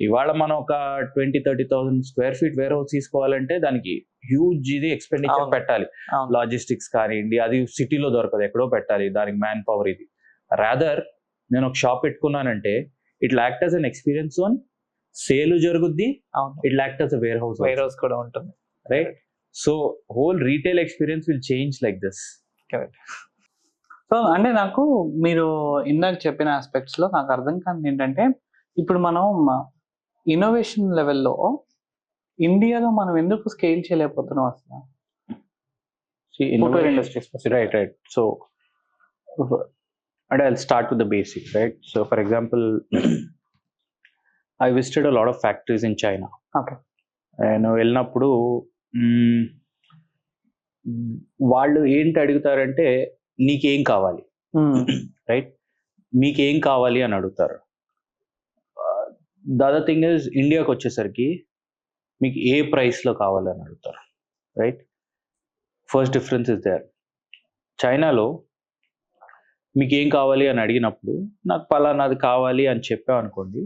ఇవాళ మనం ఒక 20,000-30,000 స్క్వేర్ ఫీట్ వేర్ హౌస్ తీసుకోవాలంటే దానికి హ్యూజ్ ఇది ఎక్స్పెండిచర్ పెట్టాలి. లాజిస్టిక్స్ కానివ్వండి, అది సిటీలో దొరకదు, ఎక్కడో పెట్టాలి, దానికి మ్యాన్ పవర్. ఇది రాదర్ నేను ఒక షాప్ పెట్టుకున్నానంటే it act as an experience zone, sale జరుగుద్ది, it act as a warehouse కూడా ఉంటుంది, right? So whole retail experience will change like this. Correct. So అంటే నాకు మీరు ఇందాక చెప్పిన ఆస్పెక్ట్స్ లో నాకు అర్థం కాని ఏంటంటే, ఇప్పుడు మనం ఇన్నోవేషన్ లెవెల్లో ఇండియాలో మనం ఎందుకు స్కేల్ చేయలేకపోతున్నాం అసలు? Footwear industry. Right. So and I'll start with the basics, right? So for example, I visited a lot of factories in China. Okay. And వెళ్ళినప్పుడు వాళ్ళు ఏంటి అడుగుతారంటే నీకేం కావాలి, రైట్? మీకేం కావాలి అని అడుగుతారు. ద అదర్ థింగ్ ఇస్ ఇండియాకి వచ్చేసరికి మీకు ఏ ప్రైస్లో కావాలని అడుగుతారు, right? First difference is there. చైనాలో మీకు ఏం కావాలి అని అడిగినప్పుడు నాకు పలానాది కావాలి అని చెప్పామనుకోండి,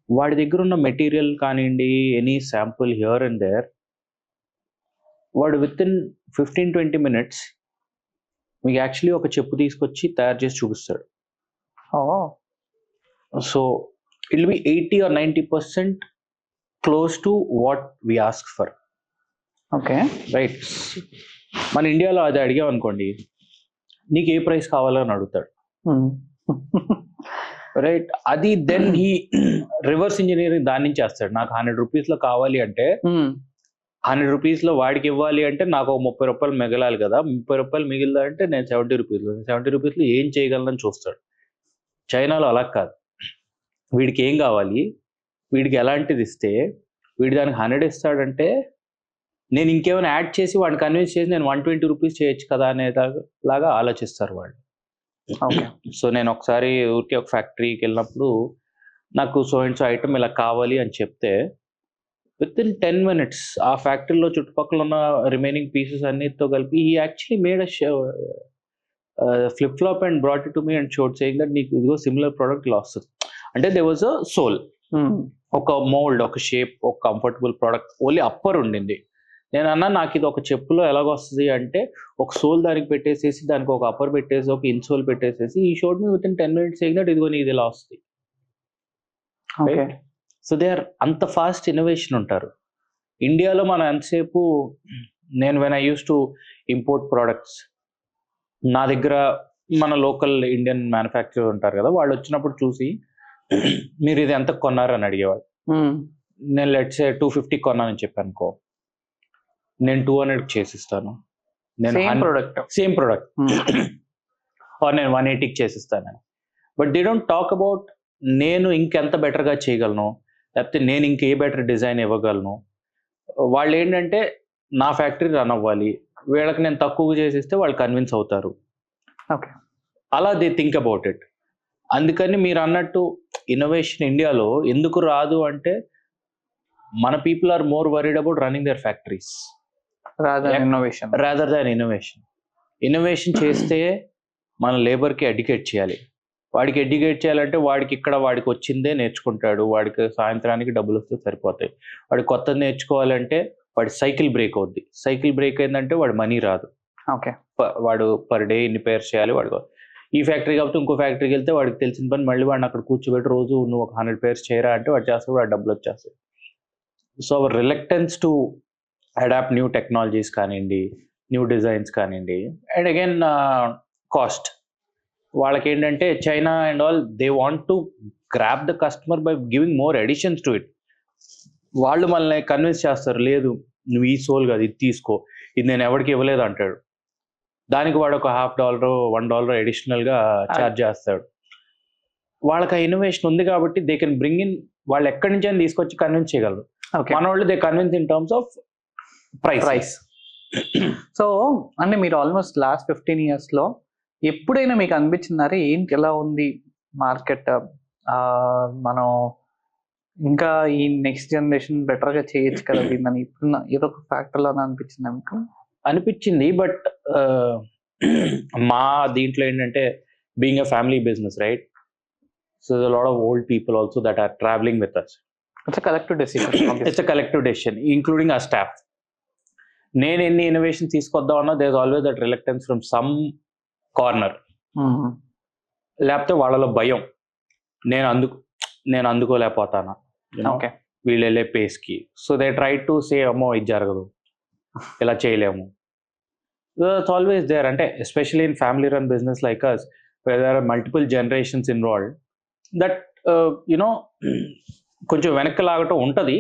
వాడి దగ్గర ఉన్న మెటీరియల్ కానివ్వండి, any sample here and there, వాడు విత్ ఇన్ 15-20 minutes మీకు యాక్చువల్లీ ఒక చెప్పు తీసుకొచ్చి తయారు చేసి చూపిస్తాడు. So it will be 80 or 90% close to what we ask for. Okay, right? మన ఇండియాలో అది అడిగాం అనుకోండి, నీకు ఏ ప్రైస్ కావాలని అడుగుతాడు, రైట్? అది దెన్ ఈ రివర్స్ ఇంజనీరింగ్ దాని నుంచి చేస్తాడు. నాకు 100 రూపీస్లో కావాలి అంటే 100 రూపీస్లో వాడికి ఇవ్వాలి అంటే నాకు 30 రూపాయలు మిగలాలి కదా. 30 రూపాయలు మిగిలిందంటే నేను 70 రూపీస్లో ఏం చేయగలనని చూస్తాడు. చైనాలో అలా కాదు. వీడికి ఏం కావాలి, వీడికి ఎలాంటిది ఇస్తే వీడి దానికి 100 ఇస్తాడంటే నేను ఇంకేమైనా యాడ్ చేసి వాడిని కన్విన్స్ చేసి నేను 120 రూపీస్ చేయొచ్చు కదా అనేలాగా ఆలోచిస్తారు వాళ్ళు. సో నేను ఒకసారి ఊరికే ఒక ఫ్యాక్టరీకి వెళ్ళినప్పుడు నాకు సో అండ్ సో ఐటమ్ ఇలా కావాలి అని చెప్తే విత్ ఇన్ 10 minutes ఆ ఫ్యాక్టరీలో చుట్టుపక్కల ఉన్న రిమైనింగ్ పీసెస్ అన్నిటితో కలిపి ఈ actually made a flip flop and brought it to me and showed saying that నీకు ఇదిగో సిమిలర్ ప్రోడక్ట్ ఇలా వస్తుంది. అంటే దే వాజ్ అ సోల్, ఒక మోల్డ్, ఒక షేప్, ఒక కంఫర్టబుల్ ప్రోడక్ట్, ఓన్లీ అప్పర్ ఉండింది. నేను అన్నా నాకు ఇది ఒక చెప్పులో ఎలాగొస్తుంది అంటే ఒక సోల్ దానికి పెట్టేసేసి దానికి ఒక అప్పర్ పెట్టేసి ఒక ఇన్సోల్ పెట్టేసేసి ఈ showed me with in 10 minutes saying that ఇదిగో ఇది ఇలా వస్తుంది. సో దే ఆర్ అంత ఫాస్ట్ ఇన్నోవేషన్ ఉంటారు. ఇండియాలో మనం ఎంతసేపు నేను when I use to import products, నా దగ్గర మన లోకల్ ఇండియన్ మ్యానుఫ్యాక్చరర్ ఉంటారు కదా, వాళ్ళు వచ్చినప్పుడు చూసి మీరు ఇది ఎంత కొన్నారని అడిగేవాడు. నేను లెట్స్ 250 కొన్నానని చెప్పానుకో, నేను 200 చేసిస్తాను. నేను సేమ్ ప్రోడక్ట్ నేను 180 చేసిస్తాను. But they don't talk about నేను ఇంకెంత బెటర్గా చేయగలను, లేకపోతే నేను ఇంకే బెటర్ డిజైన్ ఇవ్వగలను. వాళ్ళు ఏంటంటే నా ఫ్యాక్టరీ రన్ అవ్వాలి, వీళ్ళకి నేను తక్కువగా చేసిస్తే వాళ్ళు కన్విన్స్ అవుతారు. ఓకే, అలా దే థింక్ అబౌట్ ఇట్. అందుకని మీరు అన్నట్టు ఇన్నోవేషన్ ఇండియాలో ఎందుకు రాదు అంటే మన people are more worried about running their factories rather than innovation. Innovation చేస్తే మన లేబర్కి ఎడ్యుకేట్ చేయాలి. వాడికి ఎడ్యుకేట్ చేయాలంటే వాడికి ఇక్కడ వాడికి వచ్చిందే నేర్చుకుంటాడు, వాడికి సాయంత్రానికి డబ్బులు వస్తే సరిపోతాయి. వాడికి కొత్తది నేర్చుకోవాలంటే వాడి సైకిల్ బ్రేక్ అవుద్ది. సైకిల్ బ్రేక్ అయిందంటే వాడి మనీ రాదు. ఓకే, వాడు పర్ డే ఇన్ని పేర్స్ చేయాలి. వాడు ఈ ఫ్యాక్టరీ కాబట్టి ఇంకో ఫ్యాక్టరీకి వెళ్తే వాడికి తెలిసిన పని మళ్ళీ వాడిని అక్కడ కూర్చోబెట్టి రోజు నువ్వు ఒక 100 పేర్స్ చేయరా అంటే వాడు చేస్తే వాడు డబ్బులు వచ్చేస్తాయి. So our reluctance to adapt new technologies కానివ్వండి, న్యూ డిజైన్స్ కానివ్వండి, అండ్ అగైన్ కాస్ట్. వాళ్ళకి ఏంటంటే China and all they want to grab the customer by giving more editions to it. వాళ్ళు మనల్ని కన్విన్స్ చేస్తారు, లేదు నువ్వు ఈ సోల్ కాదు ఇది తీసుకో, ఇది నేను ఎవరికి ఇవ్వలేదు అంటాడు. దానికి వాడు ఒక $50, $1 అడిషనల్గా ఛార్జ్ చేస్తాడు. వాళ్ళకి ఆ ఇన్నోవేషన్ ఉంది కాబట్టి దే కెన్ బ్రింగ్ ఇన్, వాళ్ళు ఎక్కడి నుంచి అయినా తీసుకొచ్చి కన్విన్స్ చేయగలరు. మన వాళ్ళు they convince in terms of price. So అంటే మీరు ఆల్మోస్ట్ లాస్ట్ 15 years లో ఎప్పుడైనా మీకు అనిపించిందారే ఏంటి ఎలా ఉంది మార్కెట్, మనం ఇంకా ఈ నెక్స్ట్ జనరేషన్ బెటర్గా చేయొచ్చు కదా దీన్ని, ఇప్పుడున్న ఏదో ఒక ఫ్యాక్టర్లో అనిపించిందా మీకు? అనిపించింది, బట్ మా దీంట్లో ఏంటంటే being a family business, right? So a lot of old people also that are traveling with us. It's a collective decision. It's a collective decision, including our staff. నేను ఎన్ని ఇన్నోవేషన్ తీసుకొద్దామన్నా there is always that reluctance from some corner. లేకపోతే వాళ్ళలో భయం, నేను అందుకోలేకపోతానా వీళ్ళు వెళ్ళే పేస్కి. So they try to say అమ్మో ఇది జరగదు, ఇలా చేయలేము. It's always there. అంటే especially in family run business like us where there are multiple generations involved, that you know కొంచెం వెనక్కి లాగటం ఉంటుంది.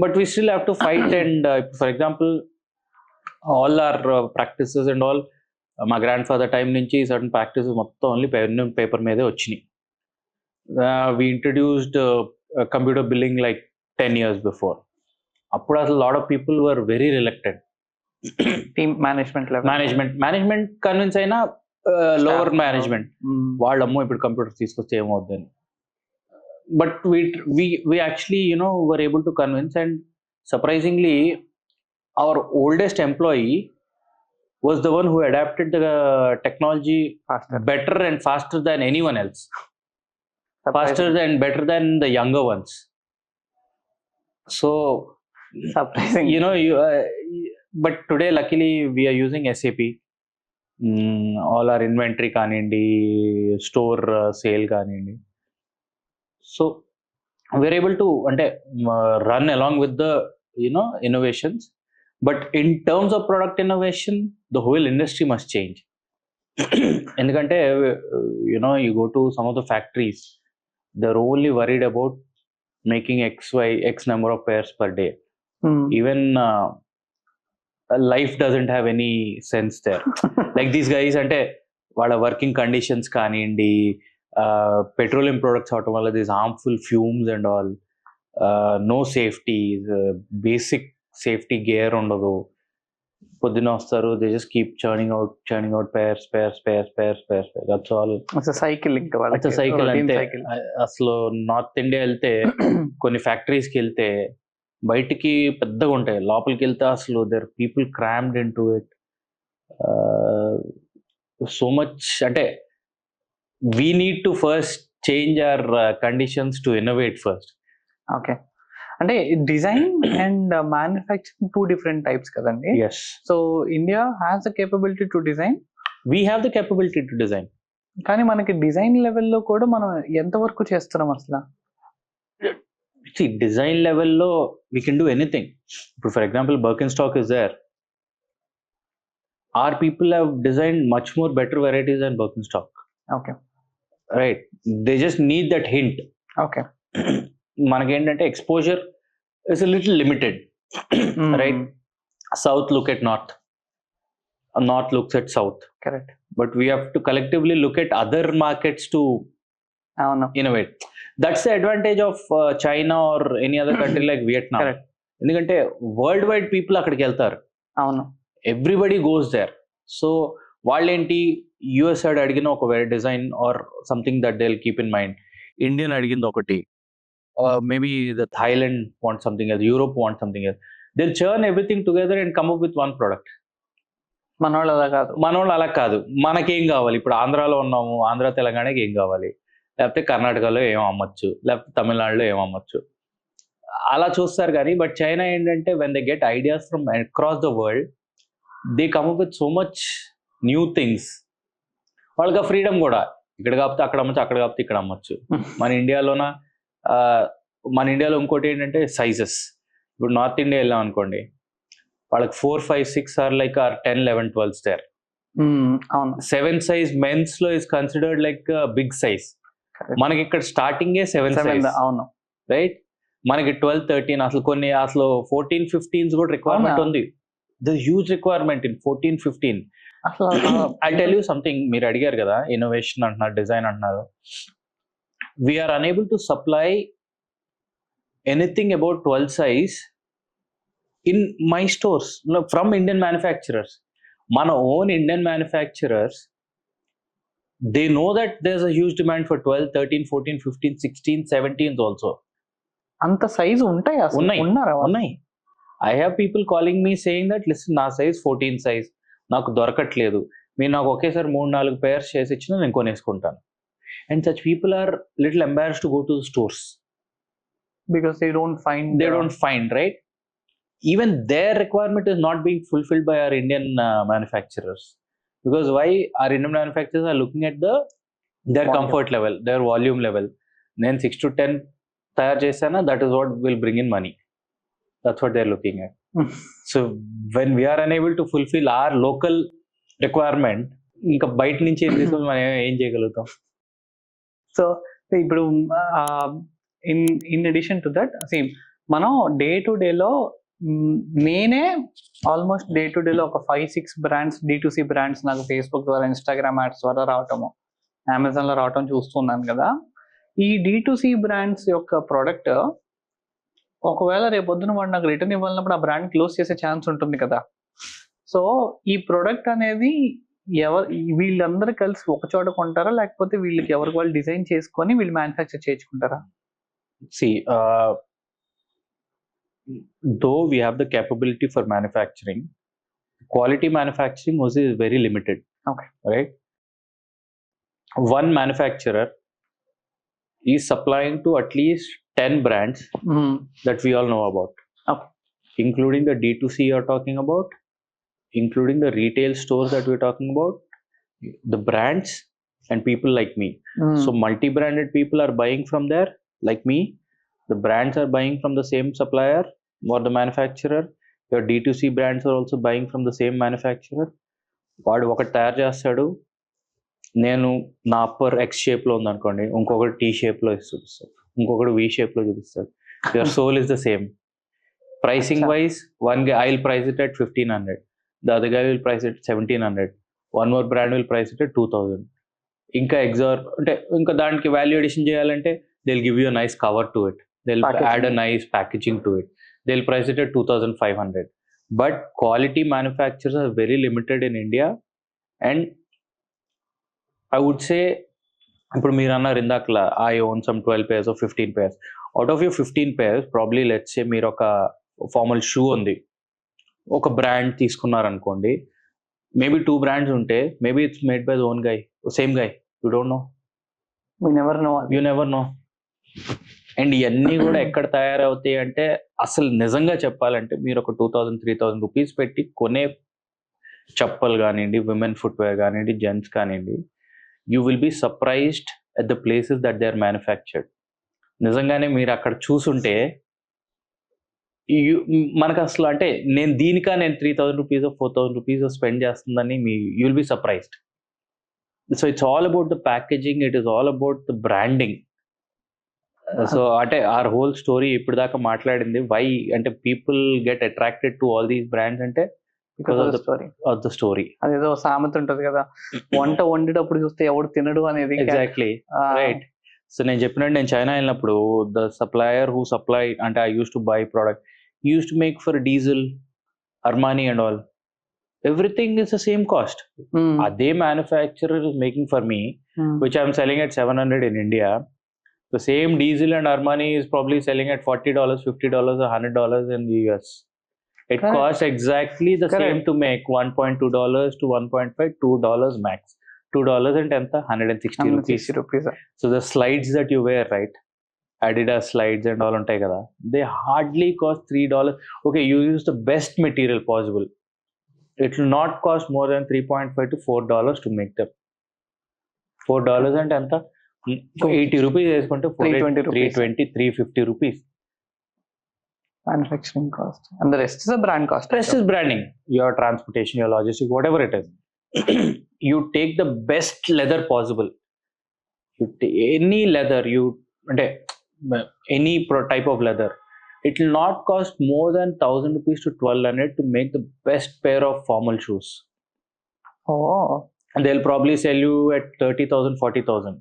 But we still have to fight. And for example all our practices and all, మా grand father time నుంచి certain practices మొత్తం only paper మీదే వచ్చినాయి. We introduced computer billing like 10 years before. అప్పుడు అసలు lot of people were very reluctant. Management convince అయినా lower management వాళ్ళమ్మో ఇప్పుడు కంప్యూటర్ తీసుకొస్తే ఏమవుద్దని. But we actually were able to convince, and surprisingly our oldest employee was the one who adapted the technology better and faster than anyone else. Faster and better than the younger ones. So surprising. But today luckily we are using SAP. All our inventory kanindi, store sale kanindi. So we're able to run along with the innovations. But in terms of product innovation, the whole industry must change. Endukante you go to some of the factories, they're only worried about making x number of pairs per day. Even life doesn't have any sense there. Like these guys, ante vaada working conditions kanindi, petroleum products avtam valla these harmful fumes and all, no safety, basic safety gear ఉండదు. పొద్దున వస్తారు, they just keep churning out pairs. That's all. It's a cycle. It's a cycle అంతే. అసలు north India వెళ్తే కొన్ని ఫ్యాక్టరీస్కి వెళ్తే బయటికి పెద్దగా ఉంటాయి, లోపలికి వెళ్తే అసలు there people crammed into it so much. అంటే we need to first change our conditions to innovate first. Okay, అంటే design and manufacturing 2 different types కదండి. Yes. So India has the capability to design. We have the capability to design. కానీ మనకి design లెవెల్లో కూడా మనం ఎంతవరకు చేస్తున్నాం అసలు? See, design లెవెల్లో we can do anything. ఇప్పుడు for example Birkenstock is there. Our people have designed much more better varieties than Birkenstock. Okay. Right. They just need that hint. Okay. మనకేంటంటే exposure is a little limited. Right. South look at north. North looks at south. Correct. But we have to collectively look at other markets to innovate. That's the advantage of China or any other country like Vietnam. Correct. ఎందుకంటే world wide people అక్కడికి వెళ్తారు. అవును, everybody goes there. So వాళ్ళేంటి US side అడిగిన ఒక వేరే design or something that they will keep in mind. Indian అడిగింది ఒకటి, maybe the Thailand want something else, Europe want something else. They will churn everything together and come up with one product. మనోళ్ళు అలా కాదు. మనకేం కావాలి, ఇప్పుడు ఆంధ్రాలో ఉన్నాము, ఆంధ్ర తెలంగాణకి ఏం కావాలి, లేకపోతే కర్ణాటకలో ఏం అమ్మచ్చు, లేకపోతే తమిళనాడులో ఏం అమ్మచ్చు, అలా చూస్తారు. కానీ బట్ చైనా ఏంటంటే when they get ideas from across the world, they come up with so much new things. వాళ్ళకి ఆ ఫ్రీడమ్ కూడా, ఇక్కడ కాకపోతే అక్కడ అమ్మచ్చు, అక్కడ కాకపోతే ఇక్కడ అమ్మచ్చు. మన ఇండియాలో ఇంకోటి ఏంటంటే సైజెస్. ఇప్పుడు నార్త్ ఇండియా వెళ్ళాం అనుకోండి, వాళ్ళకి 4, 5, 6 or like or 10, 11, 12 there. 7 size men's లో is considered like big size. మనకి ఇక్కడ స్టార్టింగ్ 7 size. అవును, రైట్. మనకి 12, 13, అసలు 14, 15 కూడా రిక్వైర్మెంట్ ఉంది. The huge requirement in 14, 15. I tell you something, మీరు అడిగారు కదా ఇన్నోవేషన్ అంటున్నారు, డిజైన్ అంటున్నారు. We are unable to supply anything about 12 size in my stores from Indian manufacturers. Mana own Indian manufacturers, they know that there's a huge demand for 12, 13, 14, 15, 16, 17 also. Anta size untaya asalu? Unnai. I have people calling me saying that listen, na size 14 size naku dorkatledu. మీరు నాకు ఒకేసారి 3-4 pairs చేసి ఇచ్చినా నేను కొనేసుకుంటాను. And such people are little embarrassed to go to stores because they don't find, right? Even their requirement is not being fulfilled by our Indian manufacturers, because why? Our Indian manufacturers are looking at their Volume. comfort level, their volume level. Then 6 to 10 tayar chesana, that is what will bring in money. That's what they're looking at. So when we are unable to fulfill our local requirement, ఇంకా బయట నుంచి ఏం తీసుకొని మనం ఏం చేయగలుగుతాం? So ఇప్పుడు in addition to that same మనం డే టు డేలో నేనే ఆల్మోస్ట్ డే టు డేలో ఒక 5-6 బ్రాండ్స్ D2C బ్రాండ్స్ నాకు ఫేస్బుక్ ద్వారా ఇన్స్టాగ్రామ్ యాడ్స్ ద్వారా రావటము, అమెజాన్లో రావటం చూస్తున్నాను కదా. ఈ D2C బ్రాండ్స్ యొక్క ప్రోడక్ట్ ఒకవేళ రేపొద్దున వాడు నాకు రిటర్న్ ఇవ్వాలన్నప్పుడు ఆ బ్రాండ్ క్లోజ్ చేసే ఛాన్స్ ఉంటుంది కదా. సో ఈ ప్రోడక్ట్ అనేది వీళ్ళందరూ కలిసి ఒక చోట కొంటారా, లేకపోతే వీళ్ళకి ఎవరికి వాళ్ళు డిజైన్ చేసుకొని వీళ్ళు manufacture చేయించుకుంటారా? See, though we have the capability for manufacturing, quality manufacturing also is very limited. Okay. Right? One manufacturer is supplying to at least 10 brands that we all know about. Okay. Including the D2C you're talking about, including the retail stores that we're talking about, the brands and people like me. So multi-branded people are buying from there, like me. The brands are buying from the same supplier or the manufacturer. Your D2C brands are also buying from the same manufacturer. వాడు ఒకటి తయారు చేస్తాడు, నేను నా upper X షేప్లో ఉందనుకోండి, ఇంకొకటి T షేప్లో చూపిస్తాడు, ఇంకొకటి V షేప్లో చూపిస్తాడు. Your sole is the same. Pricing wise, one guy I'll price it at 1,500. The other guy will price it 1,700. One more brand will price it at 2,000. ఇంకా అంటే ఇంకా దానికి వాల్యూ అడిషన్ చేయాలంటే they'll give you a nice cover to it. They'll add a nice packaging to it. They'll price it at 2,500. But quality manufacturers are very limited in India. And I would say, ఇప్పుడు మీరు అన్నారు ఇందాకలా, I own some 12 pairs or 15 pairs. Out of your 15 pairs, probably let's say మీరు ఒక formal shoe ఉంది, ఒక brand తీసుకున్నారనుకోండి, maybe 2 brands ఉంటే maybe it's made by the own guy, same guy. You don't know, you never know. And ఇవన్నీ కూడా ఎక్కడ తయారవుతాయి అంటే, అసలు నిజంగా చెప్పాలంటే మీరు ఒక 2,000-3,000 రూపీస్ పెట్టి కొనే చెప్పలు కానివ్వండి, విమెన్ ఫుట్వేర్ కానివ్వండి, జెంట్స్ కానివ్వండి, you will be surprised at the places that they are manufactured. నిజంగానే మీరు అక్కడ చూసుంటే మనకు అసలు అంటే నేను 3,000 రూపీస్ 4,000 రూపీస్ స్పెండ్ చేస్తుందని you will be surprised. So it's all about the packaging, it is all about the branding. So అంటే ఆర్ హోల్ స్టోరీ ఇప్పుడు దాకా మాట్లాడింది వై అంటే people get attracted to all these brands అంటే because of the story. అదేదో సామెత ఉంటది కదా, వంట వండేటప్పుడు చూస్తే ఎవడు తినడు అనేది. Exactly right. సో నేను చెప్పినట్టు నేను చైనా వెళ్ళినప్పుడు ద సప్లయర్ హూ సప్లై అంటే I use to buy product, used to make for Diesel, Armani and all. Everything is the same cost. They manufacturer is making for me, which I'm selling at 700 in India. The same Diesel and Armani is probably selling at $40, $50, or $100 in the US. It costs exactly the same to make $1.2 to $1.5, $2 max. $2 and $160 rupees. So the slides that you wear, right? Adidas slides and all ఉంటాయి కదా, they hardly cost $3. Okay, you use the best material possible. It will not cost more than $3.5 to $4 to make them. $4 and ఎంత 80 rupees వేసుకుంటే 320, 350 rupees manufacturing cost, and the rest is a brand cost. Rest is branding, your transportation, your logistics, whatever it is. You take the best leather possible. You take any leather, అంటే any type of leather, it will not cost more than 1,000 rupees to 1,200 to make the best pair of formal shoes. And they'll probably sell you at 30,000, 40,000.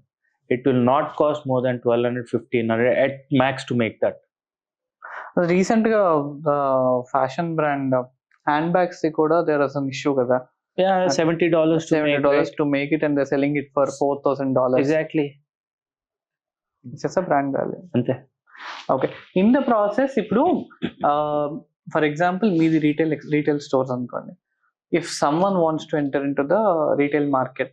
It will not cost more than 1,200, 1,500 at max to make that. Recent fashion brand handbags kuda there is an issue kada. Yeah, $70 to make it, and they're selling it for $4,000. Exactly. It's just a brand value. అంతే. Okay, in the process ఇప్పుడు for example మీది retail stores అనుకోండి, if someone wants to enter into the retail market,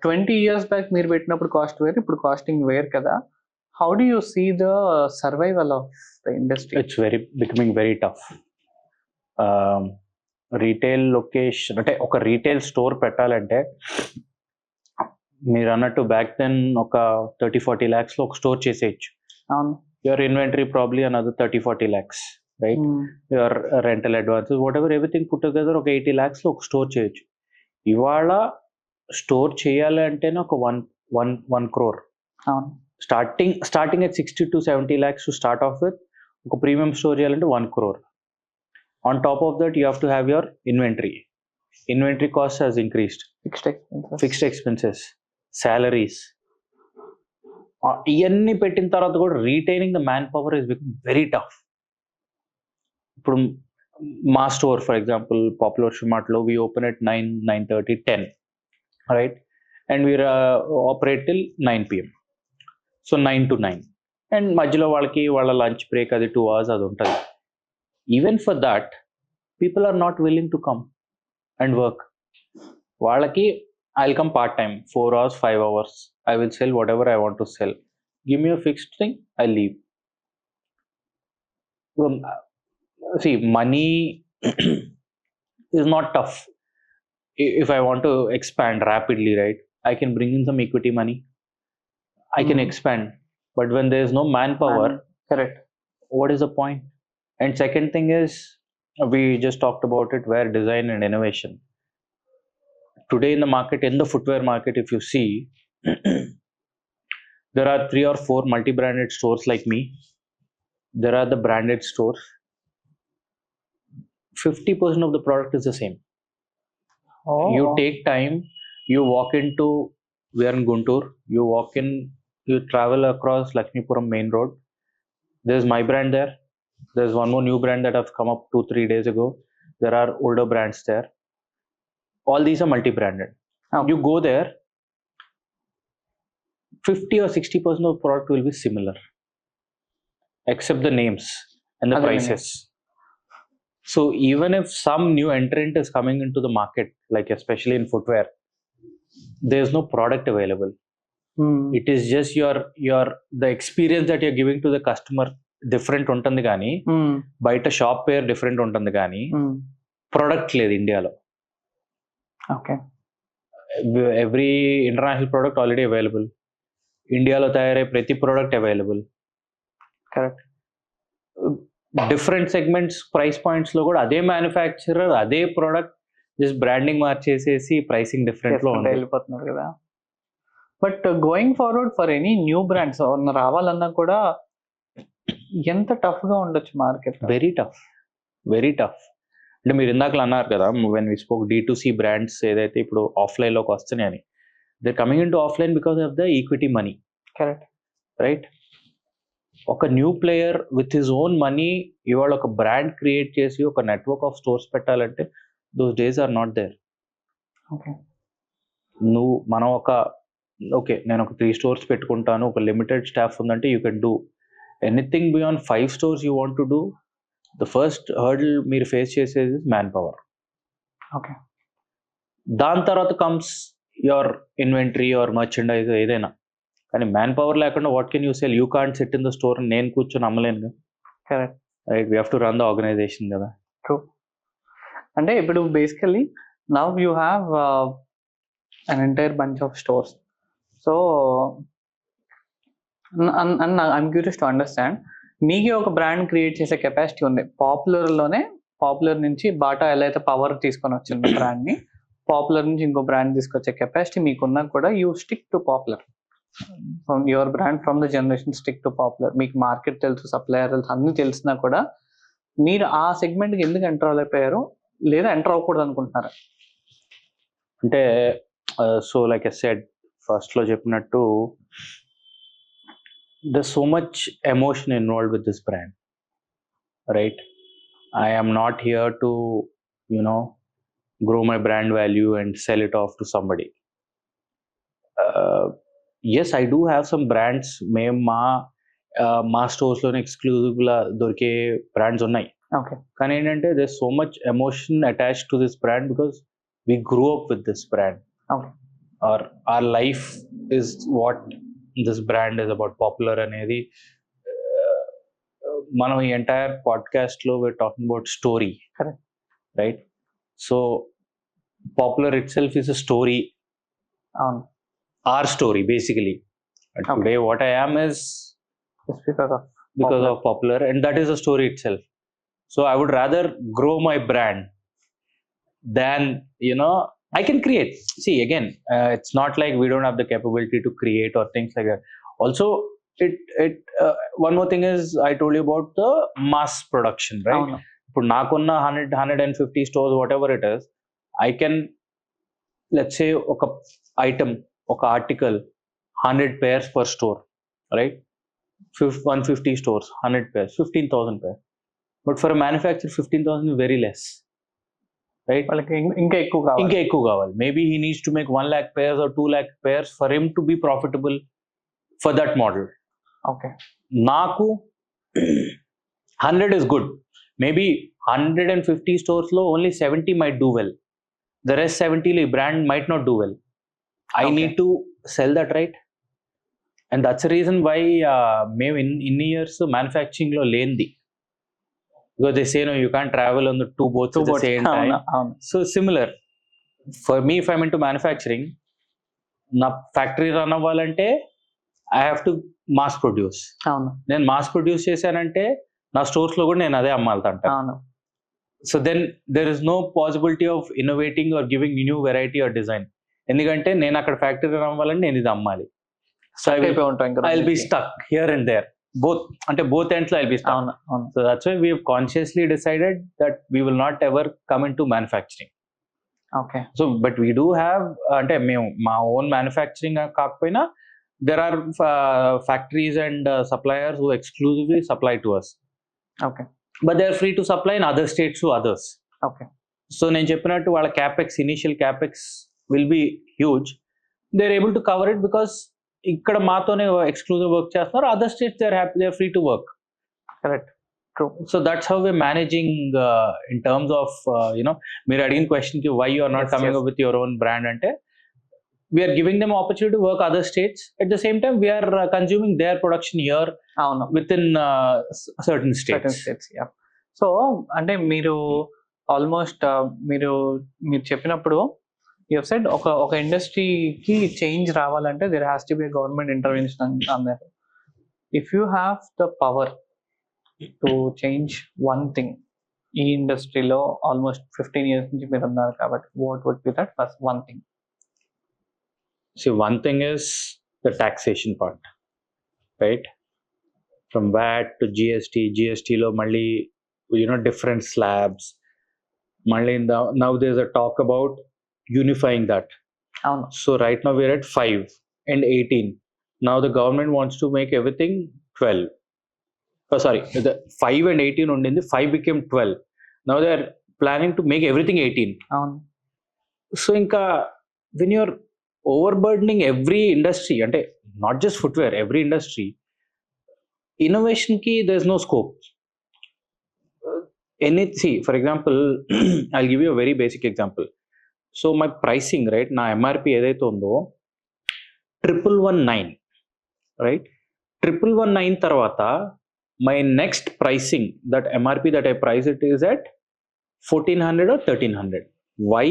20 years back మీరు పెట్టినప్పుడు cost వేరు, ఇప్పుడు costing వేరు కదా. How do you see the survival of the industry? It's becoming very tough. Retail location అంటే ఒక రీటైల్ స్టోర్ పెట్టాలంటే మీరు అన్నట్టు బ్యాక్ దెన్ ఒక 30-40 lakhs లో ఒక స్టోర్ చేసేయచ్చు. అవును. Your inventory probably another 30-40 lakhs, right? Your rental advances what ever everything put together ఒక 80 lakhs లో ఒక స్టోర్ చేయొచ్చు. ఇవాళ స్టోర్ చేయాలి అంటేనే ఒక 1 crore. అవును. Starting at 60-70 lakhs to start of with. ఒక ప్రీమియం స్టోర్ చేయాలంటే 1 crore. On top of that, you have to have your inventory. Inventory cost has increased. Fixed expenses, salaries. ఇవన్నీ పెట్టిన తర్వాత కూడా retaining the man power is become very tough. ఇప్పుడు మా store for example popular shoe మార్ట్లో we open at 9:30, 10, right? And we are operate till 9 PM. So 9 to 9. And మధ్యలో వాళ్ళ lunch break అది 2 hours అది ఉంటుంది. Even for that, people are not willing to come and work. వాళ్ళకి I'll come part time, 4 hours, 5 hours. I will sell whatever I want to sell. Give me a fixed thing, I'll leave. See, money is not tough. If I want to expand rapidly, right, I can bring in some equity money. I can expand. But when there is no manpower, correct, what is the point? And second thing is, we just talked about it, where design and innovation. Today in the market, in the footwear market, if you see, there are 3 or 4 multi-branded stores like me. There are the branded stores. 50% of the product is the same. Oh. You take time, you walk into, we are in Guntur, you walk in, you travel across Lakshmipuram main road. There's my brand there. There's one more new brand that have come up 2-3 days ago. There are older brands there. All these are multi-branded. Oh. You go there, 50 or 60% of the product will be similar, except the names and the prices. So even if some new entrant is coming into the market, like especially in footwear, there's no product available. It is just the experience that you're giving to the customer different ఉంటుంది కానీ బయట shop పేరు different ఉంటుంది కానీ product లేదు ఇండియాలో. Okay. Every international product already available. ఇండియాలో తయారయ్యే ప్రతి product available. Correct. Different segments price points లో కూడా అదే మ్యానుఫ్యాక్చరర్ అదే ప్రోడక్ట్ జస్ట్ బ్రాండింగ్ మార్చేసేసి ప్రైసింగ్ డిఫరెంట్ లో వెళ్ళిపోతున్నారు కదా. But going forward for any new brands రావాలన్నా కూడా ఎంత టఫ్ గా ఉండొచ్చు మార్కెట్? Very tough. అంటే మీరు ఇందాక అన్నారు కదా, when we spoke D2C brands ఏదైతే ఇప్పుడు ఆఫ్లైన్ లోకి వస్తున్నాయని, they coming in to offline because of the equity money. Correct, right? ఒక new player with his own money ఇవాళ ఒక బ్రాండ్ క్రియేట్ చేసి ఒక నెట్వర్క్ ఆఫ్ స్టోర్స్ పెట్టాలంటే those days are not there. మనం నేను ఒక 3 stores పెట్టుకుంటాను, ఒక లిమిటెడ్ స్టాఫ్ ఉందంటే you can do anything beyond 5 stores you want to do. The first hurdle మీరు ఫేస్ చేసేది మ్యాన్ పవర్. ఓకే. దాని తర్వాత comes your inventory, your merchandise ఏదైనా. కానీ మ్యాన్ పవర్ లేకుండా what can you sell? You can't sit in the store. నేను కూర్చొని అమ్మలేను. Correct, right? We have to run the organization కదా. ట్రూ. అంటే ఇప్పుడు basically now you have an entire bunch of stores. So I'm curious to understand, మీకే ఒక brand create చేసే capacity ఉంది. పాపులర్ నుంచి బాటా ఎలా అయితే పవర్ తీసుకొని వచ్చింది బ్రాండ్ని, పాపులర్ నుంచి ఇంకో బ్రాండ్ తీసుకొచ్చే కెపాసిటీ మీకున్నా కూడా you stick to popular. Your brand from the generation stick to popular. మీకు మార్కెట్ తెలుసు, సప్లయర్ తెలుసు, అన్ని తెలిసినా కూడా మీరు ఆ సెగ్మెంట్కి ఎందుకు ఎంటర్ అయిపోయారు, లేదా ఎంటర్ అవ్వకూడదు అనుకుంటున్నారా? అంటే so like I said first లో చెప్పినట్టు, there's so much emotion involved with this brand, right? I am not here to grow my brand value and sell it off to somebody. Yes, I do have some brands. మా stores లోనే exclusive గా దొరికే brands ఉన్నాయి. Okay. కానీ ఏంటంటే there's so much emotion attached to this brand because we grew up with this brand. Okay. Or our life is what this brand is about. Popular అనేది మనం ఈ ఎంటైర్ పాడ్కాస్ట్ లో we're talking about story. Correct. Right? So Popular itself is a story. Our story basically. And Okay. Today what I am is Just because of Popular, and that is a story itself. So I would rather grow my brand than, I can create. See, again, it's not like we don't have the capability to create or things like that. Also, one more thing is, I told you about the mass production, right? ఇప్పుడు నాకున్న 150 stores, whatever it is, I can, let's say, ఒక item, ఒక article, 100 pairs per store, right? 150 stores, 100 pairs, 15,000 pairs. But for a manufacturer, 15,000 is very less, right? వాళ్ళకి ఇంకా ఎక్కువ కావాలి. Maybe he needs to make 1 lakh pairs or 2 lakh pairs for him to be profitable for that model. Okay. Naku 100 is good. Maybe 150 stores lo only 70 might do well. The rest 70 brand might not do well. I need to sell that, right? And that's the reason why మేము in years manufacturing lo లేనిది. Because they say, no, you can't travel on the two boats at the same time. So similar. For me, if I'm into manufacturing, na factory run అవ్వాలంటే I have to mass produce. నేను mass produce చేశానంటే నా stores లో కూడా నేను అదే అమ్మాలంట. So then there is no possibility of innovating or giving new variety or design. ఎందుకంటే నేను అక్కడ ఫ్యాక్టరీ రన్ అవ్వాలంటే నేను ఇది అమ్మాలి. So I'll be stuck here and there. Both ends I'll be stuck. So that's why we have consciously decided that we will not ever come into manufacturing. Okay. So but we do have మేము మా own manufacturing కాకపోయినా there are factories and suppliers who exclusively supply to us. Okay. But they are free to supply in other states to others. Okay. So నేను చెప్పినట్టు వాళ్ళ initial capex will be huge. They're able to cover it because ఇక్కడ మాతోనే exclusive work చేస్తున్నారు. Other states they are happy, they are free to work. Correct, true. So that's how we managing in terms of మీరు అడిగిన question కి why you are not coming up with your own brand అంటే we are giving them opportunity to work other states. At the same time we are consuming their production here within certain states. Yeah. So అంటే మీరు almost మీరు చెప్పినప్పుడు you have said ఒక ఇండస్ట్రీకి change రావాలంటే there has to be a government intervention on that. If you have the power to change one thing ఈ ఇండస్ట్రీలో almost 15 years నుంచి మీరు ఉన్నారు కాబట్టి what would be that first one thing? See, one thing is the taxation part, right? From VAT to GST lo malli different slabs. Malli now there's a talk about unifying that. So right now we're at 5 and 18. Now the government wants to make everything 12. The 5 and 18 undindi, 5 became 12. Now they're planning to make everything 18. So inka when you're overburdening every industry, ante not just footwear, every industry, innovation ki there's no scope. See, for example, I'll give you a very basic example. So my pricing, right, na MRP edaithe undo 1119, right? 1119 tarvata my next pricing, that MRP that I price it is at 1400 or 1300. Why?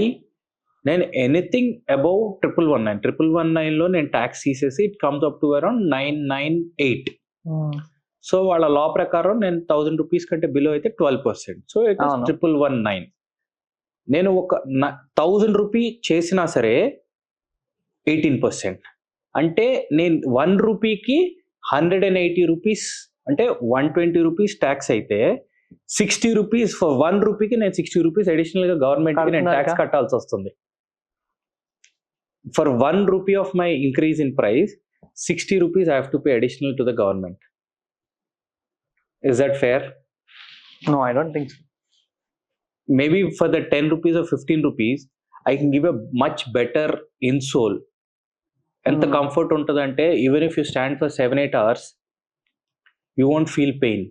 Then anything above 1119 lo nen tax తీసేసి it comes up to around 998. So వాళ్ళ లా ప్రకారం నేను 1000 rupees కంటే below అయితే 12%. So it is 1119. నేను ఒక 1000 rupee చేసినా సరే 18%. అంటే నేను 1 రూపీకి 180 రూపీస్ అంటే 120 రూపీస్ ట్యాక్స్ అయితే 60 రూపీస్ ఫర్ 1 రూపీకి నేను 60 రూపీస్ అడిషనల్ గా గవర్నమెంట్ కి నేను ట్యాక్స్ కట్టాల్సి వస్తుంది. For 1 rupee of my increase in price, 60 rupees I have to pay additional to the government. Is that fair? No, I don't think so. Maybe for the 10 rupees or 15 rupees, I can give a much better insole. And the comfort untadante, even if you stand for 7-8 hours, you won't feel pain.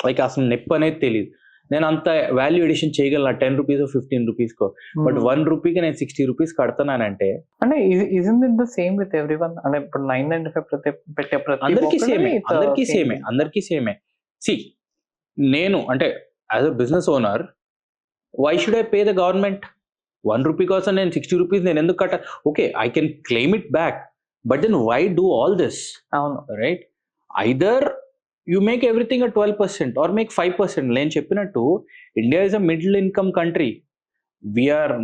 Like asan neppane teliyadu. నేను అంత value addition చేయగలను 10 rupees 15 రూపీస్కో. But 1 రూపీకి నేను 60 rupees కడతానంటే అంటే isn't it the same with everyone? అంటే ఇప్పుడు 9.95 పెట్టే ప్రతి అందరికీ ఒక్కరికి సేమే అందరికీ సేమే. సి నేను అంటే as a business owner why should I pay the government? 1 rupee కోసం నేను 60 రూపీస్ నేను ఎందుకు కట్ట? Okay, I can claim it back, but then why do all this? అవును, right? Either you make everything at 12% or make 5%. నేను చెప్పినట్టు India is a middle income country.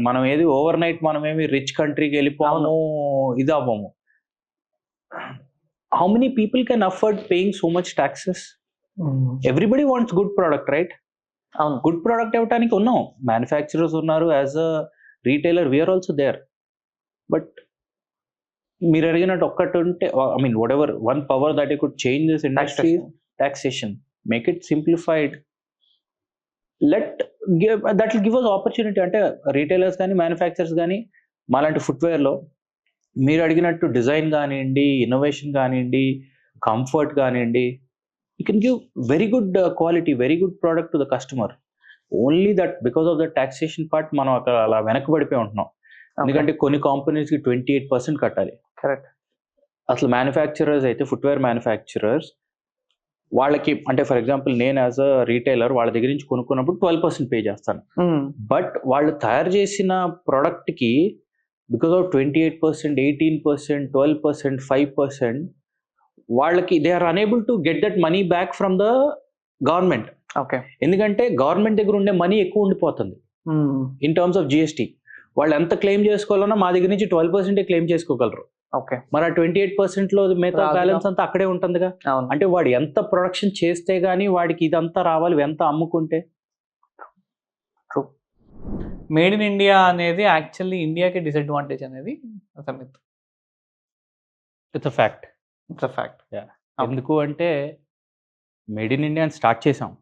మనం ఏది ఓవర్ నైట్ మనమేమి రిచ్ కంట్రీకి వెళ్ళిపోము, ఇది అవ్వము. How many people can afford paying so much taxes? Everybody wants good product, right? అవును, గుడ్ ప్రోడక్ట్ ఇవ్వడానికి ఉన్నాం, మ్యానుఫ్యాక్చరర్స్ ఉన్నారు, as a retailer we are also there. But మీరు అడిగినట్టు ఒక్కటి ఉంటే, I mean whatever one power that you could change this industry, taxation. Make it simplified. That will give us opportunity. అంటే retailers కానీ manufacturers కానీ మాలాంటి ఫుట్వేర్లో మీరు అడిగినట్టు డిజైన్ కానివ్వండి, ఇన్నోవేషన్ కానివ్వండి, కంఫర్ట్ కానివ్వండి, you can give very good quality, very good product to the customer. Only that because of the taxation part మనం అక్కడ అలా వెనకబడిపోయి ఉంటున్నాం. ఎందుకంటే కొన్ని కాంపెనీస్కి 28% కట్టాలి. కరెక్ట్. అసలు మ్యానుఫ్యాక్చరర్స్ అయితే ఫుట్వేర్ మ్యానుఫ్యాక్చరర్స్ వాళ్ళకి అంటే ఫర్ ఎగ్జాంపుల్ నేను యాజ్ అ రీటైలర్ వాళ్ళ దగ్గర నుంచి కొనుక్కున్నప్పుడు 12% పే చేస్తాను. బట్ వాళ్ళు తయారు చేసిన ప్రోడక్ట్కి బికాస్ ఆఫ్ 28%, 18%, 12%, 5% వాళ్ళకి they are unable to get that money back from the government. Okay. ఎందుకంటే గవర్నమెంట్ దగ్గర ఉండే మనీ ఎక్కువ ఉండిపోతుంది ఇన్ టర్మ్స్ ఆఫ్ జిఎస్టీ. వాళ్ళు ఎంత క్లెయిమ్ చేసుకోవాలన్నా మా దగ్గర నుంచి 12% క్లెయిమ్ చేసుకోగలరు. ఓకే. మరి ఆ 28% మిగతా బ్యాలెన్స్ అంతా అక్కడే ఉంటుందిగా. అంటే వాడు ఎంత ప్రొడక్షన్ చేస్తే గానీ వాడికి ఇదంతా రావాలి, ఎంత అమ్ముకుంటే. మేడ్ ఇన్ ఇండియా అనేది యాక్చువల్లీ ఇండియాకి డిసడ్వాంటేజ్ అనేది ఇట్స్ అ ఫ్యాక్ట్. ఎందుకు అంటే మేడ్ ఇన్ ఇండియా అని స్టార్ట్ చేసాం,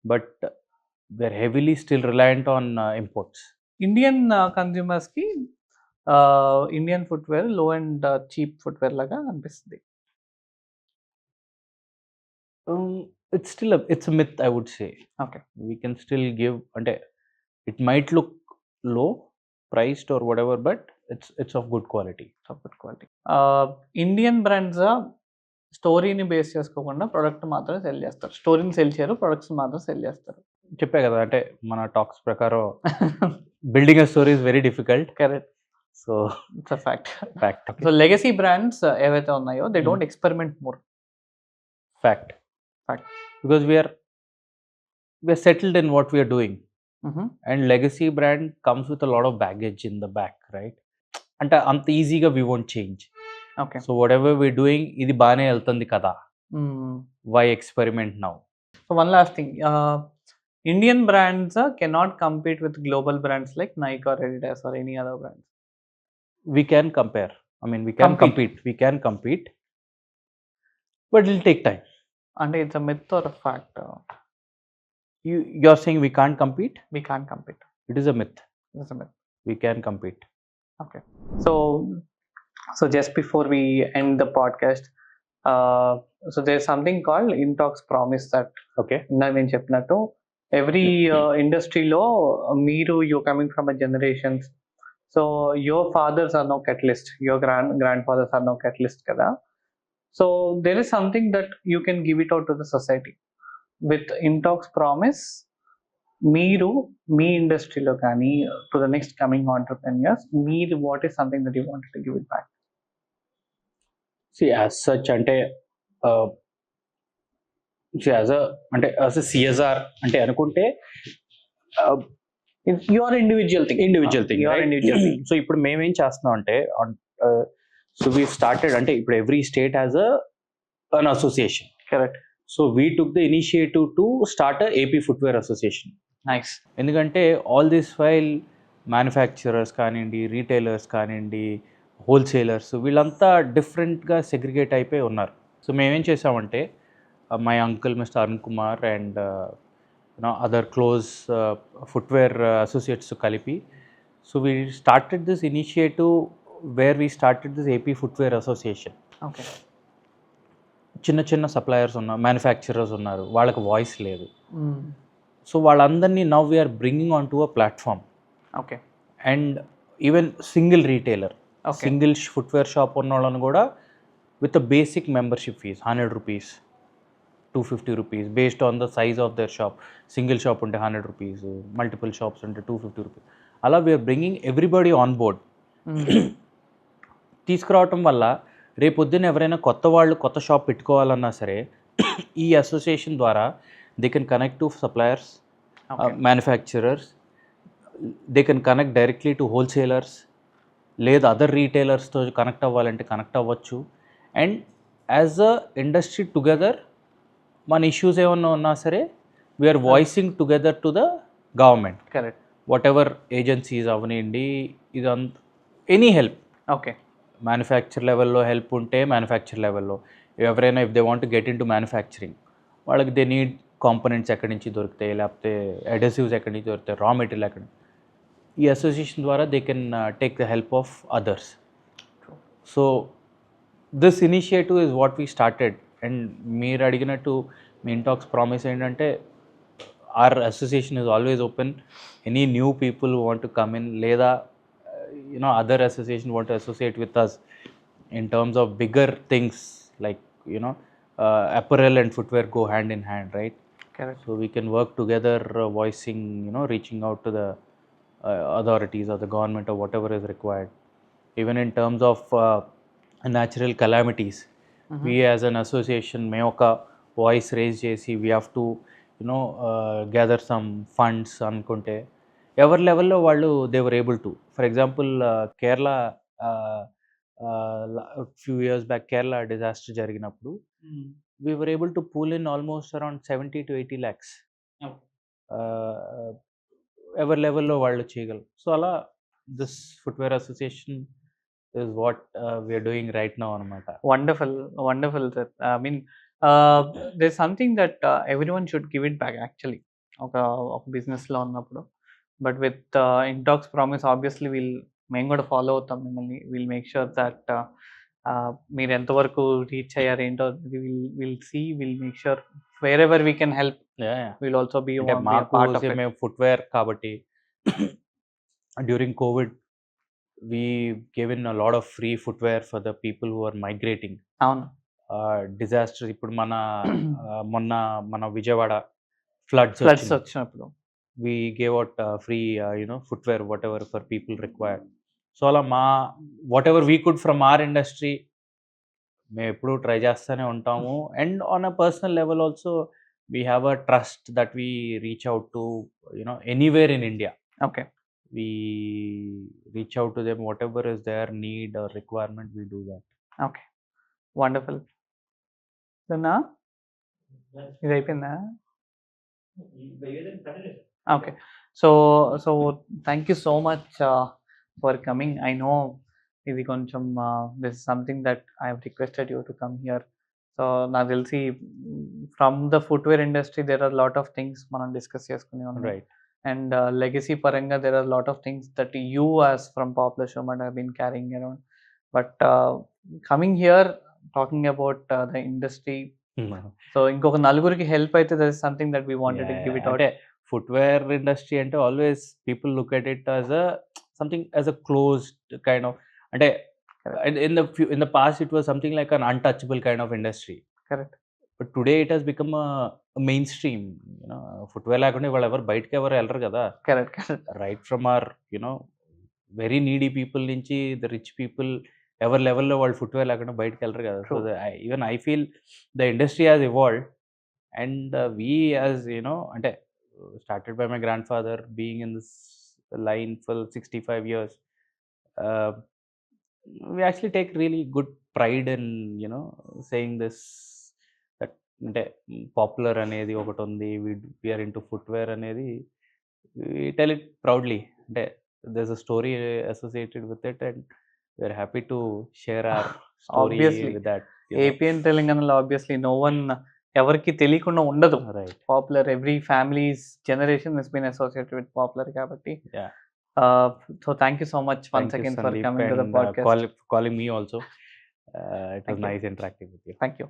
but we are heavily still reliant on imports. Indian కన్స్యూమర్స్కి ఇండియన్ ఫుట్వేర్ లో అండ్ చీప్ ఫుట్వేర్ లాగా అనిపిస్తుంది. It's a myth, I would say. Okay. We can still give, అంటే it might look low priced or whatever, but it's of good quality. Indian brands స్టోరీని base చేసుకోకుండా product మాత్రమే cell చేస్తారు. స్టోరీని cell చేయరు, products మాత్రం సెల్ చేస్తారు. చెప్పే కదా, అంటే మన టాక్స్ ప్రకారం building a story is very difficult. Correct. So it's a fact. So legacy brands ఏవైతే ఉన్నాయో they don't experiment more. Fact. Because we are settled in what we are doing. And legacy brand comes with a lot of baggage in the back, right? అంటే అంత ఈజీగా we won't change. Okay. So whatever we're doing, ఇది బాగానే వెళ్తుంది కదా, why experiment now? So one last thing, Indian brands cannot compete with global brands like Nike or Adidas or any other brands. We can compare. I mean, we can compete, but it'll take time. And it's a myth or a fact? You're saying we can't compete? We can't compete. It is a myth. It's a myth. We can compete. Okay. So just before we end the podcast, so there's something called Intalks Promise that నేను చెప్పినట్టు every industry లో you're coming from a generations, so your fathers are no catalyst, your grandfathers are no catalyst kada. So there is something that you can give it out to the society. With Intalks Promise, మీరు మీ ఇండస్ట్రీలో కానీ to the next coming entrepreneurs, మీరు what is something that you wanted to give it back? As such అంటే as a CSR అంటే అనుకుంటే your individual thing. So ఇప్పుడు మేమేం చేస్తున్నాం అంటే, సో వీ స్టార్టెడ్ అంటే ఇప్పుడు every state has an association. Correct. So we took the initiative to start AP footwear association. Nice. ఎందుకంటే ఆల్ దిస్ వైల్ మ్యానుఫ్యాక్చరర్స్ కానివ్వండి, రీటైలర్స్ కానివ్వండి, హోల్సేలర్స్ వీళ్ళంతా డిఫరెంట్గా సెగ్రిగేట్ అయిపోయి ఉన్నారు. సో మేమేం చేసామంటే, my uncle mister Arun Kumar and other close footwear associates కలిపి, so we started this initiative where we started this AP footwear association. Okay. చిన్న చిన్న సప్లయర్స్ ఉన్నారు, మ్యానుఫ్యాక్చరర్స్ ఉన్నారు, వాళ్ళకి వాయిస్ లేదు. సో వాళ్ళందరినీ now we are bringing on to a platform. Okay. And even single retailer, Okay. Single footwear shop ఉన్న వాళ్ళని కూడా with a basic membership fees 100 rupees, 250 rupees based on the size of their shop. Single shop ఉంటే 100 rupees, multiple shops ఉంటే 250 rupees. అలా we are bringing everybody on board. తీసుకురావటం వల్ల రేపొద్దున ఎవరైనా కొత్త వాళ్ళు కొత్త షాప్ పెట్టుకోవాలన్నా సరే ఈ అసోసియేషన్ ద్వారా they can connect to suppliers, manufacturers, they can connect directly to wholesalers, లేదా అదర్ రీటైలర్స్తో కనెక్ట్ అవ్వాలంటే కనెక్ట్ అవ్వచ్చు. And as a industry together మన ఇష్యూస్ ఏమన్నా ఉన్నా సరే we are voicing together to the government. Correct. Whatever agencies అవనండి, ఇదంతా ఎనీ హెల్ప్. ఓకే. మ్యానుఫ్యాక్చర్ లెవెల్లో హెల్ప్ ఉంటే మ్యానుఫ్యాక్చర్ లెవెల్లో, ఎవరైనా if they want get into manufacturing, వాళ్ళకి దే నీడ్ కాంపోనెంట్స్ ఎక్కడి నుంచి దొరుకుతాయి, లేకపోతే అడెసివ్స్ ఎక్కడి నుంచి దొరుకుతాయి, రా మెటీరియల్ ఎక్కడి, ఈ అసోసియేషన్ ద్వారా they can take the help of others. So this initiative is what we started. And మీరు అడిగినట్టు మీ ఇంటాక్స్ ప్రామిస్ ఏంటంటే our association is always open. Any new people who want to come in, లేదా other association want to associate with us in terms of bigger things like apparel and footwear go hand in hand, right? Correct. So we can work together, voicing, reaching out to the authorities or the government or whatever is required. Even in terms of natural calamities, we as an association may oka voice raise chesi, we have to gather some funds అనుకుంటే ఎవరి లెవెల్లో వాళ్ళు they were able to. For example Kerala few years back Kerala disaster జరిగినప్పుడు we were able to pool in almost around 70 to 80 lakhs. ఎవరి లెవెల్లో వాళ్ళు చేయగలరు. So అలా this footwear association is what we are doing right now anamata. Wonderful sir. I mean, there's something that everyone should give it back actually, oka business lo unnappudu. But with Intalks Promise, obviously మేము కూడా follow అవుతాం మిమ్మల్ని. Will make sure that మీరు ఎంతవరకు reach అయ్యారు ఏంటో we'll see, we'll make sure wherever we can help we'll also be part of it. మేము footwear కాబట్టి during Covid we given a lot of free footwear for the people who are migrating. అవును. Disaster ఇప్పుడు మన Vijayawada floods వచ్చినప్పుడు we gave out free footwear whatever for people required. So అలా whatever we could from our industry మేము ఎప్పుడు try చేస్తూనే ఉంటాము. And on a personal level also we have a trust that we reach out to anywhere in India. Okay. We reach out to them, whatever is their need or requirement, we do that. Okay, wonderful. Dana ఇది అయిపోయిందా? Okay, so thank you so much for coming. I know ఇది కొంచెం this is something that I have requested you to come here. So నాకు తెలిసి from the footwear industry there are a lot of things మనం discuss చేసుకుని ఉన్నాం. Right. And legacy paranga there are a lot of things that you as from Popular Shoe Mart have been carrying around, but coming here talking about the industry, so inkoka naluguriki help aithe, that is something that we wanted to give it out. Footwear industry ante always people look at it as something as a closed kind of, ante in the past it was something like an untouchable kind of industry. Correct. But today it has become a mainstream. Footwear లేకుండా వాళ్ళు ఎవరు బయటకి ఎవరు వెళ్ళరు కదా. Correct. Right from our very needy people నుంచి the rich people ఎవరి లెవెల్లో వాళ్ళు ఫుట్వేర్ లేకుండా బయటకి వెళ్ళరు కదా. So even I feel the industry has evolved and we as అంటే started by my grandfather being in this line for 65 years. We actually take really good pride in saying this, అంటే popular అనేది ఒకటి ఉంది, we are into footwear అనేది we tell it proudly. అంటే there's a story associated with it and we're happy to share our story Obviously. with that. AP and తెలంగాణలో obviously no one ఎవరికి తెలియకుండా ఉండదు. Right. Popular every families generation has been associated with Popular కాబట్టి. So thank you so much once again for coming to the podcast. Calling me also. It was nice interacting with you. Thank you.